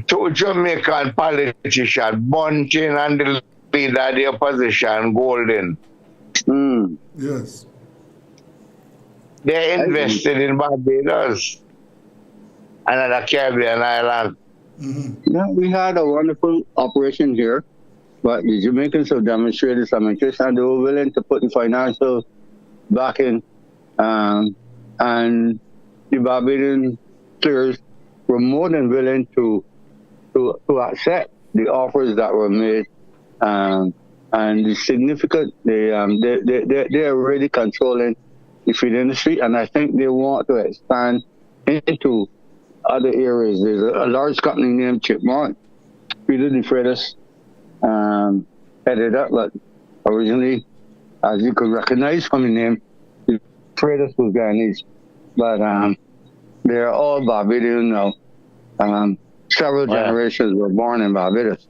Two Jamaican politicians, Bunting and the leader of the opposition, Golden. Yes. They invested in Barbados, another Caribbean island. Yeah, we had a wonderful operation here, but the Jamaicans have demonstrated some interest and they were willing to put the financial backing, and the Barbadian players were more than willing to accept the offers that were made, and the significant they are really controlling the feed industry, and I think they want to expand into other areas. There's a large company named Chipmunk, Peter DeFreitas, headed up, but originally, as you could recognize from the name, DeFreitas was Guyanese, but they're all Barbadian now. Several generations were born in Barbados,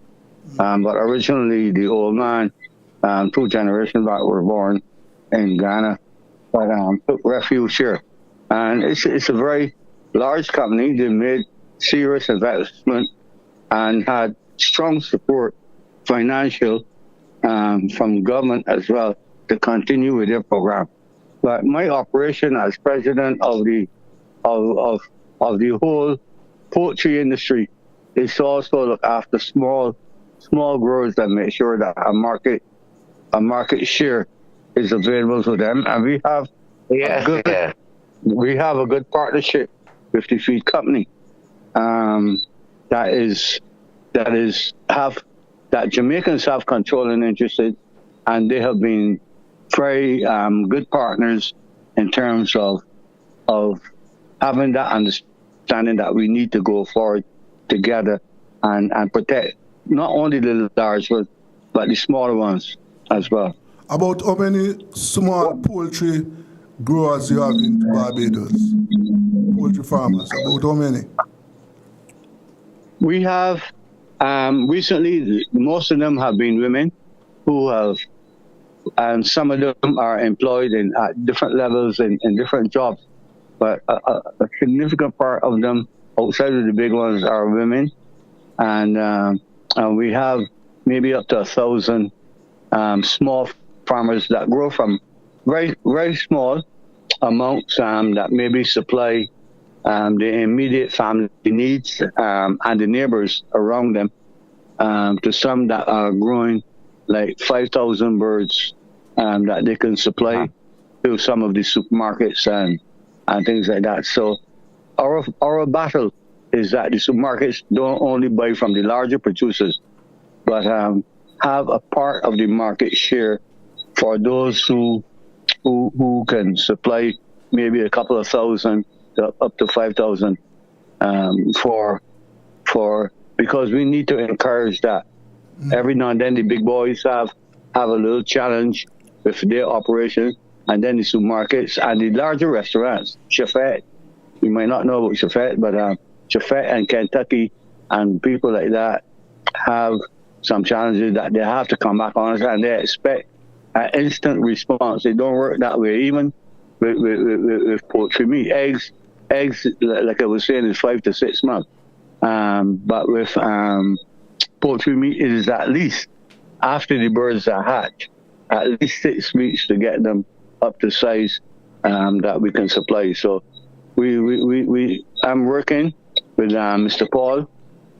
but originally the old man, 2 generations back, were born in Ghana, but took refuge here. And it's a very large company. They made serious investment and had strong support, financial, from government as well, to continue with their program. But my operation as president of the whole poultry industry is to also look after small growers and make sure that a market share is available to them. And we have a good partnership with the feed company that Jamaicans have control and interest in, and they have been very good partners in terms of having that understanding that we need to go forward together and protect not only the large ones, but the smaller ones as well. About how many small poultry growers you have in Barbados? Poultry farmers, about how many? We have, recently, most of them have been women who have, and some of them are employed at different levels in different jobs. But a significant part of them, outside of the big ones, are women. And we have maybe up to 1,000 small farmers that grow from very, very small amounts that maybe supply the immediate family needs and the neighbors around them, to some that are growing like 5,000 birds that they can supply to some of the supermarkets and things like that. So our battle is that the supermarkets don't only buy from the larger producers, but have a part of the market share for those who can supply maybe a couple of thousand up to 5,000 because we need to encourage that. Every now and then the big boys have a little challenge with their operation, and then the supermarkets and the larger restaurants, Chefette. You might not know about Chefette, but Chefette and Kentucky and people like that have some challenges that they have to come back on us, and they expect an instant response. It don't work that way. Even with poultry meat, eggs, like I was saying, is 5 to 6 months. But with poultry meat, it is at least after the birds are hatched, at least 6 weeks to get them up to size that we can supply. So I'm working with Mr. Paul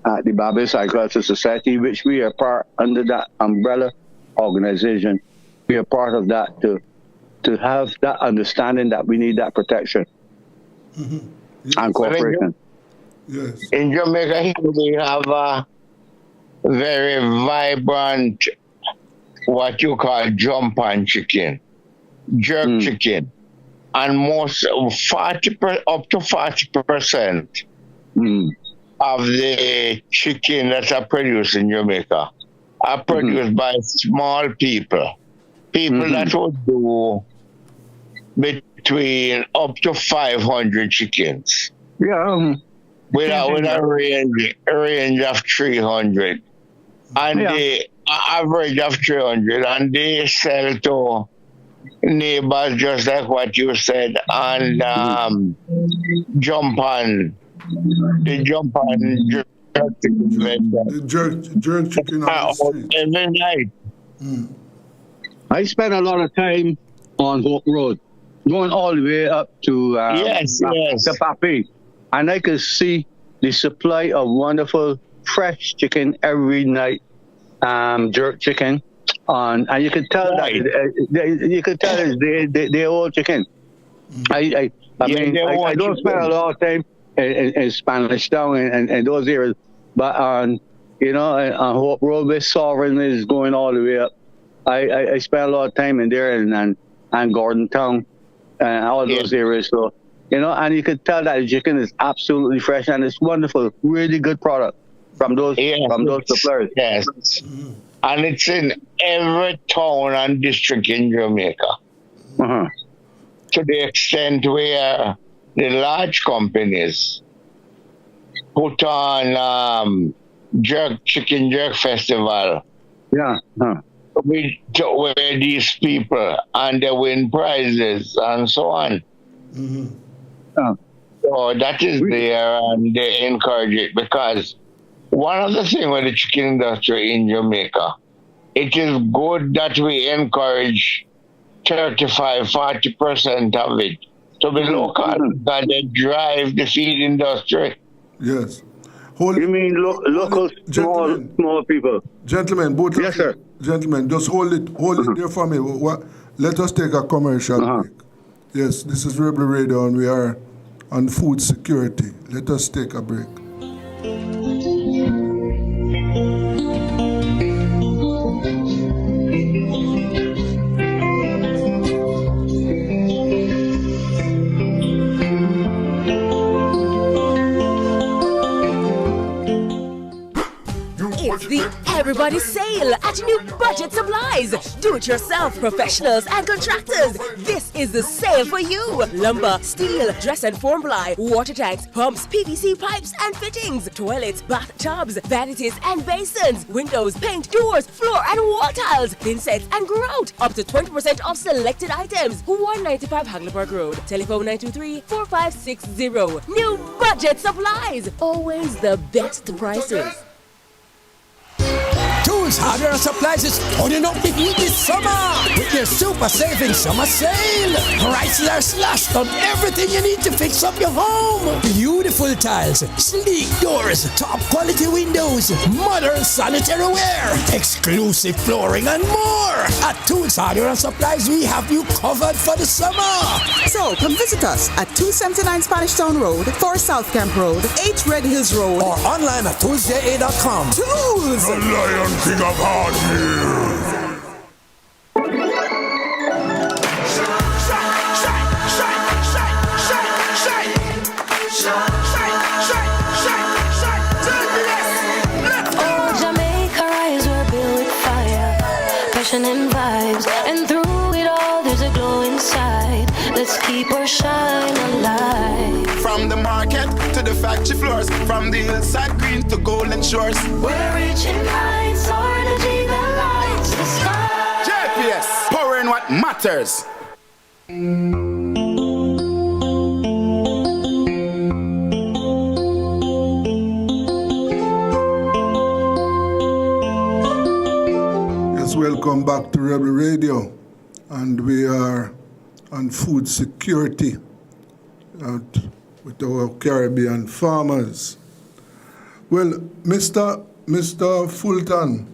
at the Barbados Agricultural Society, which we are part under that umbrella organization. We are part of that to have that understanding that we need that protection and cooperation. Yes. In Jamaica, here we have a very vibrant, what you call jump on chicken, jerk chicken, and most up to 40% of the chicken that are produced in Jamaica are produced by small people that would do between up to 500 chickens. Yeah. With a range of 300. And the average of 300, and they sell to neighbors just like what you said, and jump on jerk chicken every night. I spend a lot of time on Hope Road, going all the way up to to Papi, and I can see the supply of wonderful fresh chicken every night, jerk chicken, and you can tell that they're old chicken. I don't spend a lot of time in Spanish Town and those areas, but on Hope Road where Sovereign is going all the way up, I spend a lot of time in there and Gordon Town and all those areas. So and you can tell that the chicken is absolutely fresh and it's wonderful, really good product from those suppliers. Yes. And it's in every town and district in Jamaica. To the extent where the large companies put on chicken jerk festival. Where these people and they win prizes and so on. So that is there, and they encourage it, because one of the things with the chicken industry in Jamaica, it is good that we encourage 35-40% of it to be local, because they drive the feed industry. Yes. You mean local small people? Gentlemen, both of you. Gentlemen, just hold it there for me. Let us take a commercial break. Yes, this is Rebel Radio and we are on food security. Let us take a break. It's the everybody's sale at New Budget Supplies. Do-it-yourself professionals and contractors. This is the sale for you. Lumber, steel, dress and form ply, water tanks, pumps, PVC pipes and fittings, toilets, bathtubs, vanities and basins, windows, paint, doors, floor and wall tiles, thin sets and grout. Up to 20% off selected items. 195 Hagleyburg Road. Telephone 923-4560. New Budget Supplies. Always the best prices. Tools, hardware, and supplies is turning up the heat this summer with their super saving summer sale. Prices are slashed on everything you need to fix up your home. Beautiful tiles, sleek doors, top quality windows, modern sanitary ware, exclusive flooring, and more. At Tools, hardware, and supplies, we have you covered for the summer. So come visit us at 279 Spanish Town Road, 4 South Camp Road, 8 Red Hills Road, or online at toolsja.com. Tools! The Lion King of Hard Heels. Oh, Jamaica rise, we're built with fire, passion and vibes, and through it all, there's a glow inside. Let's keep our shine alive. From the market to the factory floors, from the hillside green to golden shores. We're reaching heights, our energy that lights the sky. JPS, power in what matters. Yes, welcome back to Rebel Radio. And we are on food security with our Caribbean farmers. Well, Mr. Fulton,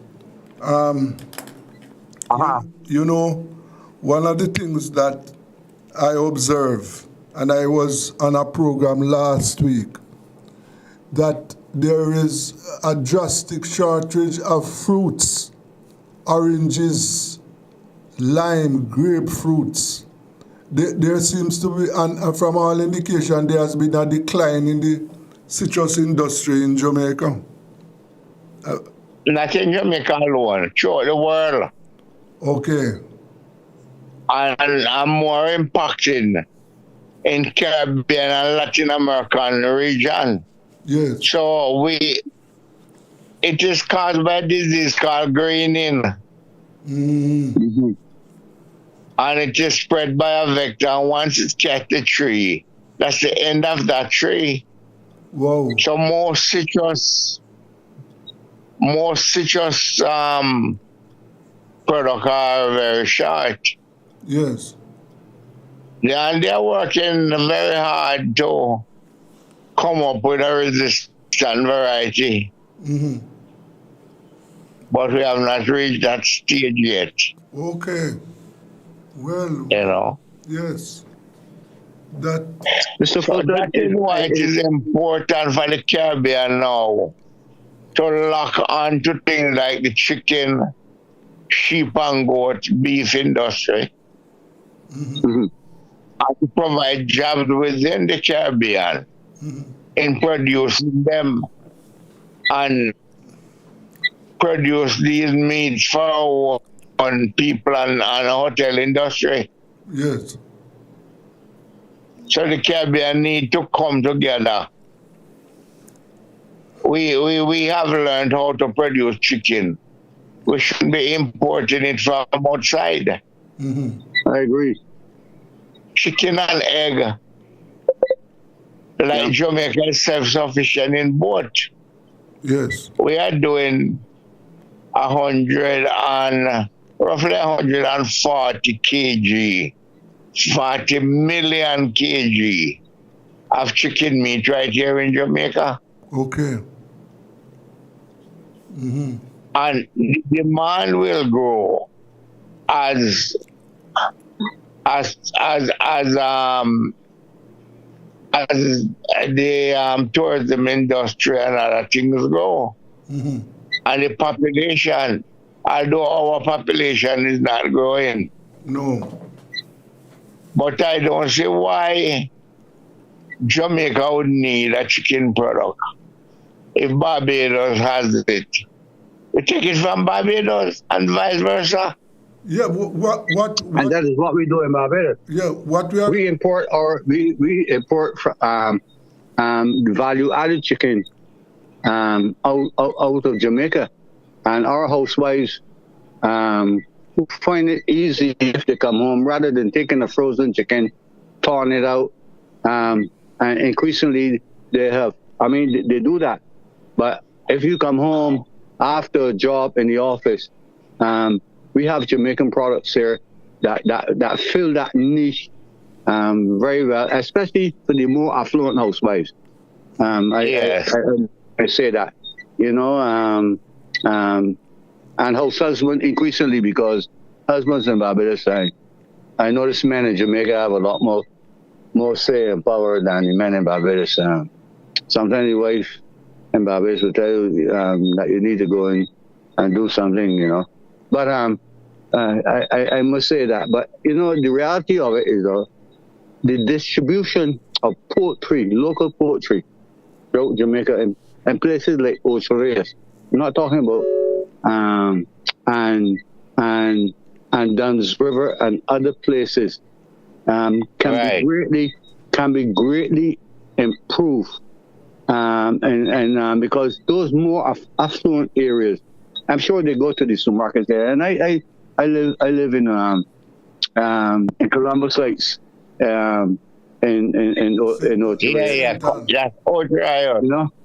you know, one of the things that I observe, and I was on a program last week, that there is a drastic shortage of fruits, oranges, lime, grapefruits. There seems to be, and from all indication, there has been a decline in the citrus industry in Jamaica. Not in Jamaica alone, throughout the world. Okay. And I'm more impacted in Caribbean and Latin American region. Yes. So it is caused by a disease called greening. Mm-hmm. And it is spread by a vector. And once it catches the tree, that's the end of that tree. Wow. So most citrus products are very short. Yes. And they're working very hard to come up with a resistant variety. Mm-hmm. But we have not reached that stage yet. Okay. Well, you know. Yes. That is why it is important for the Caribbean now to lock on to things like the chicken, sheep and goat, beef industry. Mm-hmm. And to provide jobs within the Caribbean in producing them and produce these meats for our own people and hotel industry. Yes. So the Caribbean need to come together. We have learned how to produce chicken. We shouldn't be importing it from outside. Mm-hmm. I agree. Chicken and egg. Like Jamaica is self-sufficient in both. Yes. We are doing roughly 140 kg, 40 million kg of chicken meat right here in Jamaica. Okay. Mm-hmm. And the demand will grow as the tourism industry and other things grow. Mm-hmm. And the population, although our population is not growing. No. But I don't see why Jamaica would need a chicken product if Barbados has it. We take it from Barbados and vice versa. Yeah, what and that is what we do in Barbados. Yeah, what we are we import value added chicken out of Jamaica, and our housewives find it easy if they come home rather than taking a frozen chicken, thawing it out, and increasingly they do that. But if you come home after a job in the office, we have Jamaican products here that fill that niche very well, especially for the more affluent housewives. I say that, and house husband increasingly, because husbands in Barbados, I notice men in Jamaica have a lot more say and power than the men in Barbados. Sometimes the wife in Barbados will tell you that you need to go in and do something, But I must say that. But the reality of it is the distribution of poultry, local poultry, throughout Jamaica and places like Ocean Reyes. I'm not talking about and Duns River and other places can be greatly improved. Because those more affluent areas, I'm sure they go to the supermarkets there. And I live in Columbus Heights, in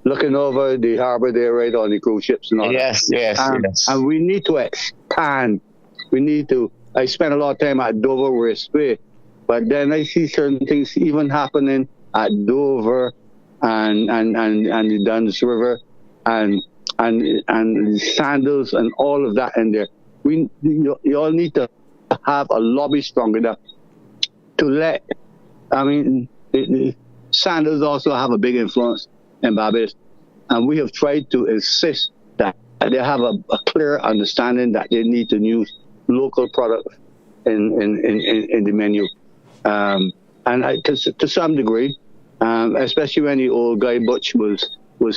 looking over the harbor there, right on the cruise ships and all that. Yes. And we need to expand. I spent a lot of time at Dover Restream, but then I see certain things even happening at Dover and the Duns River and the sandals and all of that in there. You all need to have a lobby strong enough to let. The sandals also have a big influence in Barbados, and we have tried to insist that they have a clear understanding that they need to use local products in the menu, and to some degree, especially when the old guy Butch was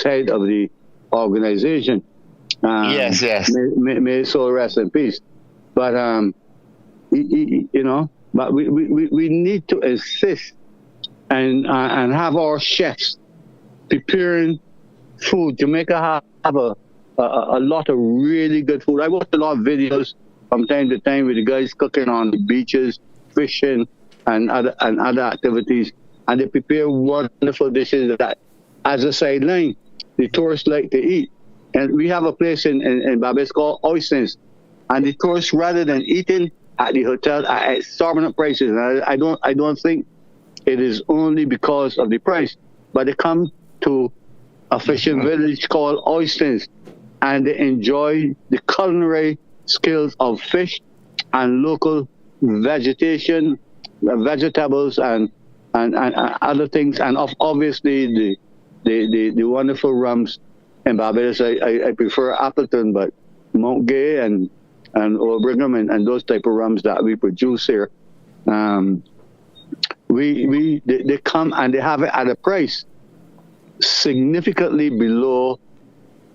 head of the organization. Yes. May his soul rest in peace. But but we need to insist and have our chefs preparing food. Jamaica have a lot of really good food. I watch a lot of videos from time to time with the guys cooking on the beaches, fishing, and other activities, and they prepare wonderful dishes that, as a sideline, the tourists like to eat. And we have a place in Barbados called Oysters, and the tourists, rather than eating at the hotel at exorbitant prices, and I don't think it is only because of the price, but they come to a fishing village called Oysters, and they enjoy the culinary skills of fish and local vegetables and other things, and obviously the wonderful rums in Barbados. I prefer Appleton, but Mount Gay and Old Brigham and those type of rums that we produce here, they come and they have it at a price significantly below,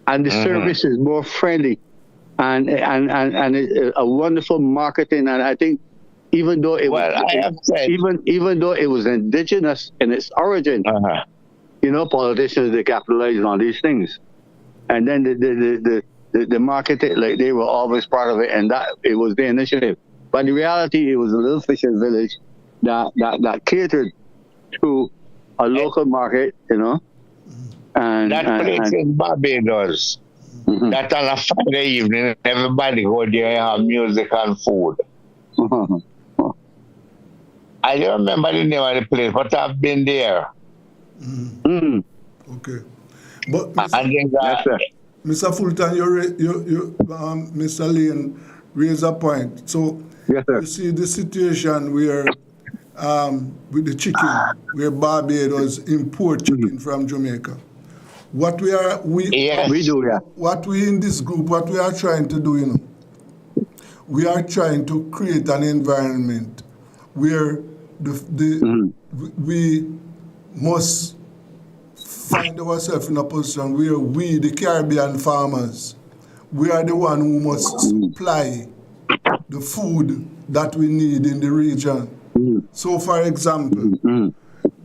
and the service is more friendly, and it's a wonderful marketing. And I think even though it was indigenous in its origin, politicians, they capitalize on these things, and then the market, like they were always part of it, and that it was the initiative. But in reality, it was a little fishing village that catered to a local market, And that place in Barbados, that on a Friday evening, everybody go there and have music and food. I don't remember the name of the place, but I've been there. Okay. But Mr. Fulton, Mr. Lane raised a point. So you see the situation where with the chicken, where Barbados import chicken from Jamaica. What we in this group, what we are trying to do, we are trying to create an environment where we must find ourselves in a position where we, the Caribbean farmers, we are the one who must supply the food that we need in the region. So, for example,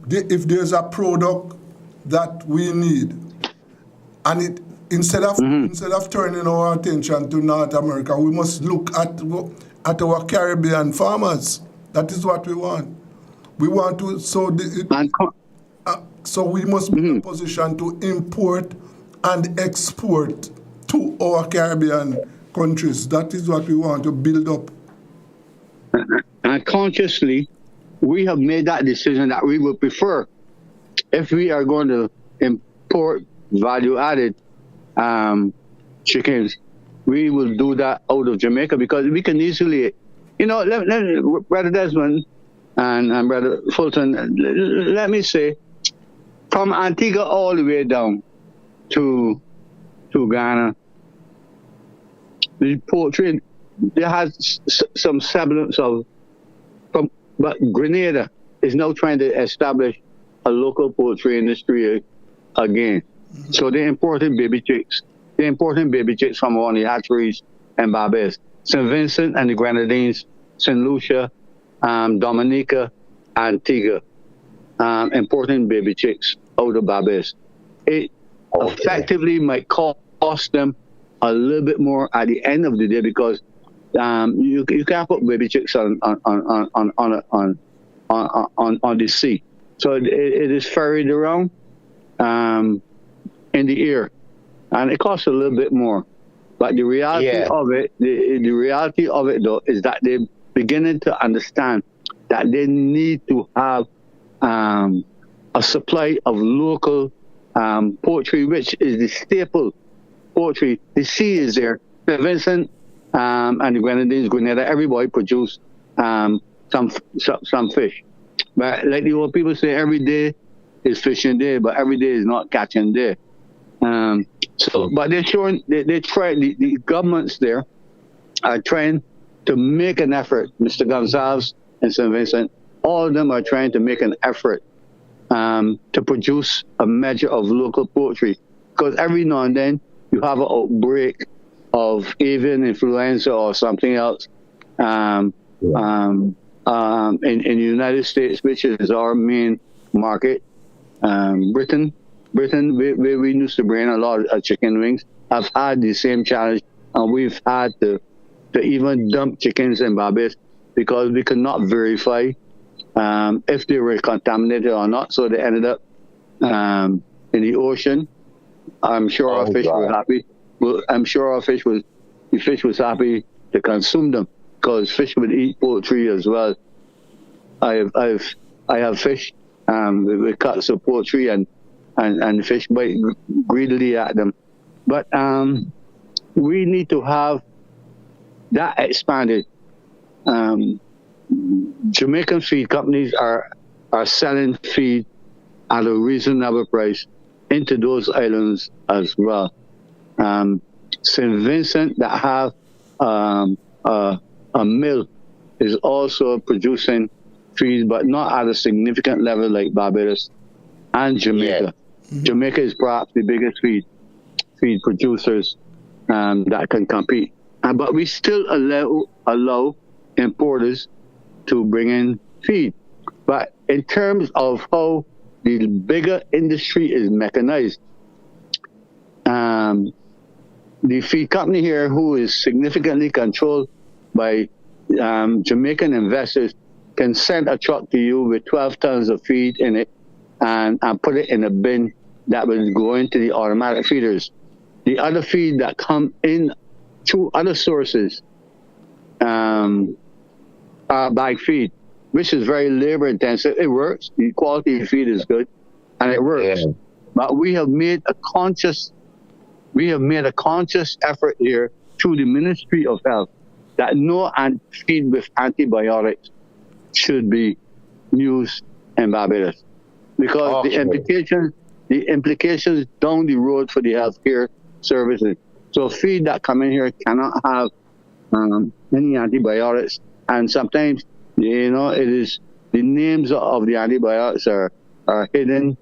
if there's a product that we need, and it instead of turning our attention to North America, we must look at our Caribbean farmers. That is what we want. We want to so we must be in a position to import and export to our Caribbean countries. That is what we want to build up. And consciously, we have made that decision that we would prefer, if we are going to import value-added chickens, we will do that out of Jamaica, because we can easily, Brother Desmond and Brother Fulton, let me say, from Antigua all the way down to Ghana, the poultry, there has some semblance of, but Grenada is now trying to establish a local poultry industry again. So they're importing baby chicks. They're importing baby chicks from one of the hatcheries in Barbados. St. Vincent and the Grenadines, St. Lucia, Dominica, Antigua, importing baby chicks out of Barbados. It effectively might cost them a little bit more at the end of the day, because you can't put baby chicks on the sea. So it is ferried around in the air, and it costs a little bit more. But the reality of it, the reality of it though, is that they're beginning to understand that they need to have a supply of local poultry, which is the staple poultry. The sea is there. St. Vincent and the Grenadines, Grenada, everybody produce some fish. But like the old people say, every day is fishing day, but every day is not catching day. But they're showing, they try, the governments there are trying to make an effort. Mr. Gonzalez and St. Vincent, all of them are trying to make an effort to produce a measure of local poultry. Because every now and then you have an outbreak of avian influenza or something else in the United States, which is our main market. Britain, where we used to bring a lot of chicken wings, have had the same challenge, and we've had to even dump chickens in Barbados because we could not verify if they were contaminated or not. So they ended up in the ocean. I'm sure our fish were happy. Well, I'm sure the fish was happy to consume them, because fish would eat poultry as well. I have fish with cuts of poultry, and fish bite greedily at them. But we need to have that expanded. Jamaican feed companies are selling feed at a reasonable price into those islands as well. St. Vincent, that have a mill, is also producing feed, but not at a significant level like Barbados and Jamaica. Jamaica is perhaps the biggest feed producers that can compete. But we still allow importers to bring in feed. But in terms of how the bigger industry is mechanized, the feed company here, who is significantly controlled by Jamaican investors, can send a truck to you with 12 tons of feed in it and put it in a bin that will go into the automatic feeders. The other feed that come in through other sources are bag feed, which is very labor intensive. It works. The quality of feed is good, and it works. Yeah. But we have made a conscious effort here through the Ministry of Health that no feed with antibiotics should be used in Barbados, because the implications down the road for the healthcare services. So feed that come in here cannot have any antibiotics, and sometimes it is the names of the antibiotics are hidden,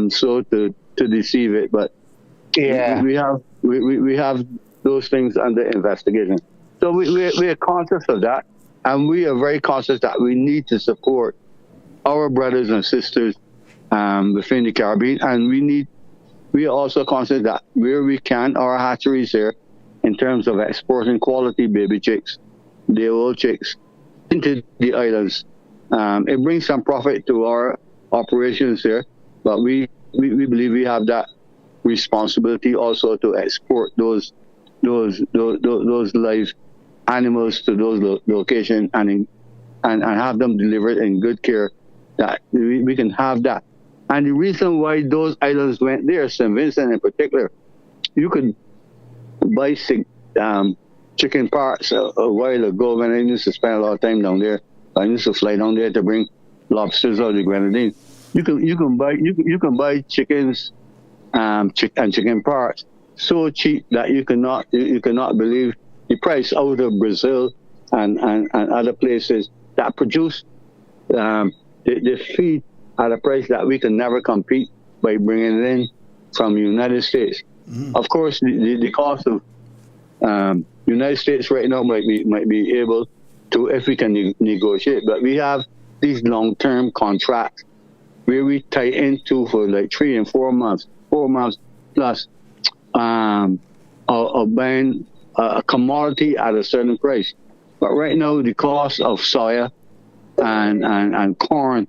so to deceive it. But we have those things under investigation. So we are conscious of that, and we are very conscious that we need to support our brothers and sisters within the Caribbean, and we are also conscious that where we can, our hatcheries here, in terms of exporting quality baby chicks, day-old chicks, into the islands. It brings some profit to our operations here, but we believe we have that responsibility also to export those live animals to those locations and have them delivered in good care, that we can have that. And the reason why those islands went there, St. Vincent in particular, you could buy chicken parts a while ago when I used to spend a lot of time down there. I used to fly down there to bring lobsters out of the Grenadines. You can buy chickens and chicken parts so cheap that you cannot believe the price out of Brazil and other places that produce the feed at a price that we can never compete by bringing it in from the United States. Of course, the cost of United States right now might be able to, if we can negotiate, but we have these long-term contracts where we tie into for like 3 and 4 months plus of buying a commodity at a certain price. But right now, the cost of soya and corn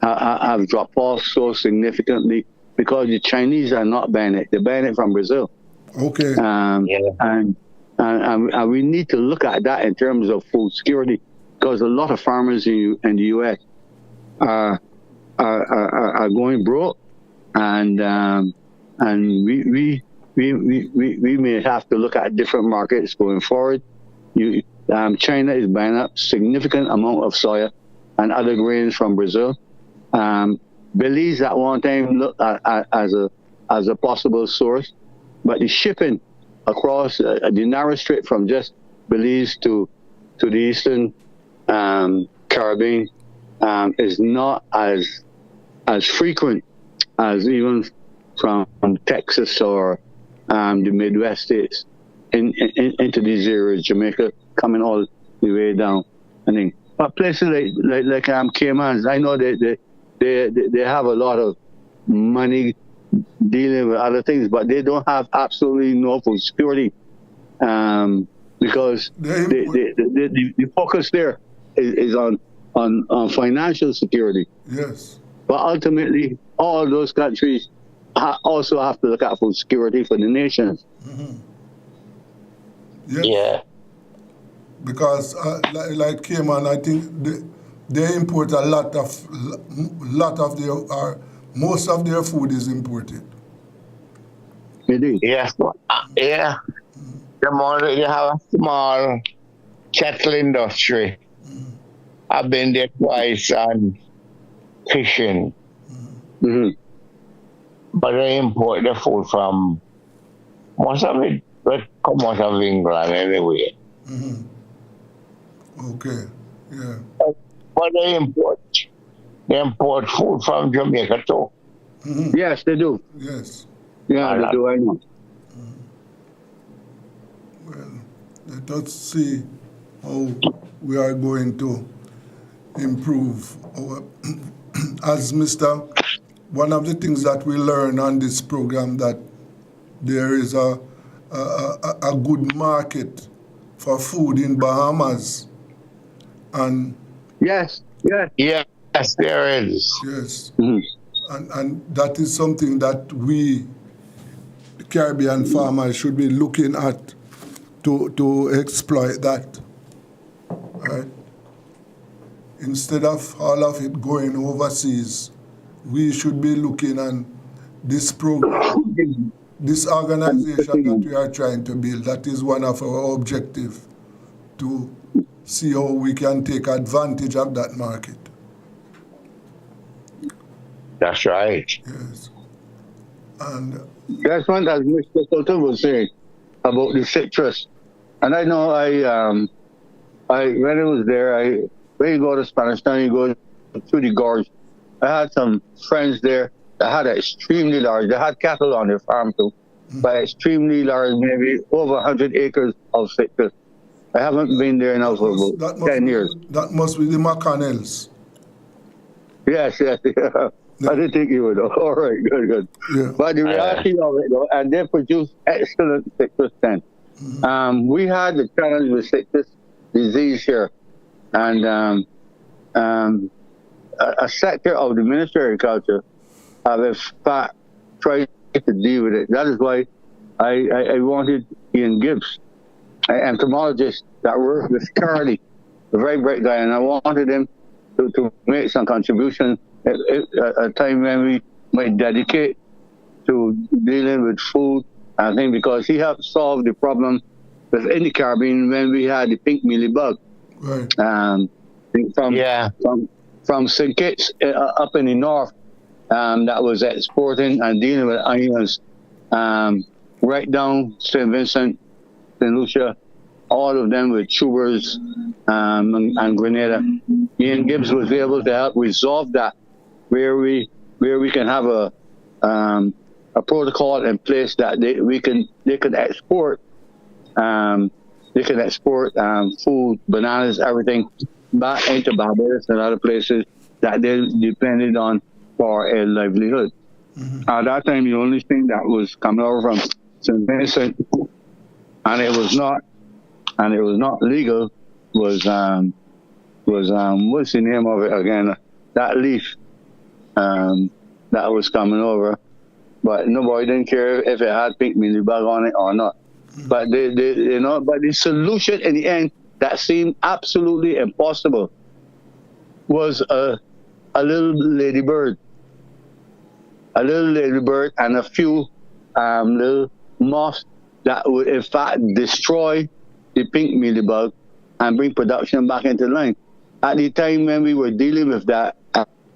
have dropped off so significantly because the Chinese are not buying it. They're buying it from Brazil. Okay. And we need to look at that in terms of food security, because a lot of farmers in the U.S. are going broke, and we may have to look at different markets going forward. China is buying up significant amount of soya and other grains from Brazil. Belize at one time looked at as a possible source, but the shipping across the narrow strait from just Belize to the eastern Caribbean is not as frequent as even from Texas or the Midwest states into these areas, Jamaica, coming all the way down. I think, but places like Caymans, I know they have a lot of money dealing with other things, but they don't have absolutely no food security because the focus there is on financial security. Yes. But ultimately, all those countries also have to look at food security for the nations. Mm-hmm. Yes. Yeah. Because like Cayman, I think they import a lot of their most of their food is imported. Indeed. Yes. Yeah. They have a small cattle industry. I've been there twice on fishing. Mm-hmm. But they import the food from most of it, but come out of England anyway. Mm-hmm. Okay. Yeah. But they import food from Jamaica too. Mm-hmm. Yes, they do. Yes. Yeah, they do. I know. Well, let us see how we are going to improve our. As Mr. One of the things that we learn on this program, that there is a good market for food in Bahamas, and yes, there is. Yes, mm-hmm. and that is something that we Caribbean farmers should be looking at to exploit that, right? Instead of all of it going overseas, we should be looking at this program, this organization that we are trying to build. That is one of our objectives, to see how we can take advantage of that market. That's right. Yes. And that's one that Mr. Sultan was saying about the citrus. And I know when I was there, when you go to Spanish Town, you go through the gorge. I had some friends there that had extremely large. They had cattle on their farm too, but extremely large, maybe over 100 acres of citrus. I haven't been there now for about 10 years. That must be the McConnells. Yes, yeah. I didn't think you would. All right, good. Yeah. But the reality of it, though, and they produce excellent citrus then. We had the challenge with citrus disease here, and a sector of the Ministry of Agriculture have in fact tried to deal with it. That is why I wanted Ian Gibbs, an entomologist that worked with Carly, a very bright guy, and I wanted him to make some contribution at a time when we might dedicate to dealing with food. I think because he helped solve the problem within the Caribbean when we had the pink mealybug. Right. From St. Kitts up in the north, that was exporting and dealing with islands, right down St. Vincent, St. Lucia, all of them with tubers and Grenada. Ian Gibbs was able to help resolve that, where we can have a protocol in place that they can export food, bananas, everything back into Barbados and other places that they depended on for a livelihood. At that time, the only thing that was coming over from St. Vincent, and it was not legal, was what's the name of it again? That leaf that was coming over, but nobody didn't care if it had pink mealybug on it or not. But but the solution in the end that seemed absolutely impossible was a little ladybird and a few little moths that would in fact destroy the pink mealybug and bring production back into line. At the time when we were dealing with that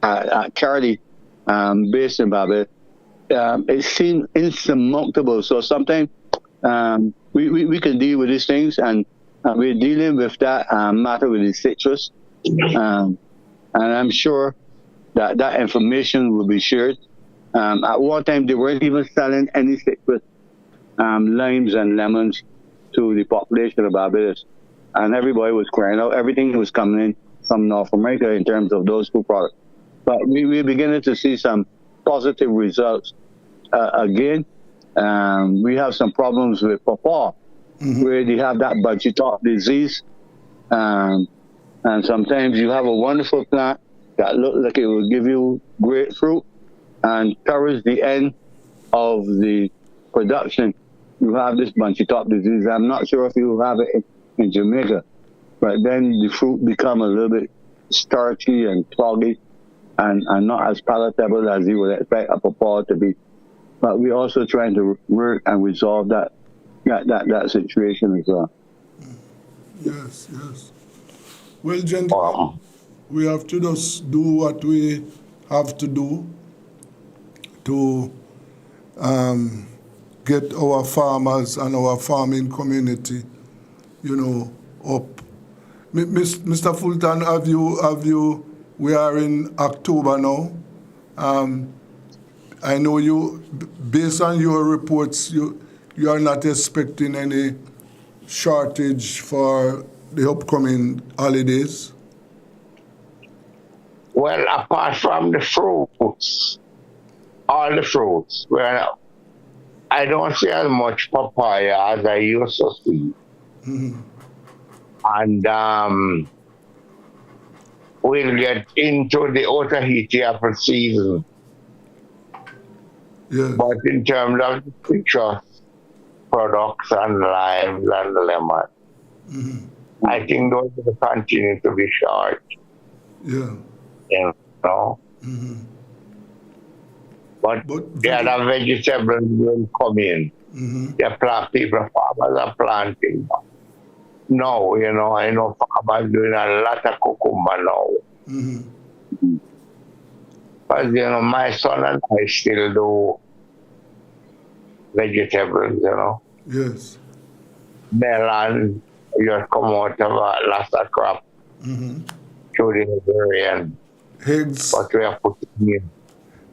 at Carly, based in Barbados, it seemed insurmountable. So sometimes we can deal with these things, and we're dealing with that matter with the citrus. And I'm sure that information will be shared. At one time, they weren't even selling any citrus, limes and lemons to the population of Barbados. And everybody was crying out. Everything was coming in from North America in terms of those food products. But we're beginning to see some positive results. Again, we have some problems with pawpaw, where they have that bunchy top disease. And sometimes you have a wonderful plant that looks like it will give you great fruit, and towards the end of the production, you have this bunchy top disease. I'm not sure if you have it in Jamaica, but then the fruit become a little bit starchy and cloggy and not as palatable as you would expect a pawpaw to be. But we're also trying to work and resolve that situation as well. Yes. Well, gentlemen, we have to just do what we have to do to get our farmers and our farming community, up. Mr. Fulton, have you? We are in October now. I know you, based on your reports, you are not expecting any shortage for the upcoming holidays. Well, apart from the fruits, all the fruits, well, I don't see as much papaya as I used to see. And we'll get into the Otaheite apple season. Yes. But in terms of the citrus products and limes and lemon, I think those will continue to be short. Yeah. But the other vegetables will come in. Farmers are planting now. I know farmers doing a lot of cucumber now. But my son and I still do vegetables. Yes. Melon just come out of a last crop through the Hungarian. Eggs. But we are putting in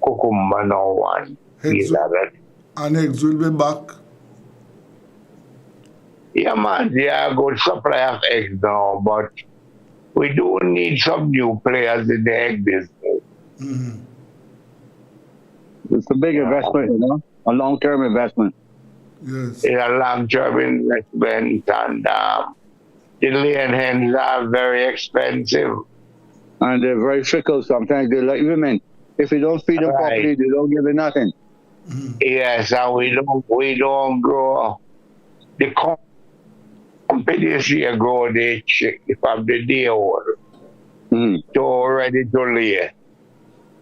cucumber now and these other. And eggs will be back. Yeah, man, they are a good supply of eggs now, but we do need some new players in the egg business. Mm-hmm. It's a big investment, you know, a long-term investment. Yes. It's a long-term investment, and the laying hens are very expensive. And they're very fickle sometimes. They're like women. If you don't feed them properly, they don't give you nothing. Yes, and we don't grow. The companies here grow the chick from the day old to ready to lay.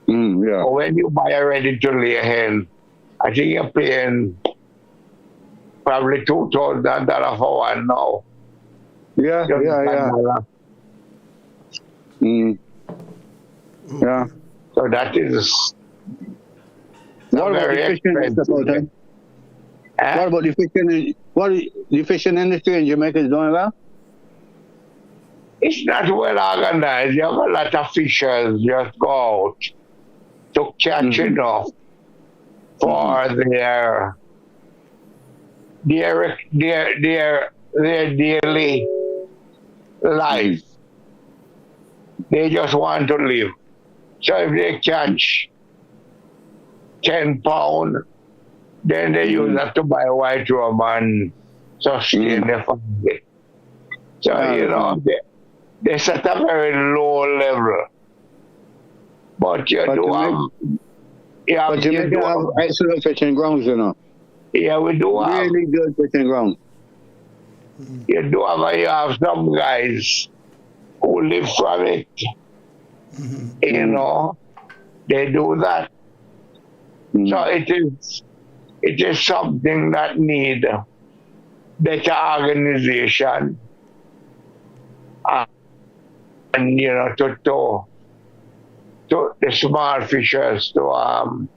Yeah. So when you buy a ready to lay hen, I think you're paying probably $2,000 for one now. Yeah. Yeah. So that is what about the fishing industry? What about the fishing? The fishing industry in Jamaica is doing well? It's not well organized. You have a lot of fishers just go out to catch enough for their daily life. They just want to live. So if they catch 10 pounds, then they use that to buy white rum and sustain their family. So, you know, they set a very low level. But you do have excellent fishing grounds, you know. Yeah, we do have really good fishing grounds. You have some guys who live from it. You know, they do that. So it is something that need better organization and you know to the small fishers to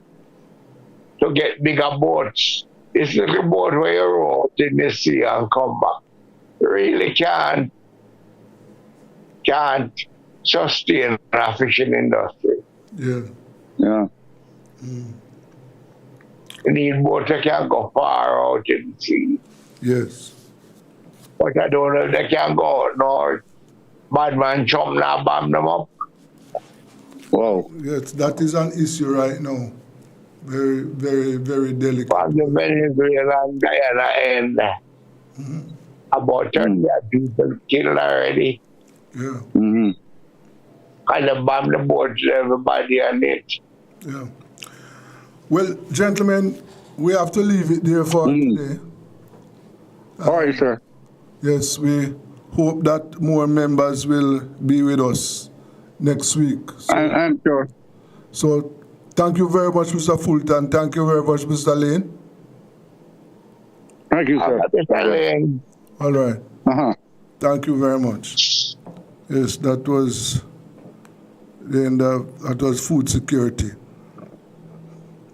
get bigger boats. This little boat where you row out in the sea and come back really can't sustain a fishing industry. Yeah. You need boats that can go far out in the sea. Yes. But I don't know if they can go out north. Bad man chum now bomb them up. Wow. Yes, that is an issue right now. Very, very, very delicate. From the Venezuela and Guyana end, about 30 people killed already. Yeah. And they bomb the boats, everybody on it. Yeah. Well, gentlemen, we have to leave it there for today. All right, sir. Yes, we hope that more members will be with us next week. So, I'm sure. So, thank you very much, Mr. Fulton. Thank you very much, Mr. Lane. Thank you, sir. Mr. Lane. All right. Thank you very much. Yes, that was the end of, that was food security.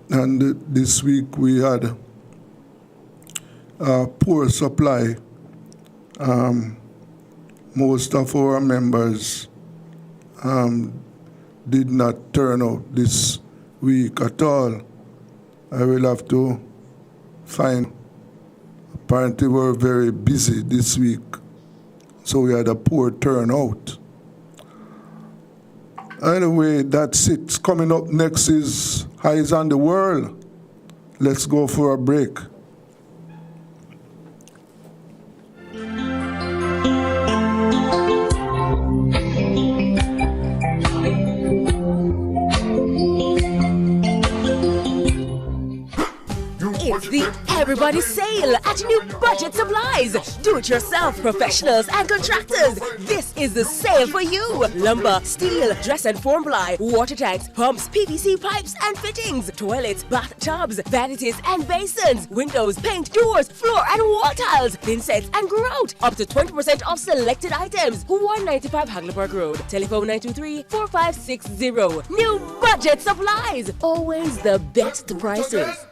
And this week we had poor supply. Most of our members did not turn out this week at all. I will have to find. Apparently we're very busy this week, so we had a poor turnout. Anyway, that's it. Coming up next is Eyes on the World. Let's go for a break. It's the Everybody Sale at New Budget Supplies. Do-it-yourself professionals and contractors. This is the sale for you. Lumber, steel, dress and form ply, water tanks, pumps, PVC pipes and fittings, toilets, bathtubs, vanities and basins, windows, paint, doors, floor and wall tiles, thin sets and grout. Up to 20% off selected items. 195 Hagleyburg Road. Telephone 923-4560. New Budget Supplies. Always the best prices.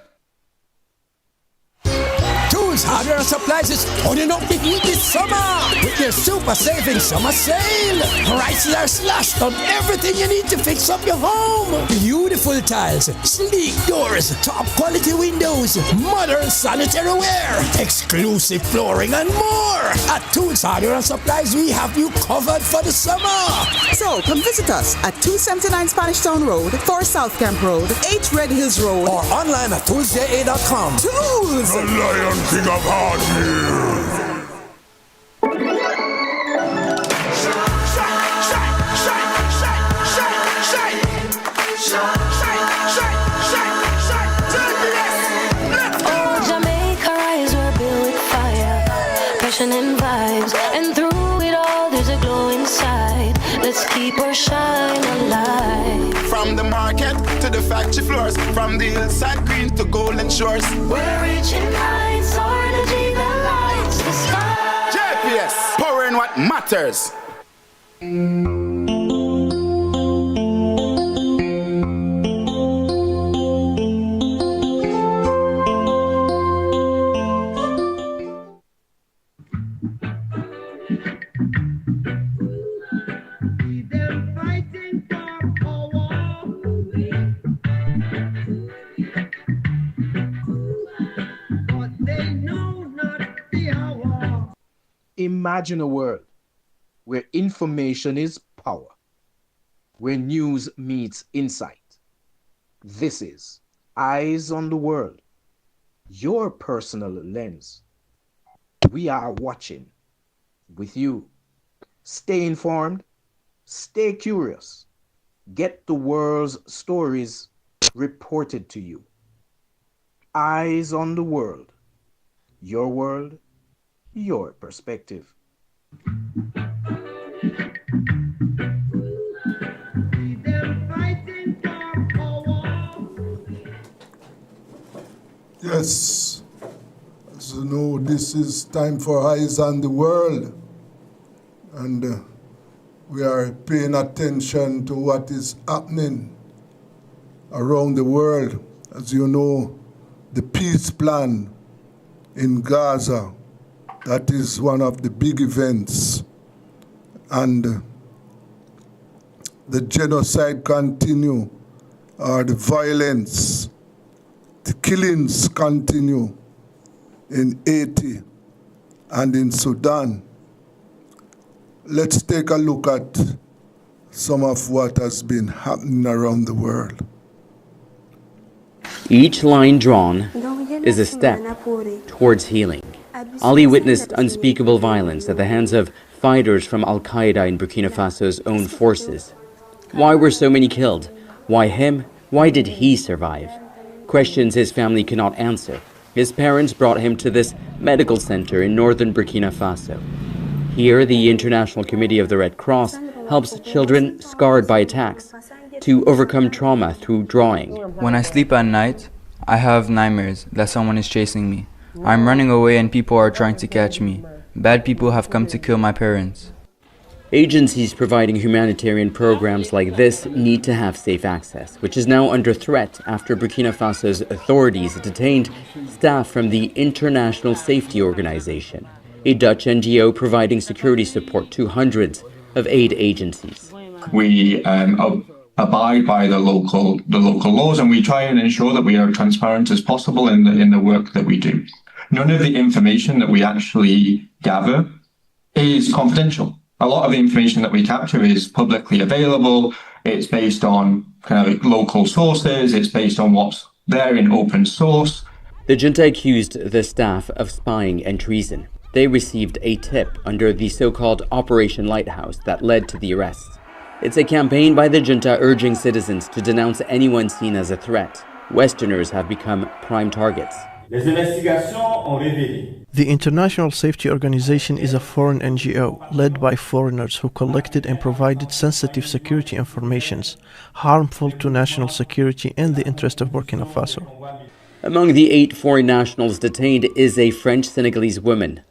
Tools, Hardware and Supplies is turning up the heat this summer with their super saving summer sale. Prices are slashed on everything you need to fix up your home. Beautiful tiles, sleek doors, top quality windows, modern sanitary ware, exclusive flooring and more. At Tools, Hardware and Supplies, we have you covered for the summer. So come visit us at 279 Spanish Town Road, 4 South Camp Road, 8 Red Hills Road, or online at toolsja.com. Tools! The Lion King of Hardware. Oh, Jamaica rise, we're built with fire, passion and vibes, and through it all, there's a glow inside. Let's keep our shine alive. From the market to the factory floors, from the hillside green to golden shores. We're reaching heights, our energy that lights the sky. JPS, powering what matters. Imagine a world where information is power, where news meets insight. This is Eyes on the World, your personal lens. We are watching with you. Stay informed, stay curious, get the world's stories reported to you. Eyes on the World, your perspective. Yes, as you know, this is time for Eyes on the World, and we are paying attention to what is happening around the world. As you know, the peace plan in Gaza, that is one of the big events, and the genocide continue, or the violence, the killings continue in Haiti and in Sudan. Let's take a look at some of what has been happening around the world. Each line drawn is a step towards healing. Ali witnessed unspeakable violence at the hands of fighters from Al-Qaeda in Burkina Faso's own forces. Why were so many killed? Why him? Why did he survive? Questions his family cannot answer. His parents brought him to this medical center in northern Burkina Faso. Here, the International Committee of the Red Cross helps children scarred by attacks to overcome trauma through drawing. When I sleep at night, I have nightmares that someone is chasing me. I'm running away and people are trying to catch me. Bad people have come to kill my parents. Agencies providing humanitarian programs like this need to have safe access, which is now under threat after Burkina Faso's authorities detained staff from the International Safety Organization, a Dutch NGO providing security support to hundreds of aid agencies. We abide by the local laws, and we try and ensure that we are transparent as possible in the work that we do. None of the information that we actually gather is confidential. A lot of the information that we capture is publicly available. It's based on kind of local sources. It's based on what's there in open source. The junta accused the staff of spying and treason. They received a tip under the so-called Operation Lighthouse that led to the arrests. It's a campaign by the junta urging citizens to denounce anyone seen as a threat. Westerners have become prime targets. The International Safety Organization is a foreign NGO led by foreigners who collected and provided sensitive security information harmful to national security and the interest of Burkina Faso. Among the 8 foreign nationals detained is a French-Senegalese woman.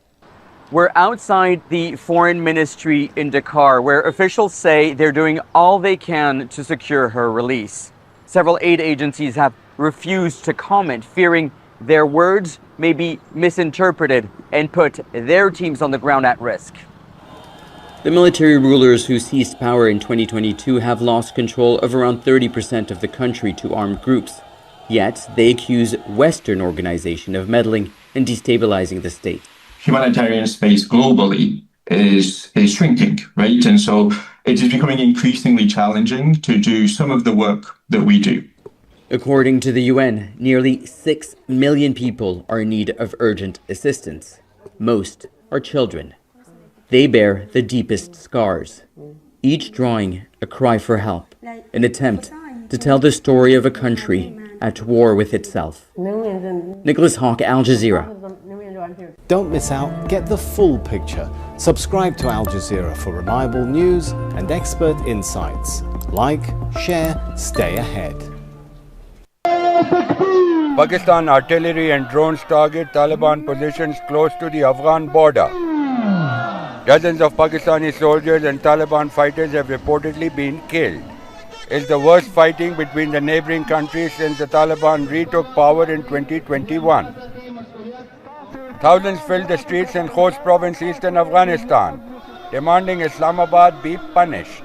We're outside the foreign ministry in Dakar, where officials say they're doing all they can to secure her release. Several aid agencies have refused to comment, fearing their words may be misinterpreted and put their teams on the ground at risk. The military rulers who seized power in 2022 have lost control of around 30% of the country to armed groups. Yet, they accuse Western organizations of meddling and destabilizing the state. Humanitarian space globally is shrinking, right? And so it is becoming increasingly challenging to do some of the work that we do. According to the UN, nearly 6 million people are in need of urgent assistance. Most are children. They bear the deepest scars, each drawing a cry for help, an attempt to tell the story of a country at war with itself. Nicholas Hawke, Al Jazeera. Don't miss out, get the full picture. Subscribe to Al Jazeera for reliable news and expert insights. Like, share, stay ahead. Pakistan artillery and drones target Taliban positions close to the Afghan border. Dozens of Pakistani soldiers and Taliban fighters have reportedly been killed. It's the worst fighting between the neighboring countries since the Taliban retook power in 2021. Thousands filled the streets in Khost province, eastern Afghanistan, demanding Islamabad be punished.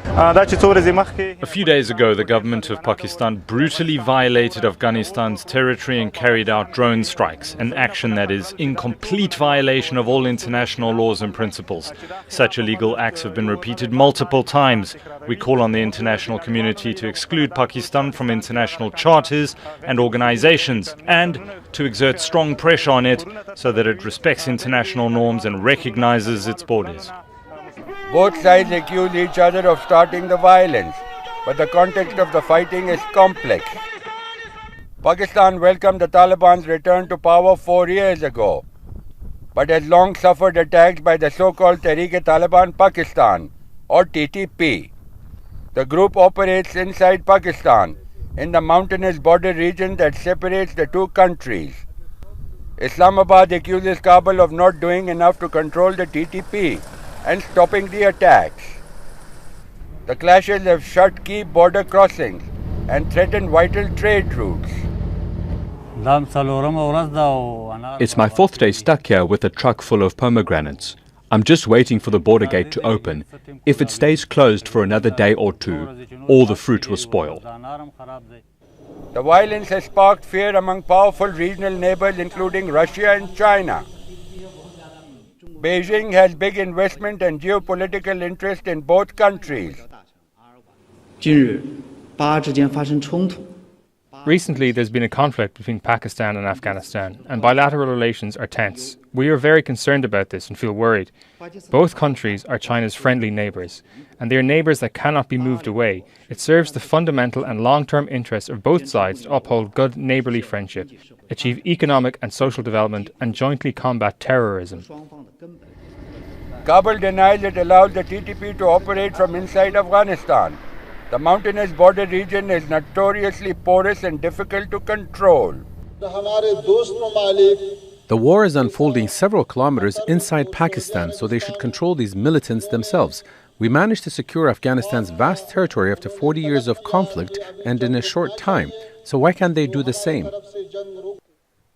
A few days ago, the government of Pakistan brutally violated Afghanistan's territory and carried out drone strikes, an action that is in complete violation of all international laws and principles. Such illegal acts have been repeated multiple times. We call on the international community to exclude Pakistan from international charters and organizations, and to exert strong pressure on it so that it respects international norms and recognizes its borders. Both sides accuse each other of starting the violence, but the context of the fighting is complex. Pakistan welcomed the Taliban's return to power 4 years ago, but has long suffered attacks by the so-called Tehreek-e-Taliban Pakistan, or TTP. The group operates inside Pakistan, in the mountainous border region that separates the two countries. Islamabad accuses Kabul of not doing enough to control the TTP and stopping the attacks. The clashes have shut key border crossings and threatened vital trade routes. It's my fourth day stuck here with a truck full of pomegranates. I'm just waiting for the border gate to open. If it stays closed for another day or two, all the fruit will spoil. The violence has sparked fear among powerful regional neighbors including Russia and China. Beijing has big investment and geopolitical interest in both countries. Recently, there's been a conflict between Pakistan and Afghanistan, and bilateral relations are tense. We are very concerned about this and feel worried. Both countries are China's friendly neighbours, and they are neighbours that cannot be moved away. It serves the fundamental and long-term interests of both sides to uphold good neighbourly friendship, achieve economic and social development, and jointly combat terrorism. Kabul denies it allows the TTP to operate from inside Afghanistan. The mountainous border region is notoriously porous and difficult to control. The war is unfolding several kilometers inside Pakistan, so they should control these militants themselves. We managed to secure Afghanistan's vast territory after 40 years of conflict and in a short time. So why can't they do the same?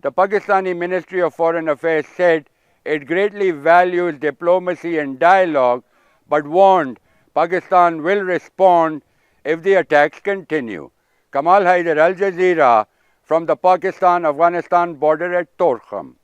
The Pakistani Ministry of Foreign Affairs said it greatly values diplomacy and dialogue, but warned Pakistan will respond if the attacks continue. Kamal Haider, Al Jazeera, from the Pakistan-Afghanistan border at Torkham.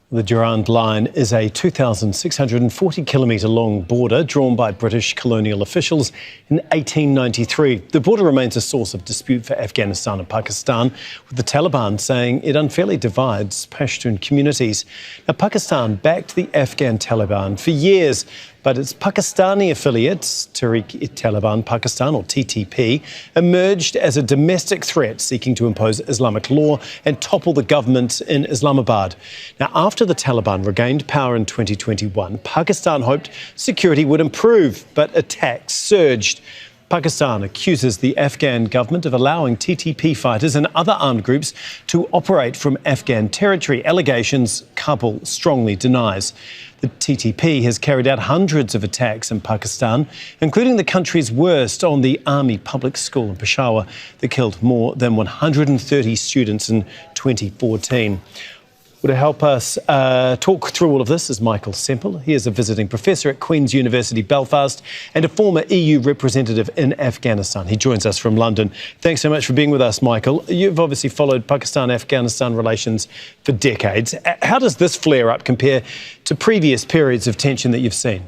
The Durand Line is a 2,640-kilometre long border drawn by British colonial officials in 1893. The border remains a source of dispute for Afghanistan and Pakistan, with the Taliban saying it unfairly divides Pashtun communities. Now, Pakistan backed the Afghan Taliban for years, but its Pakistani affiliate, Tehreek-e-Taliban Pakistan, or TTP, emerged as a domestic threat seeking to impose Islamic law and topple the government in Islamabad. Now, after the Taliban regained power in 2021, Pakistan hoped security would improve, but attacks surged. Pakistan accuses the Afghan government of allowing TTP fighters and other armed groups to operate from Afghan territory, allegations Kabul strongly denies. The TTP has carried out hundreds of attacks in Pakistan, including the country's worst on the Army Public School in Peshawar that killed more than 130 students in 2014. Well, to help us talk through all of this is Michael Semple. He is a visiting professor at Queen's University Belfast and a former EU representative in Afghanistan. He joins us from London. Thanks so much for being with us, Michael. You've obviously followed Pakistan-Afghanistan relations for decades. How does this flare-up compare to previous periods of tension that you've seen?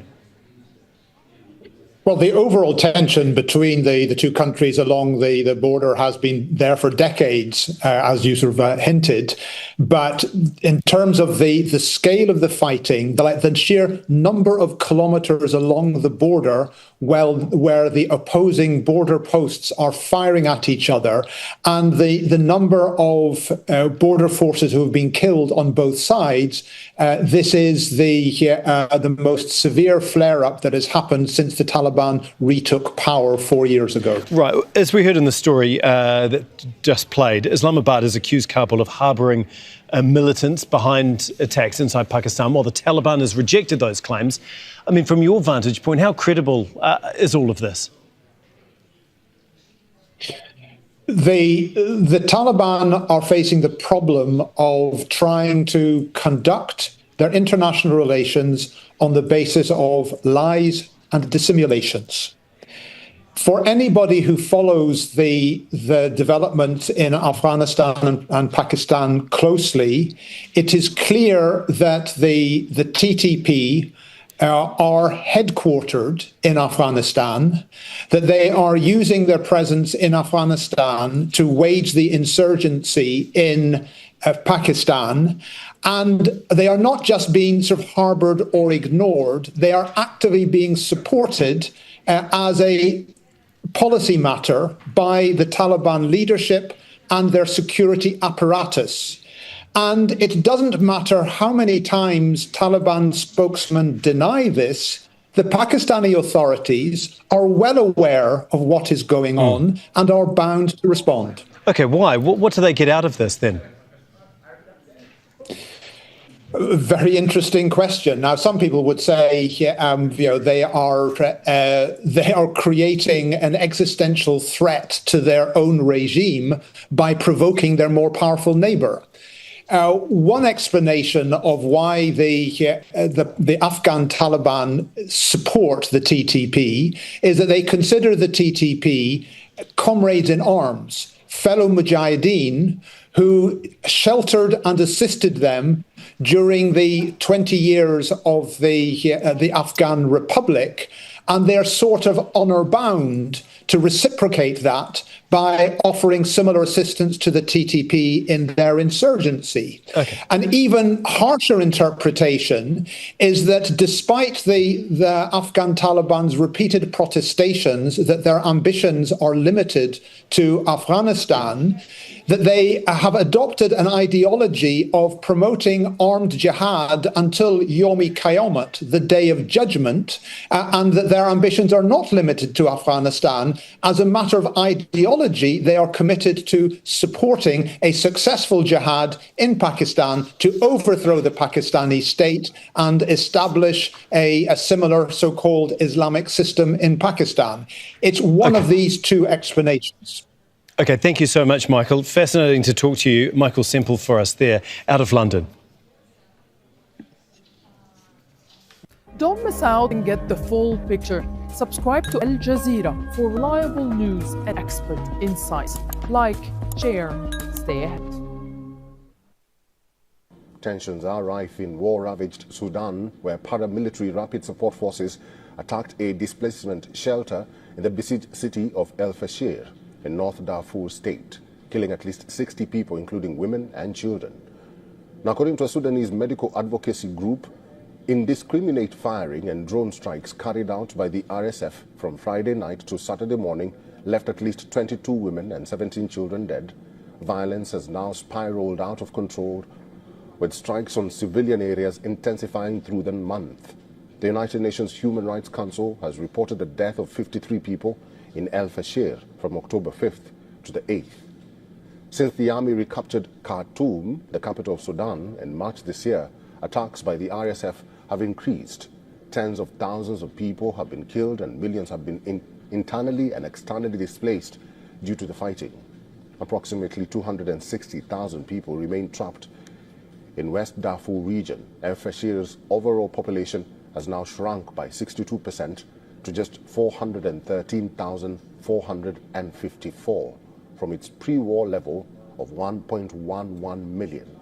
Well, the overall tension between the two countries along the border has been there for decades, as you sort of hinted. But in terms of the scale of the fighting, the sheer number of kilometres along the border, where the opposing border posts are firing at each other, and the number of border forces who have been killed on both sides, this is the most severe flare-up that has happened since the Taliban retook power 4 years ago. Right. As we heard in the story that just played, Islamabad has accused Kabul of harbouring militants behind attacks inside Pakistan, while the Taliban has rejected those claims. I mean, from your vantage point, how credible is all of this? The Taliban are facing the problem of trying to conduct their international relations on the basis of lies and dissimulations. For anybody who follows the development in Afghanistan and Pakistan closely, it is clear that the TTP are headquartered in Afghanistan, that they are using their presence in Afghanistan to wage the insurgency in Pakistan. And they are not just being sort of harboured or ignored, they are actively being supported as a policy matter by the Taliban leadership and their security apparatus. And it doesn't matter how many times Taliban spokesmen deny this, the Pakistani authorities are well aware of what is going on and are bound to respond. OK, why? What do they get out of this then? Very interesting question. Now, some people would say, they are creating an existential threat to their own regime by provoking their more powerful neighbour. One explanation of why the Afghan Taliban support the TTP is that they consider the TTP comrades in arms, fellow mujahideen who sheltered and assisted them during the 20 years of the Afghan Republic, and they're sort of honour-bound to reciprocate that by offering similar assistance to the TTP in their insurgency. Okay. An even harsher interpretation is that despite the Afghan Taliban's repeated protestations that their ambitions are limited to Afghanistan, that they have adopted an ideology of promoting armed jihad until Yomi Qayamat, the Day of Judgment, and that their ambitions are not limited to Afghanistan. As a matter of ideology, they are committed to supporting a successful jihad in Pakistan to overthrow the Pakistani state and establish a similar so-called Islamic system in Pakistan. It's one of these two explanations. OK, thank you so much, Michael. Fascinating to talk to you. Michael Semple for us there, out of London. Don't miss out and get the full picture. Subscribe to Al Jazeera for reliable news and expert insights. Like, share, stay ahead. Tensions are rife in war-ravaged Sudan, where paramilitary rapid support forces attacked a displacement shelter in the besieged city of El Fasher in North Darfur state, killing at least 60 people, including women and children. Now, according to a Sudanese medical advocacy group, indiscriminate firing and drone strikes carried out by the RSF from Friday night to Saturday morning left at least 22 women and 17 children dead. Violence has now spiraled out of control, with strikes on civilian areas intensifying through the month. The United Nations Human Rights Council has reported the death of 53 people in El Fasher from October 5th to the 8th. Since the army recaptured Khartoum, the capital of Sudan, in March this year, attacks by the RSF have increased. Tens of thousands of people have been killed and millions have been internally and externally displaced due to the fighting. approximately 260,000 people remain trapped in West Darfur region. El Fasher's overall population has now shrunk by 62% to just 413,454 from its pre-war level of 1.11 million.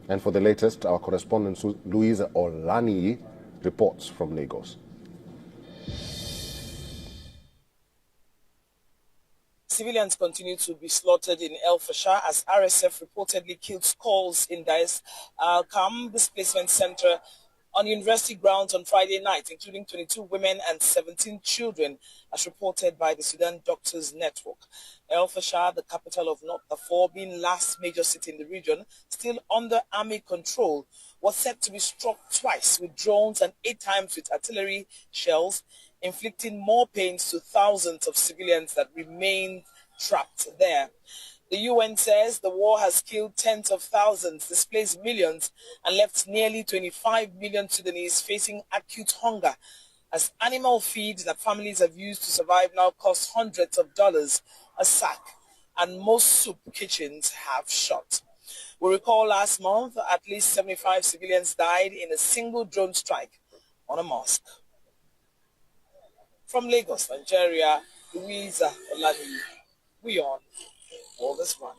And for the latest, our correspondent Louisa Olani reports from Lagos. Civilians continue to be slaughtered in El Fasher as RSF reportedly killed skulls in Dais Al-Kam displacement center on university grounds on Friday night, including 22 women and 17 children, as reported by the Sudan Doctors Network. El Fasher, the capital of North Darfur, being last major city in the region, still under army control, was said to be struck twice with drones and 8 times with artillery shells, inflicting more pains to thousands of civilians that remain trapped there. The UN says the war has killed tens of thousands, displaced millions, and left nearly 25 million Sudanese facing acute hunger, as animal feed that families have used to survive now costs hundreds of dollars a sack, and most soup kitchens have shut. We recall last month, at least 75 civilians died in a single drone strike on a mosque. From Lagos, Nigeria, Louisa Olani, we on All This One.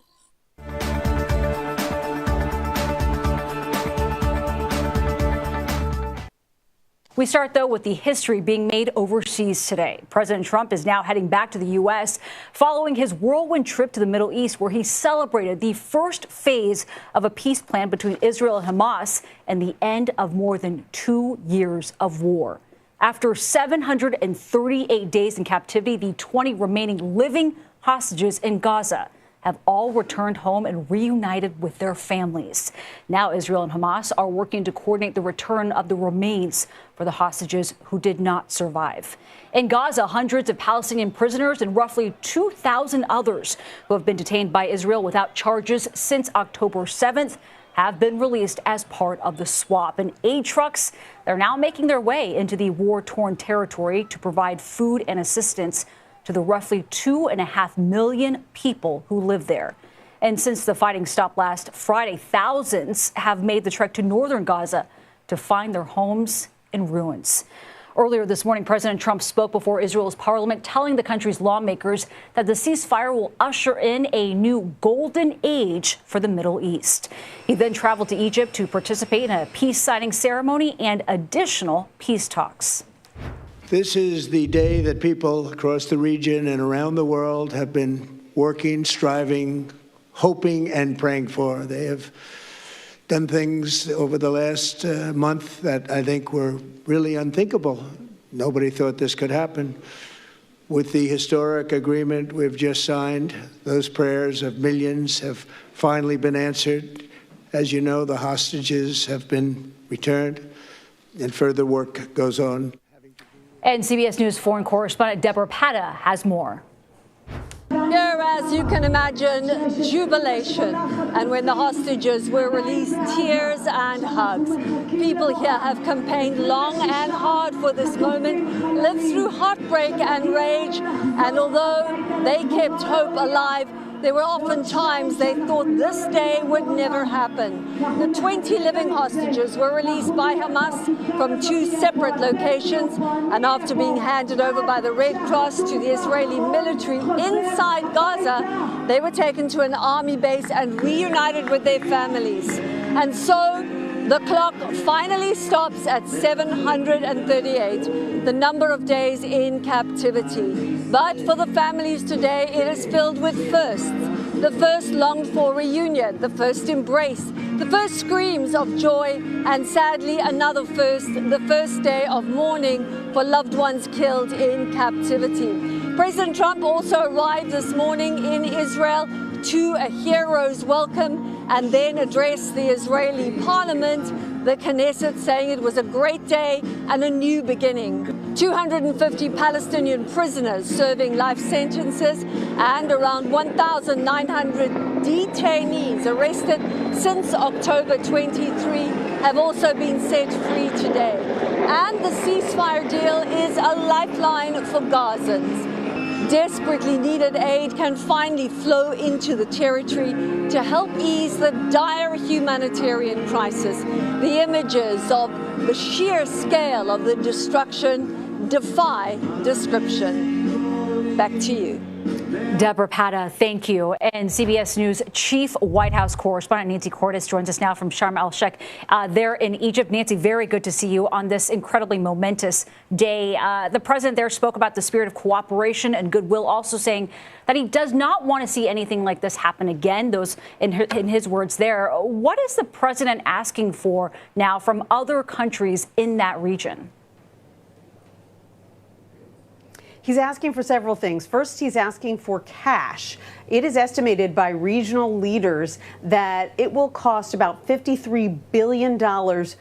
We start, though, with the history being made overseas today. President Trump is now heading back to the U.S. following his whirlwind trip to the Middle East, where he celebrated the first phase of a peace plan between Israel and Hamas and the end of more than 2 years of war. After 738 days in captivity, the 20 remaining living hostages in Gaza have all returned home and reunited with their families. Now Israel and Hamas are working to coordinate the return of the remains for the hostages who did not survive. In Gaza, hundreds of Palestinian prisoners and roughly 2,000 others who have been detained by Israel without charges since October 7th have been released as part of the swap. And aid trucks, they're now making their way into the war-torn territory to provide food and assistance to the roughly 2.5 million people who live there. And since the fighting stopped last Friday, thousands have made the trek to northern Gaza to find their homes in ruins. Earlier this morning, President Trump spoke before Israel's parliament, telling the country's lawmakers that the ceasefire will usher in a new golden age for the Middle East. He then traveled to Egypt to participate in a peace signing ceremony and additional peace talks. This is the day that people across the region and around the world have been working, striving, hoping, and praying for. They have done things over the last month that I think were really unthinkable. Nobody thought this could happen. With the historic agreement we've just signed, those prayers of millions have finally been answered. As you know, the hostages have been returned, and further work goes on. And CBS News foreign correspondent Deborah Patta has more. Here, as you can imagine, jubilation. And when the hostages were released, tears and hugs. People here have campaigned long and hard for this moment, lived through heartbreak and rage. And although they kept hope alive, there were often times they thought this day would never happen. The 20 living hostages were released by Hamas from 2 separate locations, and after being handed over by the Red Cross to the Israeli military inside Gaza, they were taken to an army base and reunited with their families. And so the clock finally stops at 738, the number of days in captivity. But for the families today, it is filled with firsts. The first longed-for reunion, the first embrace, the first screams of joy, and sadly another first, the first day of mourning for loved ones killed in captivity. President Trump also arrived this morning in Israel to a hero's welcome and then addressed the Israeli parliament, the Knesset, saying it was a great day and a new beginning. 250 Palestinian prisoners serving life sentences and around 1,900 detainees arrested since October 23 have also been set free today. And the ceasefire deal is a lifeline for Gazans. desperately needed aid can finally flow into the territory to help ease the dire humanitarian crisis. The images of the sheer scale of the destruction defy description. Back to you. Deborah Pata, thank you. And CBS News Chief White House Correspondent Nancy Cordes joins us now from Sharm el-Sheikh there in Egypt. Nancy, very good to see you on this incredibly momentous day. The president there spoke about the spirit of cooperation and goodwill, also saying that he does not want to see anything like this happen again. Those in his words there. What is the president asking for now from other countries in that region? He's asking for several things. First, he's asking for cash. It is estimated by regional leaders that it will cost about $53 billion to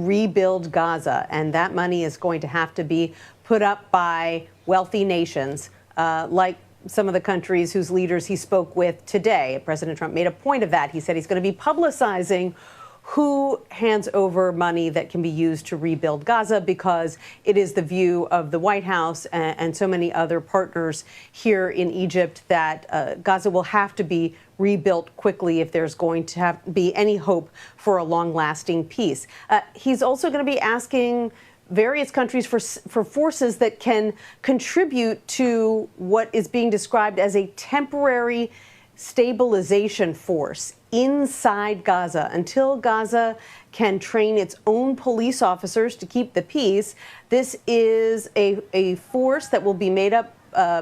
rebuild Gaza, and that money is going to have to be put up by wealthy nations, like some of the countries whose leaders he spoke with today. President Trump made a point of that. He said he's going to be publicizing who hands over money that can be used to rebuild Gaza, because it is the view of the White House and so many other partners here in Egypt that Gaza will have to be rebuilt quickly if there's going to be any hope for a long-lasting peace. He's also going to be asking various countries for forces that can contribute to what is being described as a temporary stabilization force inside Gaza until Gaza can train its own police officers to keep the peace. This is a force that will be made up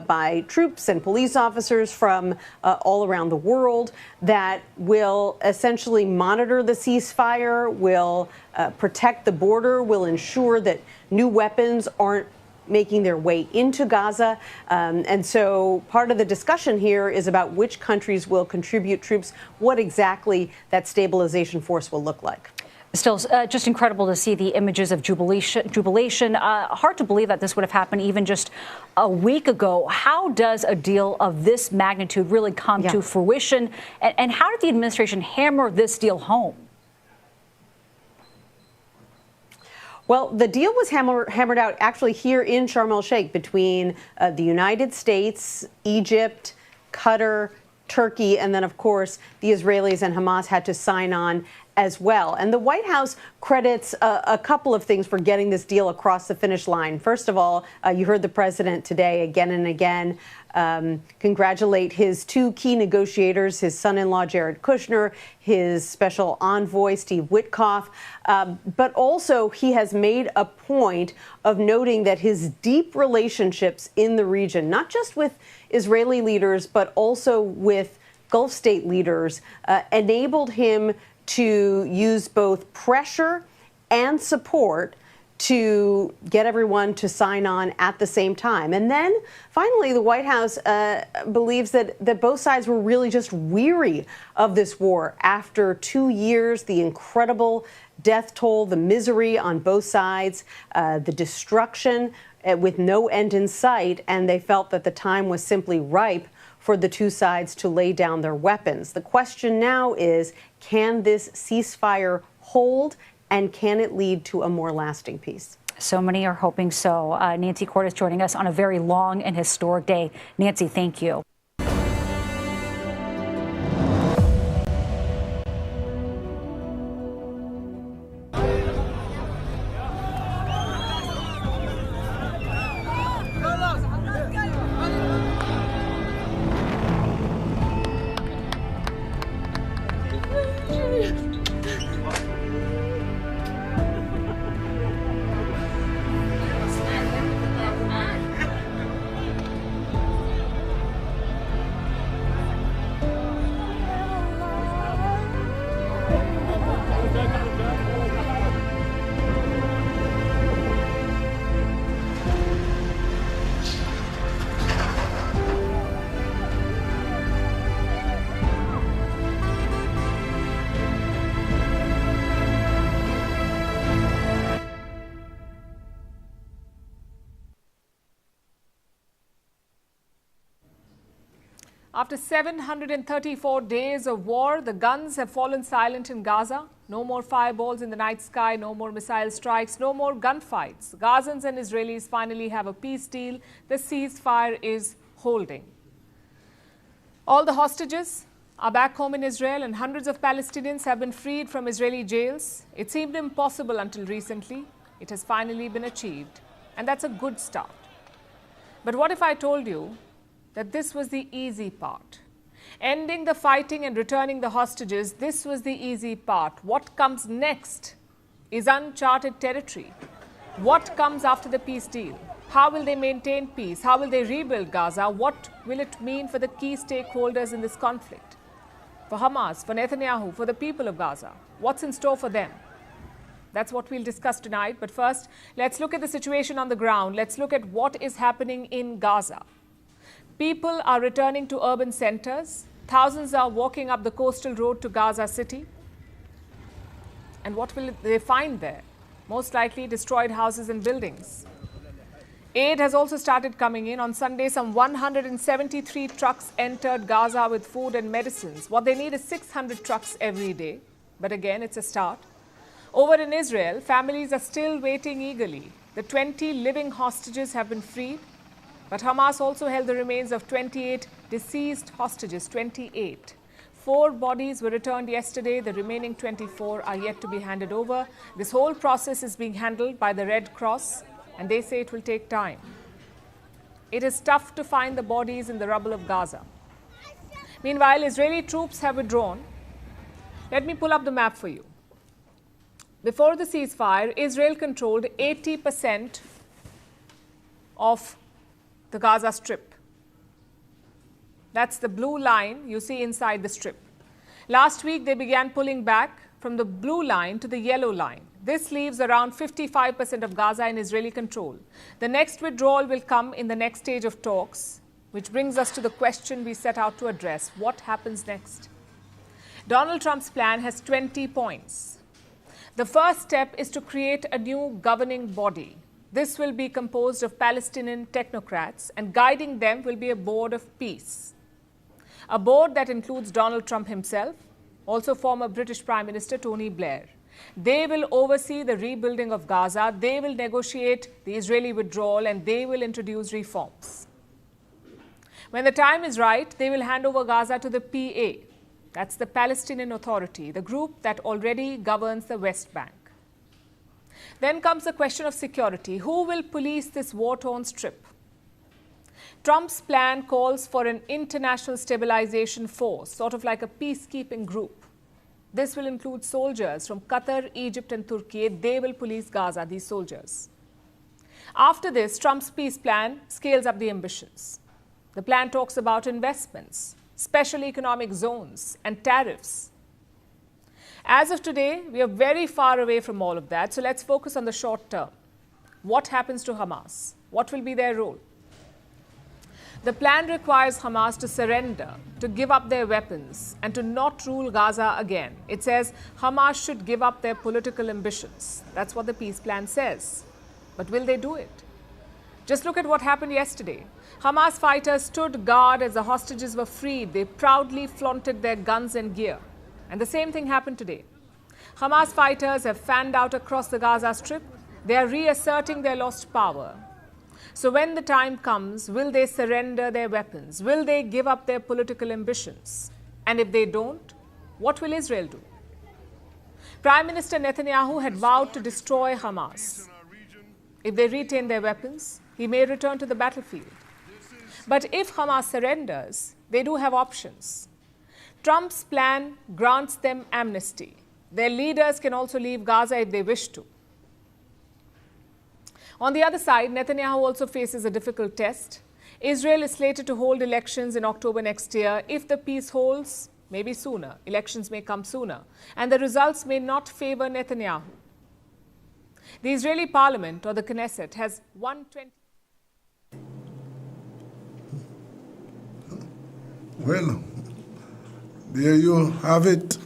by troops and police officers from all around the world that will essentially monitor the ceasefire, will protect the border, will ensure that new weapons aren't making their way into Gaza. And so part of the discussion here is about which countries will contribute troops, what exactly that stabilization force will look like. Still, just incredible to see the images of jubilation. Hard to believe that this would have happened even just a week ago. How does a deal of this magnitude really come to fruition? And how did the administration hammer this deal home? Well, the deal was hammered out actually here in Sharm el-Sheikh between the United States, Egypt, Qatar, Turkey, and then, of course, the Israelis and Hamas had to sign on as well. And the White House credits a couple of things for getting this deal across the finish line. First of all, you heard the president today again and again congratulate his two key negotiators, his son-in-law Jared Kushner, his special envoy Steve Witkoff. But also he has made a point of noting that his deep relationships in the region, not just with Israeli leaders, but also with Gulf state leaders, enabled him to use both pressure and support to get everyone to sign on at the same time. And then finally, the White House believes that both sides were really just weary of this war. After 2 years, the incredible death toll, the misery on both sides, the destruction with no end in sight, and they felt that the time was simply ripe for the two sides to lay down their weapons. The question now is, can this ceasefire hold, and can it lead to a more lasting peace? So many are hoping so. Nancy Cordes joining us on a very long and historic day. Nancy, thank you. After 734 days of war, the guns have fallen silent in Gaza. No more fireballs in the night sky, no more missile strikes, no more gunfights. Gazans and Israelis finally have a peace deal. The ceasefire is holding. All the hostages are back home in Israel, and hundreds of Palestinians have been freed from Israeli jails. It seemed impossible until recently. It has finally been achieved, and that's a good start. But what if I told you that this was the easy part? Ending the fighting and returning the hostages, this was the easy part. What comes next is uncharted territory. What comes after the peace deal? How will they maintain peace? How will they rebuild Gaza? What will it mean for the key stakeholders in this conflict? For Hamas, for Netanyahu, for the people of Gaza? What's in store for them? That's what we'll discuss tonight. But first, let's look at the situation on the ground. Let's look at what is happening in Gaza. People are returning to urban centers. Thousands are walking up the coastal road to Gaza City. And what will they find there? Most likely destroyed houses and buildings. Aid has also started coming in. On Sunday, some 173 trucks entered Gaza with food and medicines. What they need is 600 trucks every day. But again, it's a start. Over in Israel, families are still waiting eagerly. The 20 living hostages have been freed. But Hamas also held the remains of 28 deceased hostages, 28. 4 bodies were returned yesterday. The remaining 24 are yet to be handed over. This whole process is being handled by the Red Cross, and they say it will take time. It is tough to find the bodies in the rubble of Gaza. Meanwhile, Israeli troops have withdrawn. Let me pull up the map for you. Before the ceasefire, Israel controlled 80% of the Gaza Strip. That's the blue line you see inside the strip. Last week, they began pulling back from the blue line to the yellow line. This leaves around 55% of Gaza in Israeli control. The next withdrawal will come in the next stage of talks, which brings us to the question we set out to address. What happens next? Donald Trump's plan has 20 points. The first step is to create a new governing body. This will be composed of Palestinian technocrats, and guiding them will be a board of peace. A board that includes Donald Trump himself, also former British Prime Minister Tony Blair. They will oversee the rebuilding of Gaza, they will negotiate the Israeli withdrawal, and they will introduce reforms. When the time is right, they will hand over Gaza to the PA. That's the Palestinian Authority, the group that already governs the West Bank. Then comes the question of security. Who will police this war-torn strip? Trump's plan calls for an international stabilization force, sort of like a peacekeeping group. This will include soldiers from Qatar, Egypt, and Turkey. They will police Gaza, these soldiers. After this, Trump's peace plan scales up the ambitions. The plan talks about investments, special economic zones, and tariffs. As of today, we are very far away from all of that, so let's focus on the short term. What happens to Hamas? What will be their role? The plan requires Hamas to surrender, to give up their weapons, and to not rule Gaza again. It says Hamas should give up their political ambitions. That's what the peace plan says. But will they do it? Just look at what happened yesterday. Hamas fighters stood guard as the hostages were freed. They proudly flaunted their guns and gear. And the same thing happened today. Hamas fighters have fanned out across the Gaza Strip. They are reasserting their lost power. So when the time comes, will they surrender their weapons? Will they give up their political ambitions? And if they don't, what will Israel do? Prime Minister Netanyahu had vowed to destroy Hamas. If they retain their weapons, he may return to the battlefield. But if Hamas surrenders, they do have options. Trump's plan grants them amnesty. Their leaders can also leave Gaza if they wish to. On the other side, Netanyahu also faces a difficult test. Israel is slated to hold elections in October next year. If the peace holds, maybe sooner. Elections may come sooner. And the results may not favor Netanyahu. The Israeli parliament, or the Knesset, has 120... Well, there you have it.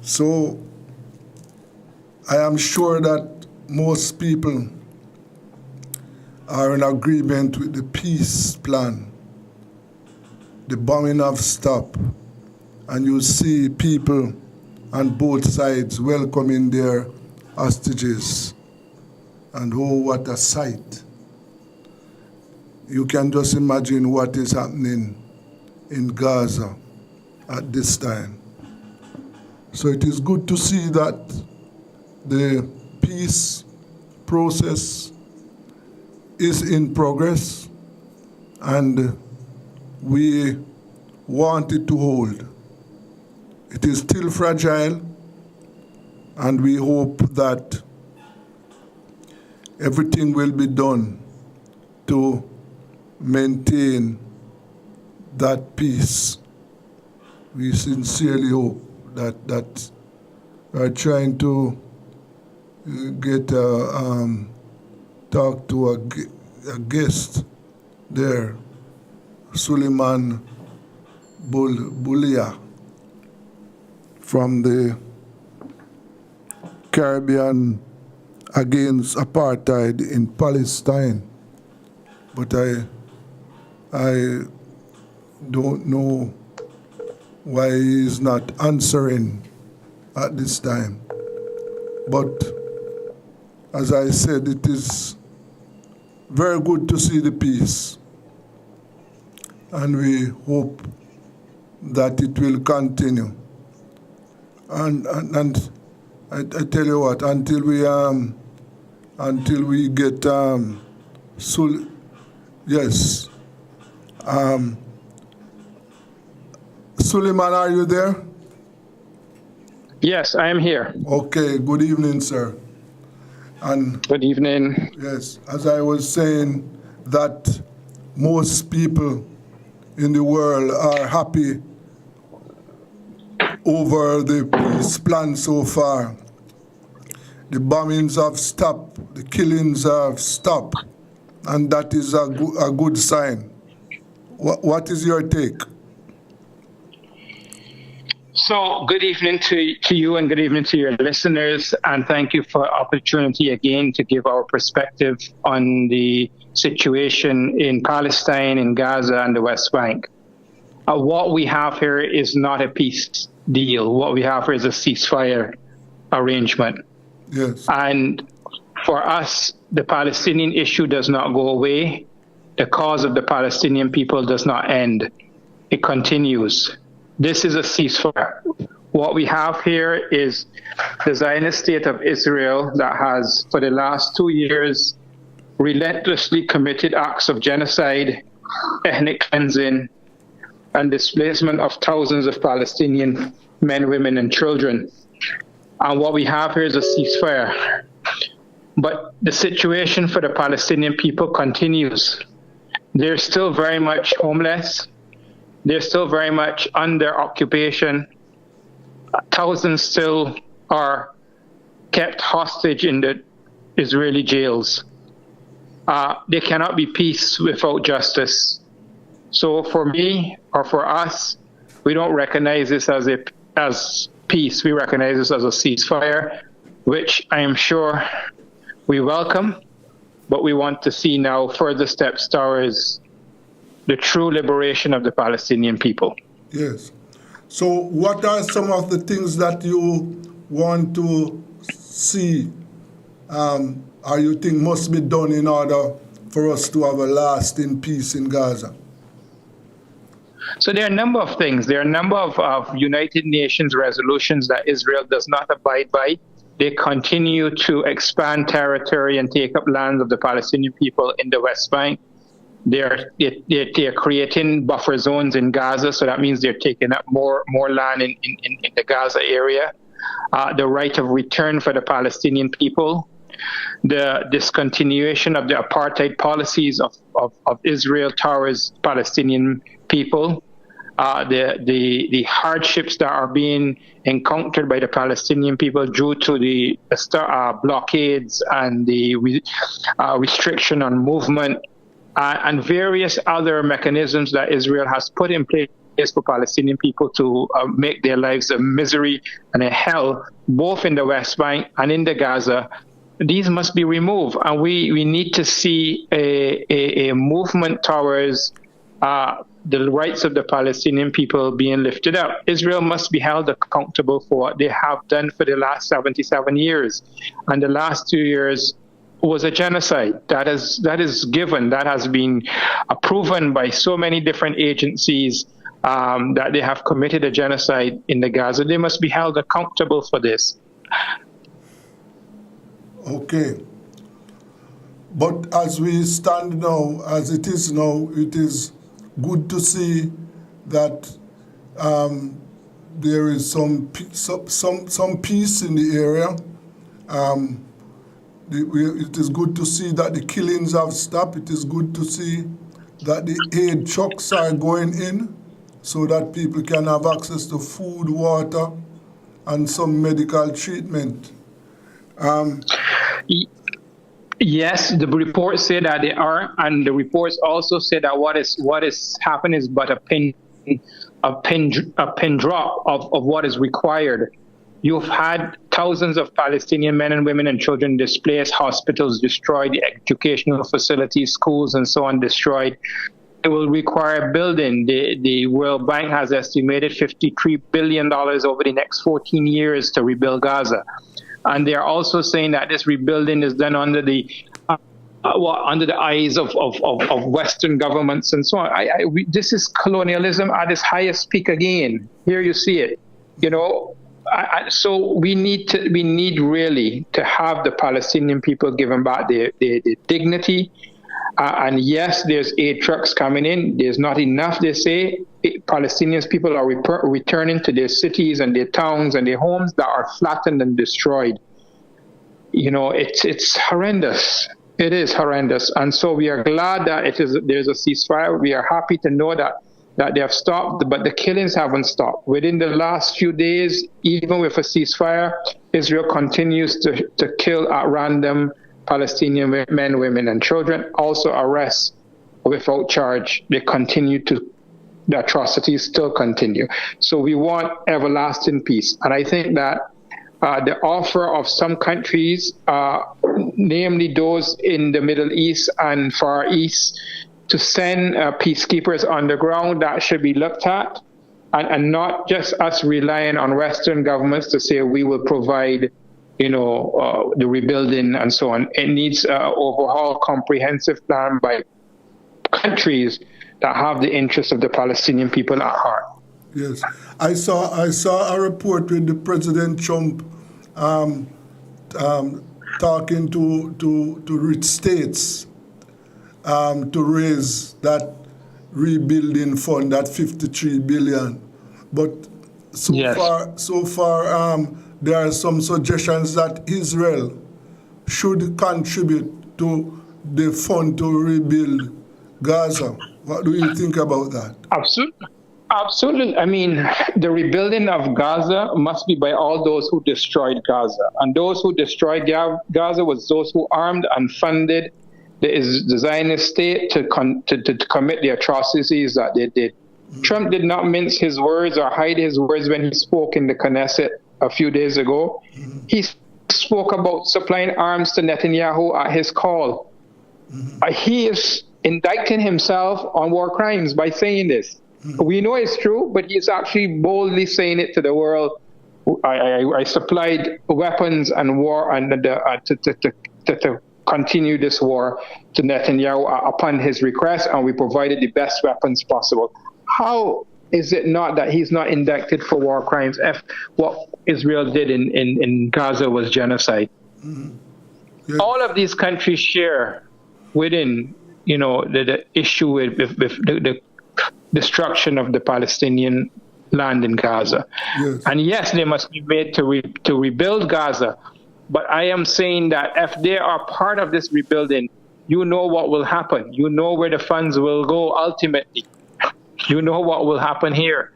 So, I am sure that most people are in agreement with the peace plan. The bombing have stopped, and you see people on both sides welcoming their hostages. And oh, what a sight. you can just imagine what is happening in Gaza at this time. So it is good to see that the peace process is in progress, and we want it to hold. It is still fragile, and we hope that everything will be done to maintain that peace. We sincerely hope that we are trying to talk to a guest there, Suleiman Bulia from the Caribbean Against Apartheid in Palestine. But I don't know why he is not answering at this time. But as I said, it is very good to see the peace, and we hope that it will continue. And I tell you what, until we get yes. Suleiman, are you there? Yes, I am here. Okay, good evening, sir. And good evening. Yes, as I was saying, that most people in the world are happy over the peace plan so far. The bombings have stopped, the killings have stopped, and that is a good sign. What is your take? So, good evening to you and good evening to your listeners, and thank you for the opportunity again to give our perspective on the situation in Palestine, in Gaza, and the West Bank. What we have here is not a peace deal. What we have here is a ceasefire arrangement. Yes. And for us, the Palestinian issue does not go away. The cause of the Palestinian people does not end. It continues. This is a ceasefire. What we have here is the Zionist state of Israel that has, for the last 2 years, relentlessly committed acts of genocide, ethnic cleansing, and displacement of thousands of Palestinian men, women, and children. And what we have here is a ceasefire. But the situation for the Palestinian people continues. They're still very much homeless. They're still very much under occupation. Thousands still are kept hostage in the Israeli jails. There cannot be peace without justice. So for me, or for us, we don't recognize this as peace. We recognize this as a ceasefire, which I am sure we welcome, but we want to see now further steps towards the true liberation of the Palestinian people. Yes. So what are some of the things that you want to see or you think must be done in order for us to have a lasting peace in Gaza? So there are a number of things. There are a number of United Nations resolutions that Israel does not abide by. They continue to expand territory and take up lands of the Palestinian people in the West Bank. They're creating buffer zones in Gaza, so that means they're taking up more land in the Gaza area. The right of return for the Palestinian people, the discontinuation of the apartheid policies of Israel towards Palestinian people, the hardships that are being encountered by the Palestinian people due to the blockades and the restriction on movement, and various other mechanisms that Israel has put in place for Palestinian people to make their lives a misery and a hell, both in the West Bank and in the Gaza. These must be removed, and we need to see a movement towards the rights of the Palestinian people being lifted up. Israel must be held accountable for what they have done for the last 77 years. And the last 2 years, was a genocide. That is given. That has been proven by so many different agencies that they have committed a genocide in the Gaza. They must be held accountable for this. Okay. But as we stand now, as it is now, it is good to see that there is some peace in the area. It is good to see that the killings have stopped. It is good to see that the aid trucks are going in so that people can have access to food, water, and some medical treatment. Yes, the reports say that they are, and the reports also say that what is happening is but a pin drop of what is required. You've had thousands of Palestinian men and women and children displaced, hospitals destroyed, educational facilities, schools, and so on destroyed. It will require building. The World Bank has estimated $53 billion over the next 14 years to rebuild Gaza. And they are also saying that this rebuilding is done under the eyes of Western governments and so on. This is colonialism at its highest peak again. Here you see it. You know, so we need really to have the Palestinian people given back their dignity. And yes, there's aid trucks coming in. There's not enough, they say. Palestinian people are returning to their cities and their towns and their homes that are flattened and destroyed. You know, it's horrendous. It is horrendous. And so we are glad that there's a ceasefire. We are happy to know that they have stopped, but the killings haven't stopped. Within the last few days, even with a ceasefire, Israel continues to kill at random Palestinian men, women, and children, also arrests without charge. The atrocities still continue. So we want everlasting peace. And I think that the offer of some countries, namely those in the Middle East and Far East, to send peacekeepers on the ground, that should be looked at, and not just us relying on Western governments to say we will provide the rebuilding and so on. It needs an overall comprehensive plan by countries that have the interests of the Palestinian people at heart. Yes, I saw a report with the President Trump talking to rich states to raise that rebuilding fund, that $53 billion. But so far, there are some suggestions that Israel should contribute to the fund to rebuild Gaza. What do you think about that? Absolutely. I mean, the rebuilding of Gaza must be by all those who destroyed Gaza. And those who destroyed Gaza was those who armed and funded the Zionist state to commit the atrocities that they did. Trump did not mince his words or hide his words when he spoke in the Knesset a few days ago. He spoke about supplying arms to Netanyahu at his call. He is indicting himself on war crimes by saying this. We know it's true, but he's actually boldly saying it to the world. I supplied weapons and war and to continue this war to Netanyahu upon his request, and we provided the best weapons possible. How is it not that he's not indicted for war crimes if what Israel did in Gaza was genocide? Yeah. All of these countries share within, the issue with the destruction of the Palestinian land in Gaza. Yes. And yes, they must be made to rebuild Gaza. But I am saying that if they are part of this rebuilding, you know what will happen. You know where the funds will go ultimately. You know what will happen here.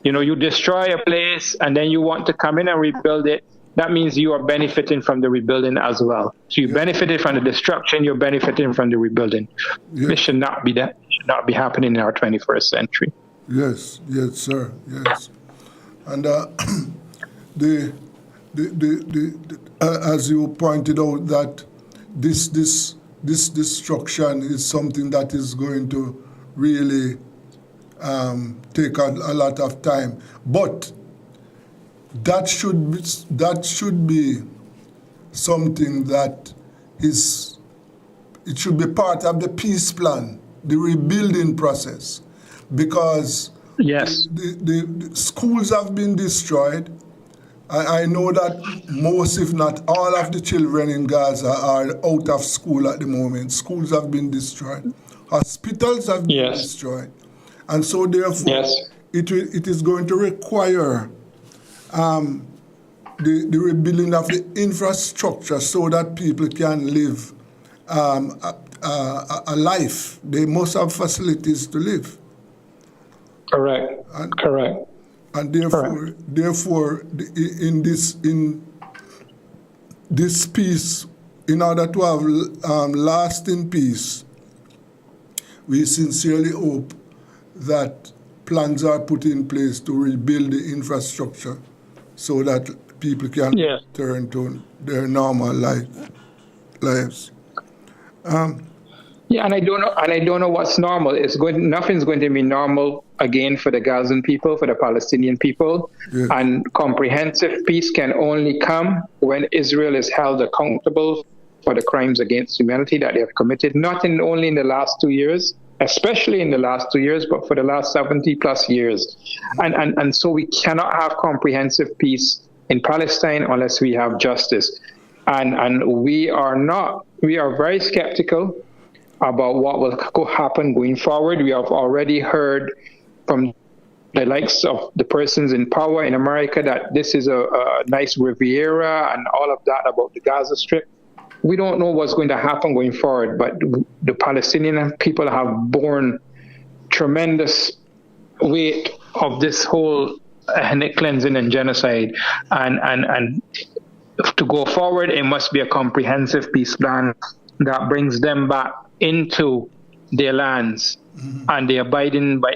You destroy a place and then you want to come in and rebuild it. That means you are benefiting from the rebuilding as well. So you benefited from the destruction, you're benefiting from the rebuilding. Yes. This should not be that. It should not be happening in our 21st century. Yes, sir. Yes. And as you pointed out, that this destruction is something that is going to really take a lot of time, but that should be something that it should be part of the peace plan, the rebuilding process, because yes, the schools have been destroyed. I know that most, if not all, of the children in Gaza are out of school at the moment. Schools have been destroyed. Hospitals have been destroyed. And so therefore, it is going to require the rebuilding of the infrastructure so that people can live a life. They must have facilities to live. Correct. Correct. And therefore, in this peace, in order to have lasting peace, we sincerely hope that plans are put in place to rebuild the infrastructure so that people can return to their normal lives. Yeah, and I don't know what's normal. Nothing's going to be normal again for the Gazan people, for the Palestinian people. Yeah. And comprehensive peace can only come when Israel is held accountable for the crimes against humanity that they have committed, not only in the last 2 years, especially in the last 2 years, but for the last 70 plus years. And so we cannot have comprehensive peace in Palestine unless we have justice. And we are very skeptical about what will happen going forward. We have already heard from the likes of the persons in power in America that this is a nice Riviera and all of that about the Gaza Strip. We don't know what's going to happen going forward, but the Palestinian people have borne tremendous weight of this whole ethnic cleansing and genocide. And to go forward, it must be a comprehensive peace plan that brings them back into their lands, and they abiding by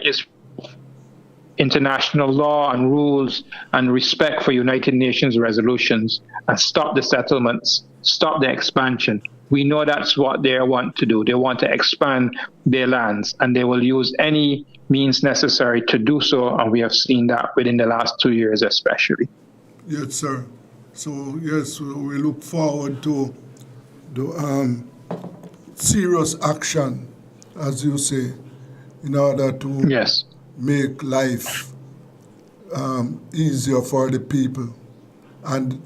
international law and rules and respect for United Nations resolutions, and stop the settlements, stop the expansion. We know that's what they want to do. They want to expand their lands, and they will use any means necessary to do so, and we have seen that within the last 2 years especially. Yes, sir. So, yes, we look forward to the serious action, as you say, in order to make life easier for the people. And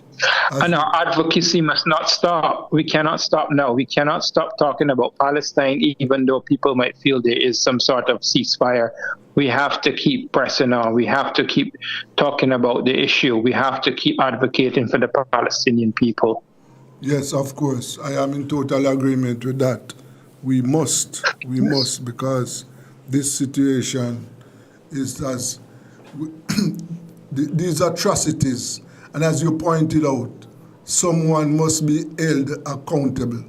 our advocacy must not stop. We cannot stop now. We cannot stop talking about Palestine, even though people might feel there is some sort of ceasefire. We have to keep pressing on. We have to keep talking about the issue. We have to keep advocating for the Palestinian people. Yes, of course. I am in total agreement with that. We must, because this situation is these atrocities, and as you pointed out, someone must be held accountable.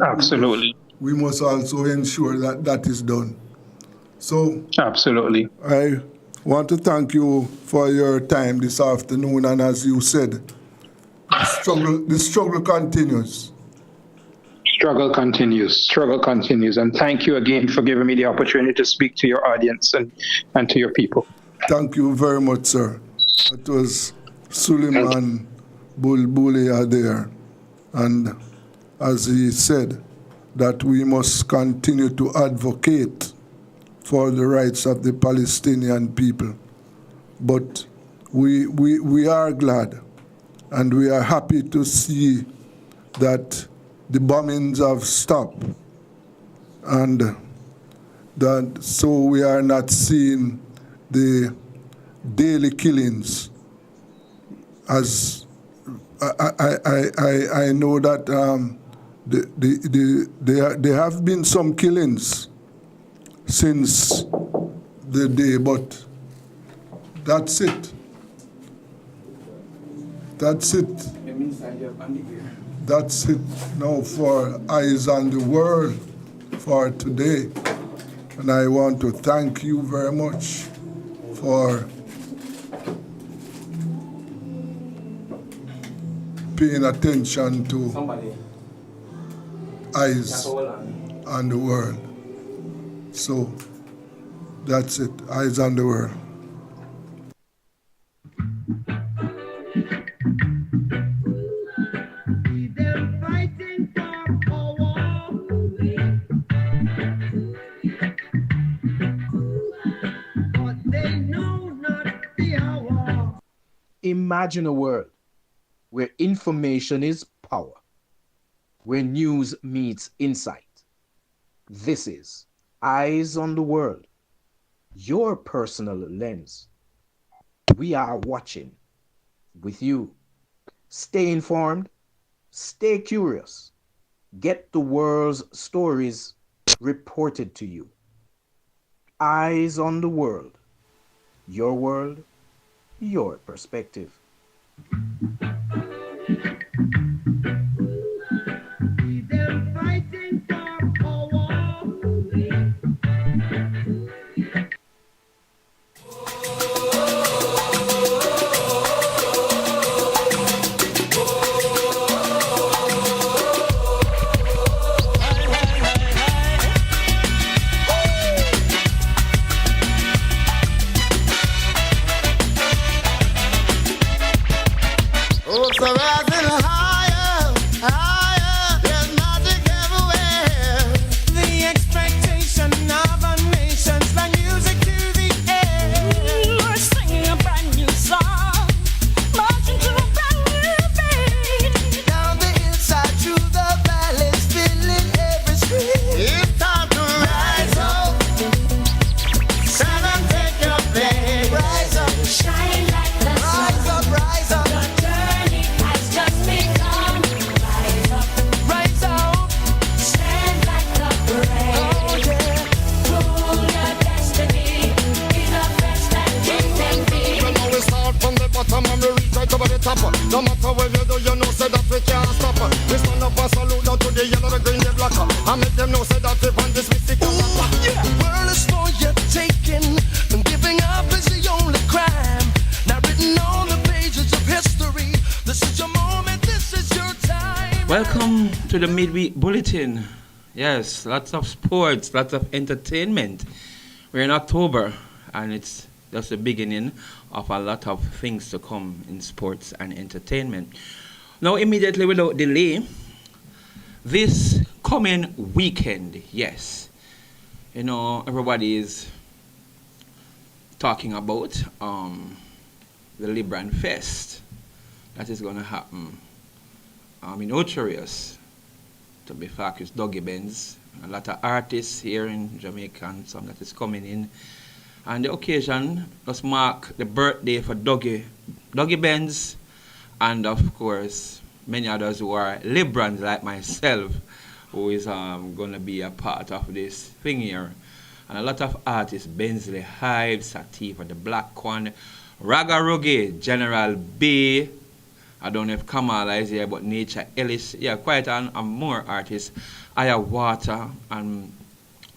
Absolutely. We must also ensure that that is done. So, absolutely. I want to thank you for your time this afternoon, and as you said, the struggle continues. Struggle continues. And thank you again for giving me the opportunity to speak to your audience and to your people. Thank you very much, sir. It was Suleiman Bulbulea there. And as he said, that we must continue to advocate for the rights of the Palestinian people. But we are glad and we are happy to see that the bombings have stopped, and that so we are not seeing the daily killings. As I know that there have been some killings since the day, but that's it. That's it. That's it now for Eyes on the World for today. And I want to thank you very much for paying attention to Eyes on the World. So that's it, Eyes on the World. Fighting. Imagine a world where information is power, where news meets insight. This is Eyes on the World, your personal lens. We are watching with you. Stay informed, stay curious, get the world's stories reported to you. Eyes on the World, your perspective. No matter what you do, you know, say that we can't stop. We stand up and salute down to the yellow, the green, the black. I make them know, say that we want this mystic. The world is for your taking, and giving up is the only crime. Now written on the pages of history, this is your moment, this is your time. Welcome to the Midweek Bulletin. Yes, lots of sports, lots of entertainment. We're in October, and it's just the beginning of a lot of things to come in sports and entertainment. Now, immediately without delay, this coming weekend, yes, you know, everybody is talking about the Libran Fest that is going to happen in Ocherius. To be fact, it's Dougie Benz, a lot of artists here in Jamaica and some that is coming in. And the occasion just mark the birthday for Dougie Benz, and of course many others who are Librans like myself, who is going to be a part of this thing here. And a lot of artists, Bensley Hyde, Sativa the Black One, Raga Rugi, General B, I don't know if Kamala is here, but Nature Ellis, yeah, quite a more artists, Aya Water, and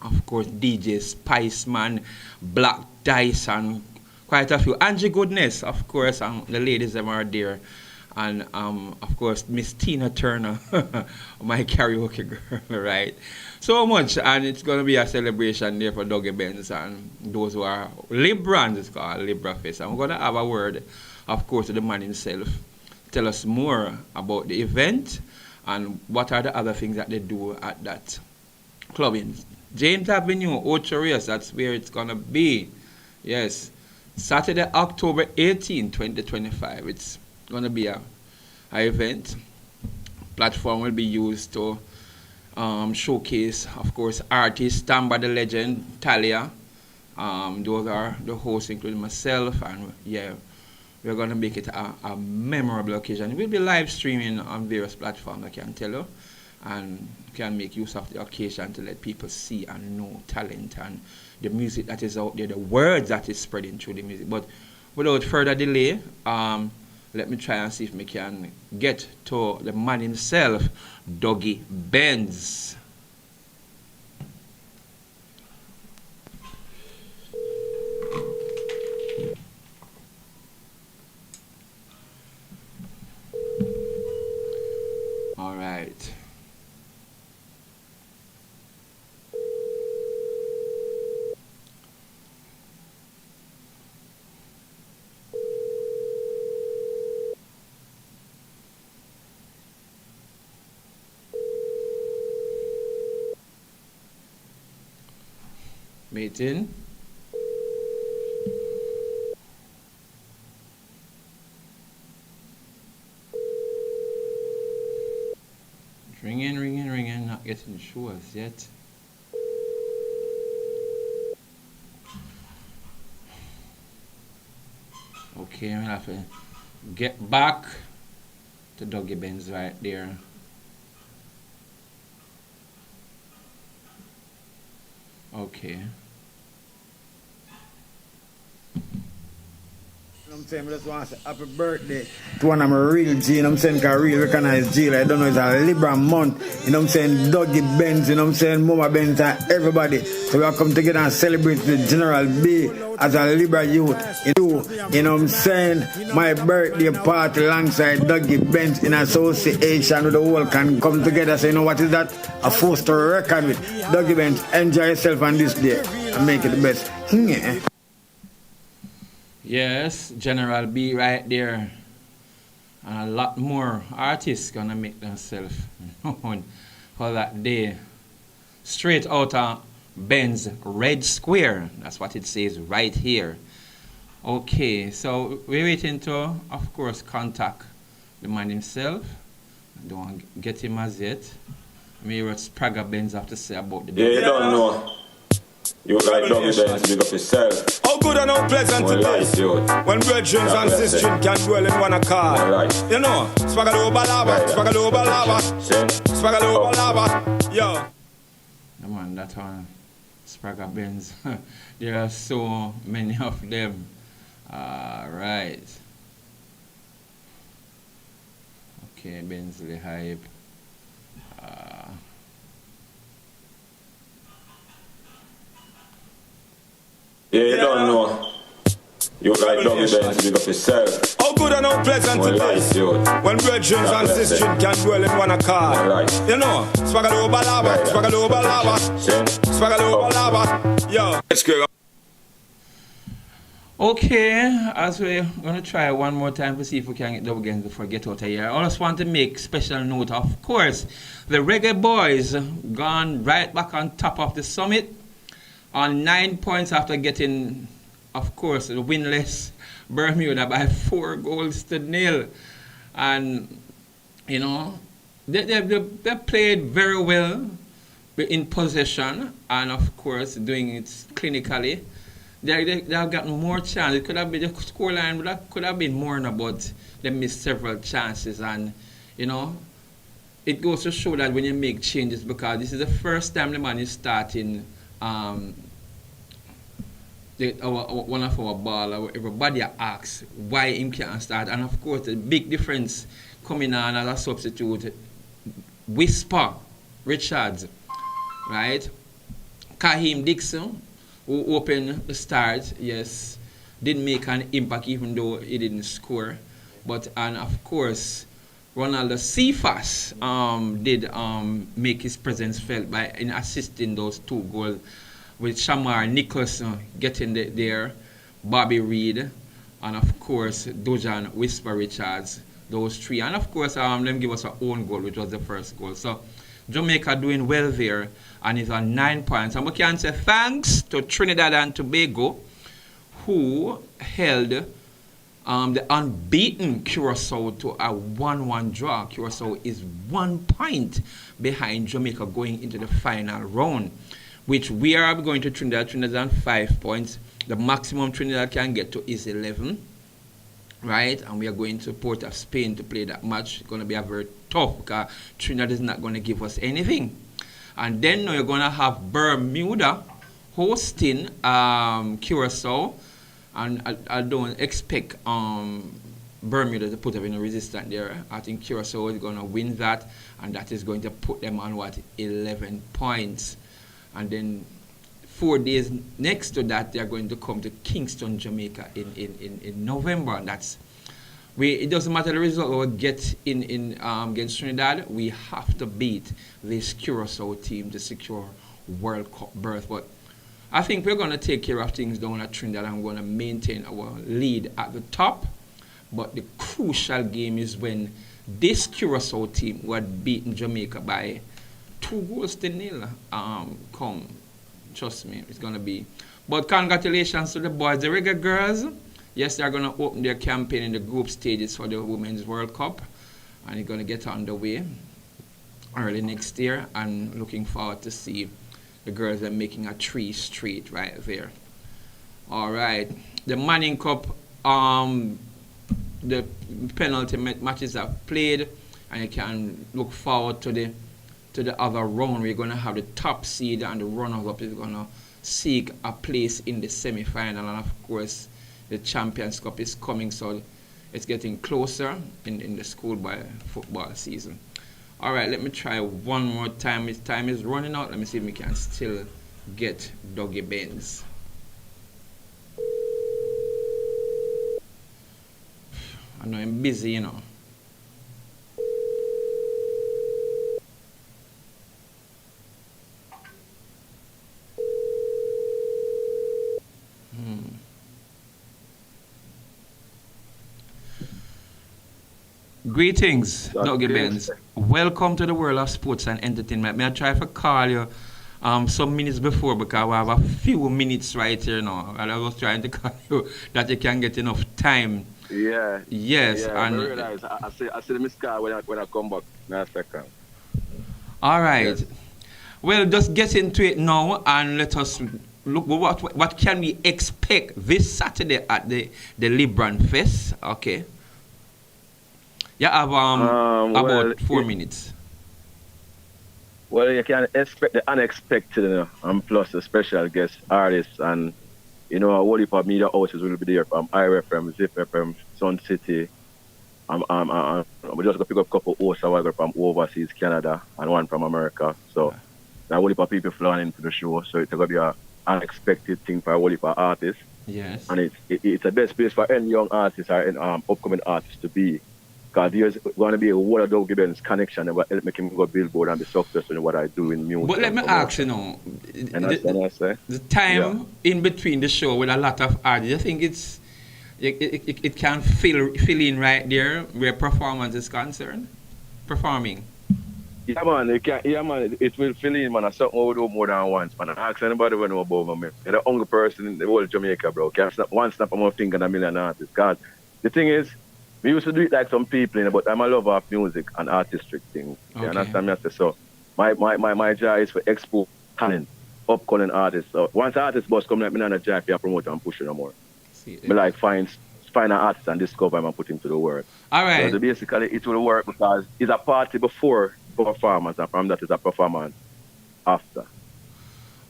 of course, DJ Spiceman, Black Dice, and quite a few. Angie Goodness, of course, and the ladies them are there. And, of course, Miss Tina Turner, my karaoke girl, right? So much, and it's going to be a celebration there for Dougie Benz and those who are Librans. It's called Libra Fest. And we're going to have a word, of course, to the man himself. Tell us more about the event and what are the other things that they do at that club in James Avenue, Ocherius, that's where it's going to be. Yes, Saturday, October 18, 2025. It's going to be a event. Platform will be used to showcase, of course, artists, Tamba the Legend, Talia. Those are the hosts, including myself. And yeah, we're going to make it a memorable occasion. We'll be live streaming on various platforms, I can tell you. And can make use of the occasion to let people see and know talent and the music that is out there, the words that is spreading through the music. But without further delay, let me try and see if we can get to the man himself, Dougie Benz. All right. Meeting. didn't show us yet. Okay, I'm gonna have to get back to Dougie Benz right there. Okay. I'm saying, I just want to say happy birthday to one of my real G, you know what I'm saying, because I really recognize G, like, I don't know, it's a Libra month, you know what I'm saying, Dougie Benz, you know what I'm saying, Mama Benz and everybody. So we all come together and celebrate the General B as a Libra youth. You know what I'm saying, my birthday party alongside Dougie Benz in association with the world can come together. So you know what is that? A force to reckon with. Dougie Benz, enjoy yourself on this day and make it the best. Yes, General B right there. And a lot more artists gonna make themselves known for that day. Straight out of Benz Red Square. That's what it says right here. Okay, so we're waiting to, of course, contact the man himself. I don't want to get him as yet. Maybe what Sprague Benz have to say about the Yeah, you don't know. You like Dougie Benz, big up yourself. How good and how pleasant it is when brethren and sisters can dwell in one accord. You know, Swagalo Balaba, Swagalo Balaba, Swagalo Balaba, yo. No man, that one, Sprague Benz. There are so many of them. Right. Okay, Bensley hype. Yeah, you don't know. You like Dougie Benz, big up yourself. How good and how pleasant it is when brethren and sisters can dwell in one accord. You know, Swagalo Balaba, Swagalo Balaba, Swagalo Balaba, yo. Let's go. Okay, as we're going to try one more time to see if we can get Dougie Benz before we get out of here. I just want to make special note, of course, the Reggae Boys gone right back on top of the summit on 9 points after getting, of course, the winless Bermuda by 4-0. And, you know, they played very well in possession and, of course, doing it clinically. They have gotten more chances. It could have been the scoreline, but could have been more, but they missed several chances. And, you know, it goes to show that when you make changes, because this is the first time the man is starting one of our ballers, everybody asks why him can't start. And of course, the big difference coming on as a substitute, Whisper Richards, right? Kaheem Dixon, who opened the start, yes, didn't make an impact even though he didn't score. But, and of course, Ronaldo Cephas did make his presence felt by in assisting those 2 goals, with Shamar Nicholson getting there, Bobby Reed, and of course, Dojan Whisper Richards, those 3. And of course, them give us our own goal, which was the first goal. So, Jamaica doing well there, and is on 9 points. And we can say thanks to Trinidad and Tobago, who held the unbeaten Curacao to a 1-1 draw. Curacao is 1 point behind Jamaica going into the final round, which we are going to Trinidad. Trinidad on 5 points. The maximum Trinidad can get to is 11, right? And we are going to Port of Spain to play that match. It's going to be a very tough, because Trinidad is not going to give us anything. And then now you're going to have Bermuda hosting Curacao. And I don't expect Bermuda to put up any resistance there. I think Curacao is going to win that, and that is going to put them on, 11 points. And then 4 days next to that, they are going to come to Kingston, Jamaica in November. And that's, it doesn't matter the result we get in against Trinidad, we have to beat this Curacao team to secure World Cup berth. But I think we're going to take care of things down at Trinidad, and we're going to maintain our lead at the top. But the crucial game is when this Curacao team, who had beaten Jamaica by 2-0, come. Trust me, it's going to be. But congratulations to the boys, the Reggae girls. Yes, they're going to open their campaign in the group stages for the Women's World Cup, and it's going to get underway. early next year, and looking forward to see the girls are making a 3 straight right there. All right, the Manning Cup, the penultimate matches are played, and you can look forward to the other round. We're going to have the top seed, and the runners-up is going to seek a place in the semi-final, and of course the Champions Cup is coming, so it's getting closer in the schoolboy football season. All right, let me try one more time. His time is running out. Let me see if we can still get Dougie Benz. I know I'm busy, you know. Greetings, Dougie Benz. Welcome to the world of sports and entertainment. May I try to call you some minutes before, because I have a few minutes right here now, and I was trying to call you that you can get enough time. Yeah. Yes. Yeah, and I realize. I see the missed call when I come back next second. All right. Yes. Well, just get into it now, and let us look. What can we expect this Saturday at the LeBron Fest? Okay. Yeah, I have about 4 minutes. Well, you can expect the unexpected, you know, and plus the special guest artists, and you know, a whole heap of media houses will be there from IRFM, Zip FM, Sun City. We just got to pick up a couple hosts from overseas, Canada, and one from America. So a whole heap of people flying into the show, so it's going to be an unexpected thing for a whole heap of artists. Yes. And it's the best place for any young artist or any upcoming artist to be. Because there's going to be a whole of Dougie Benz connection that will help make him go billboard and be successful in what I do in music. But let me ask you now, the time in between the show with a lot of artists, you think it can fill in right there where performance is concerned? Performing? Yeah, man, it will fill in, man. It's something we do more than once, man. I ask anybody who know about me. You're the only person in the whole Jamaica, bro. Can't snap one snap of my finger and a million artists. Because the thing is, we used to do it like some people, you know, but I'm a lover of music and artistic things. Okay. You understand me? So my job is for export talent, upcoming artists. So once artists boss come, let me not a job for promote and push it no more. Me like find an artist and discover him and put him to the work. All right. So basically it will work because it's a party before performance, and from that is a performance after.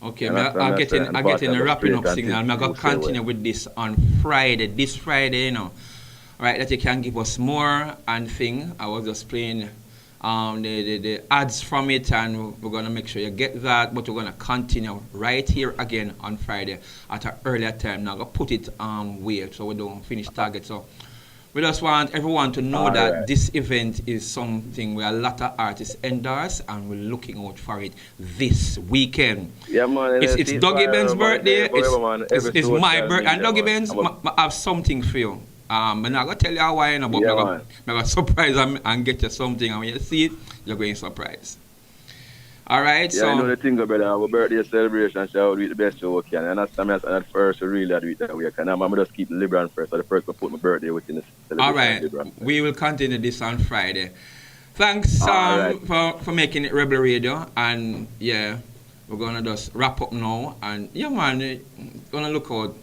Okay, I'm getting a wrapping up signal. I'm going to continue with this on Friday. This Friday, you know. Right, that you can give us more and thing. I was just playing the ads from it, and we're gonna make sure you get that. But we're gonna continue right here again on Friday at an earlier time. Now I'm gonna put it weird so we don't finish target. So we just want everyone to know that this event is something where a lot of artists endorse, and we're looking out for it this weekend. Yeah, man. It's Dougie Benz's birthday. It's my birthday, and Dougie Benz have something for you. I'm not going to tell you why, but I'm going to surprise and get you something. And when you see it, you're going to surprise. All right, yeah, so... I know the thing, brother. Our birthday celebration, so I will do it the best way we can. And that's time at first, we really do it that way. And I'm just keep LeBron first. So the first, I put my birthday within the celebration. All right, we will continue this on Friday. Thanks for making it Rebel Radio. And, yeah, we're going to just wrap up now. And, yeah, man, going to look out.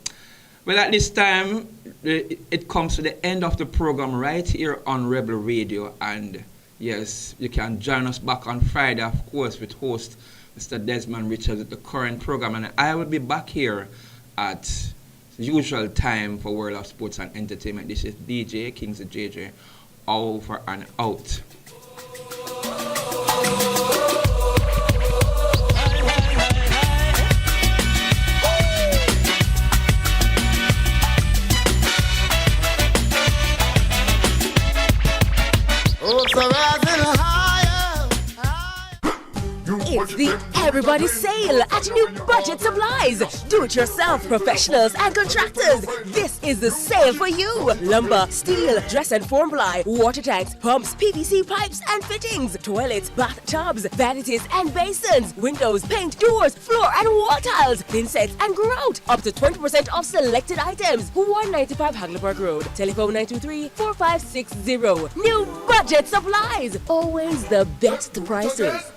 Well, at this time, it comes to the end of the program right here on Rebel Radio. And yes, you can join us back on Friday, of course, with host Mr. Desmond Richards at the current program. And I will be back here at the usual time for World of Sports and Entertainment. This is DJ Kings of JJ, over and out. It's the everybody sale at New Budget Supplies. Do-it-yourself professionals and contractors. This is the sale for you. Lumber, steel, dress and form ply, water tanks, pumps, PVC pipes and fittings, toilets, bathtubs, vanities and basins, windows, paint, doors, floor and wall tiles, thin sets and grout. Up to 20% off selected items. 195 Hagleyburg Road. Telephone 923-4560. New Budget Supplies. Always the best prices.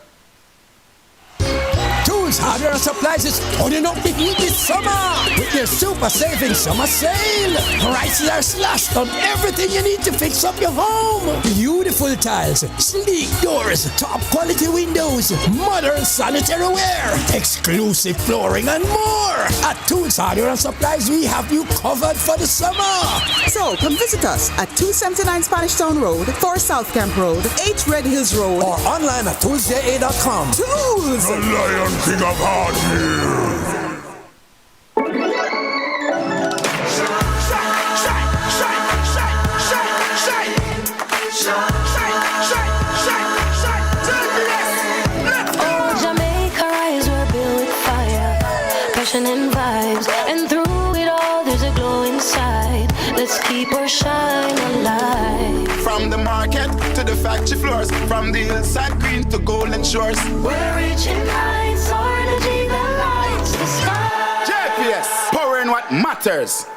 Tools, Hardware and Supplies is turning up the heat this summer with their super saving summer sale. Prices are slashed on everything you need to fix up your home. Beautiful tiles, sleek doors, top quality windows, modern sanitary ware, exclusive flooring and more. At Tools, Hardware and Supplies, we have you covered for the summer. So come visit us at 279 Spanish Town Road, 4 South Camp Road, 8 Red Hills Road, or online at toolsja.com. Tools! The Lion King of Hard Heels. Oh, Jamaica rise, we're built with fire, passion and vibes, and through it all there's a glow inside. Let's keep our shine alive. From the market to the factory floors, from the hillside green to golden shores, we're reaching heights, our energy that lights the sky. JPS, powering what matters.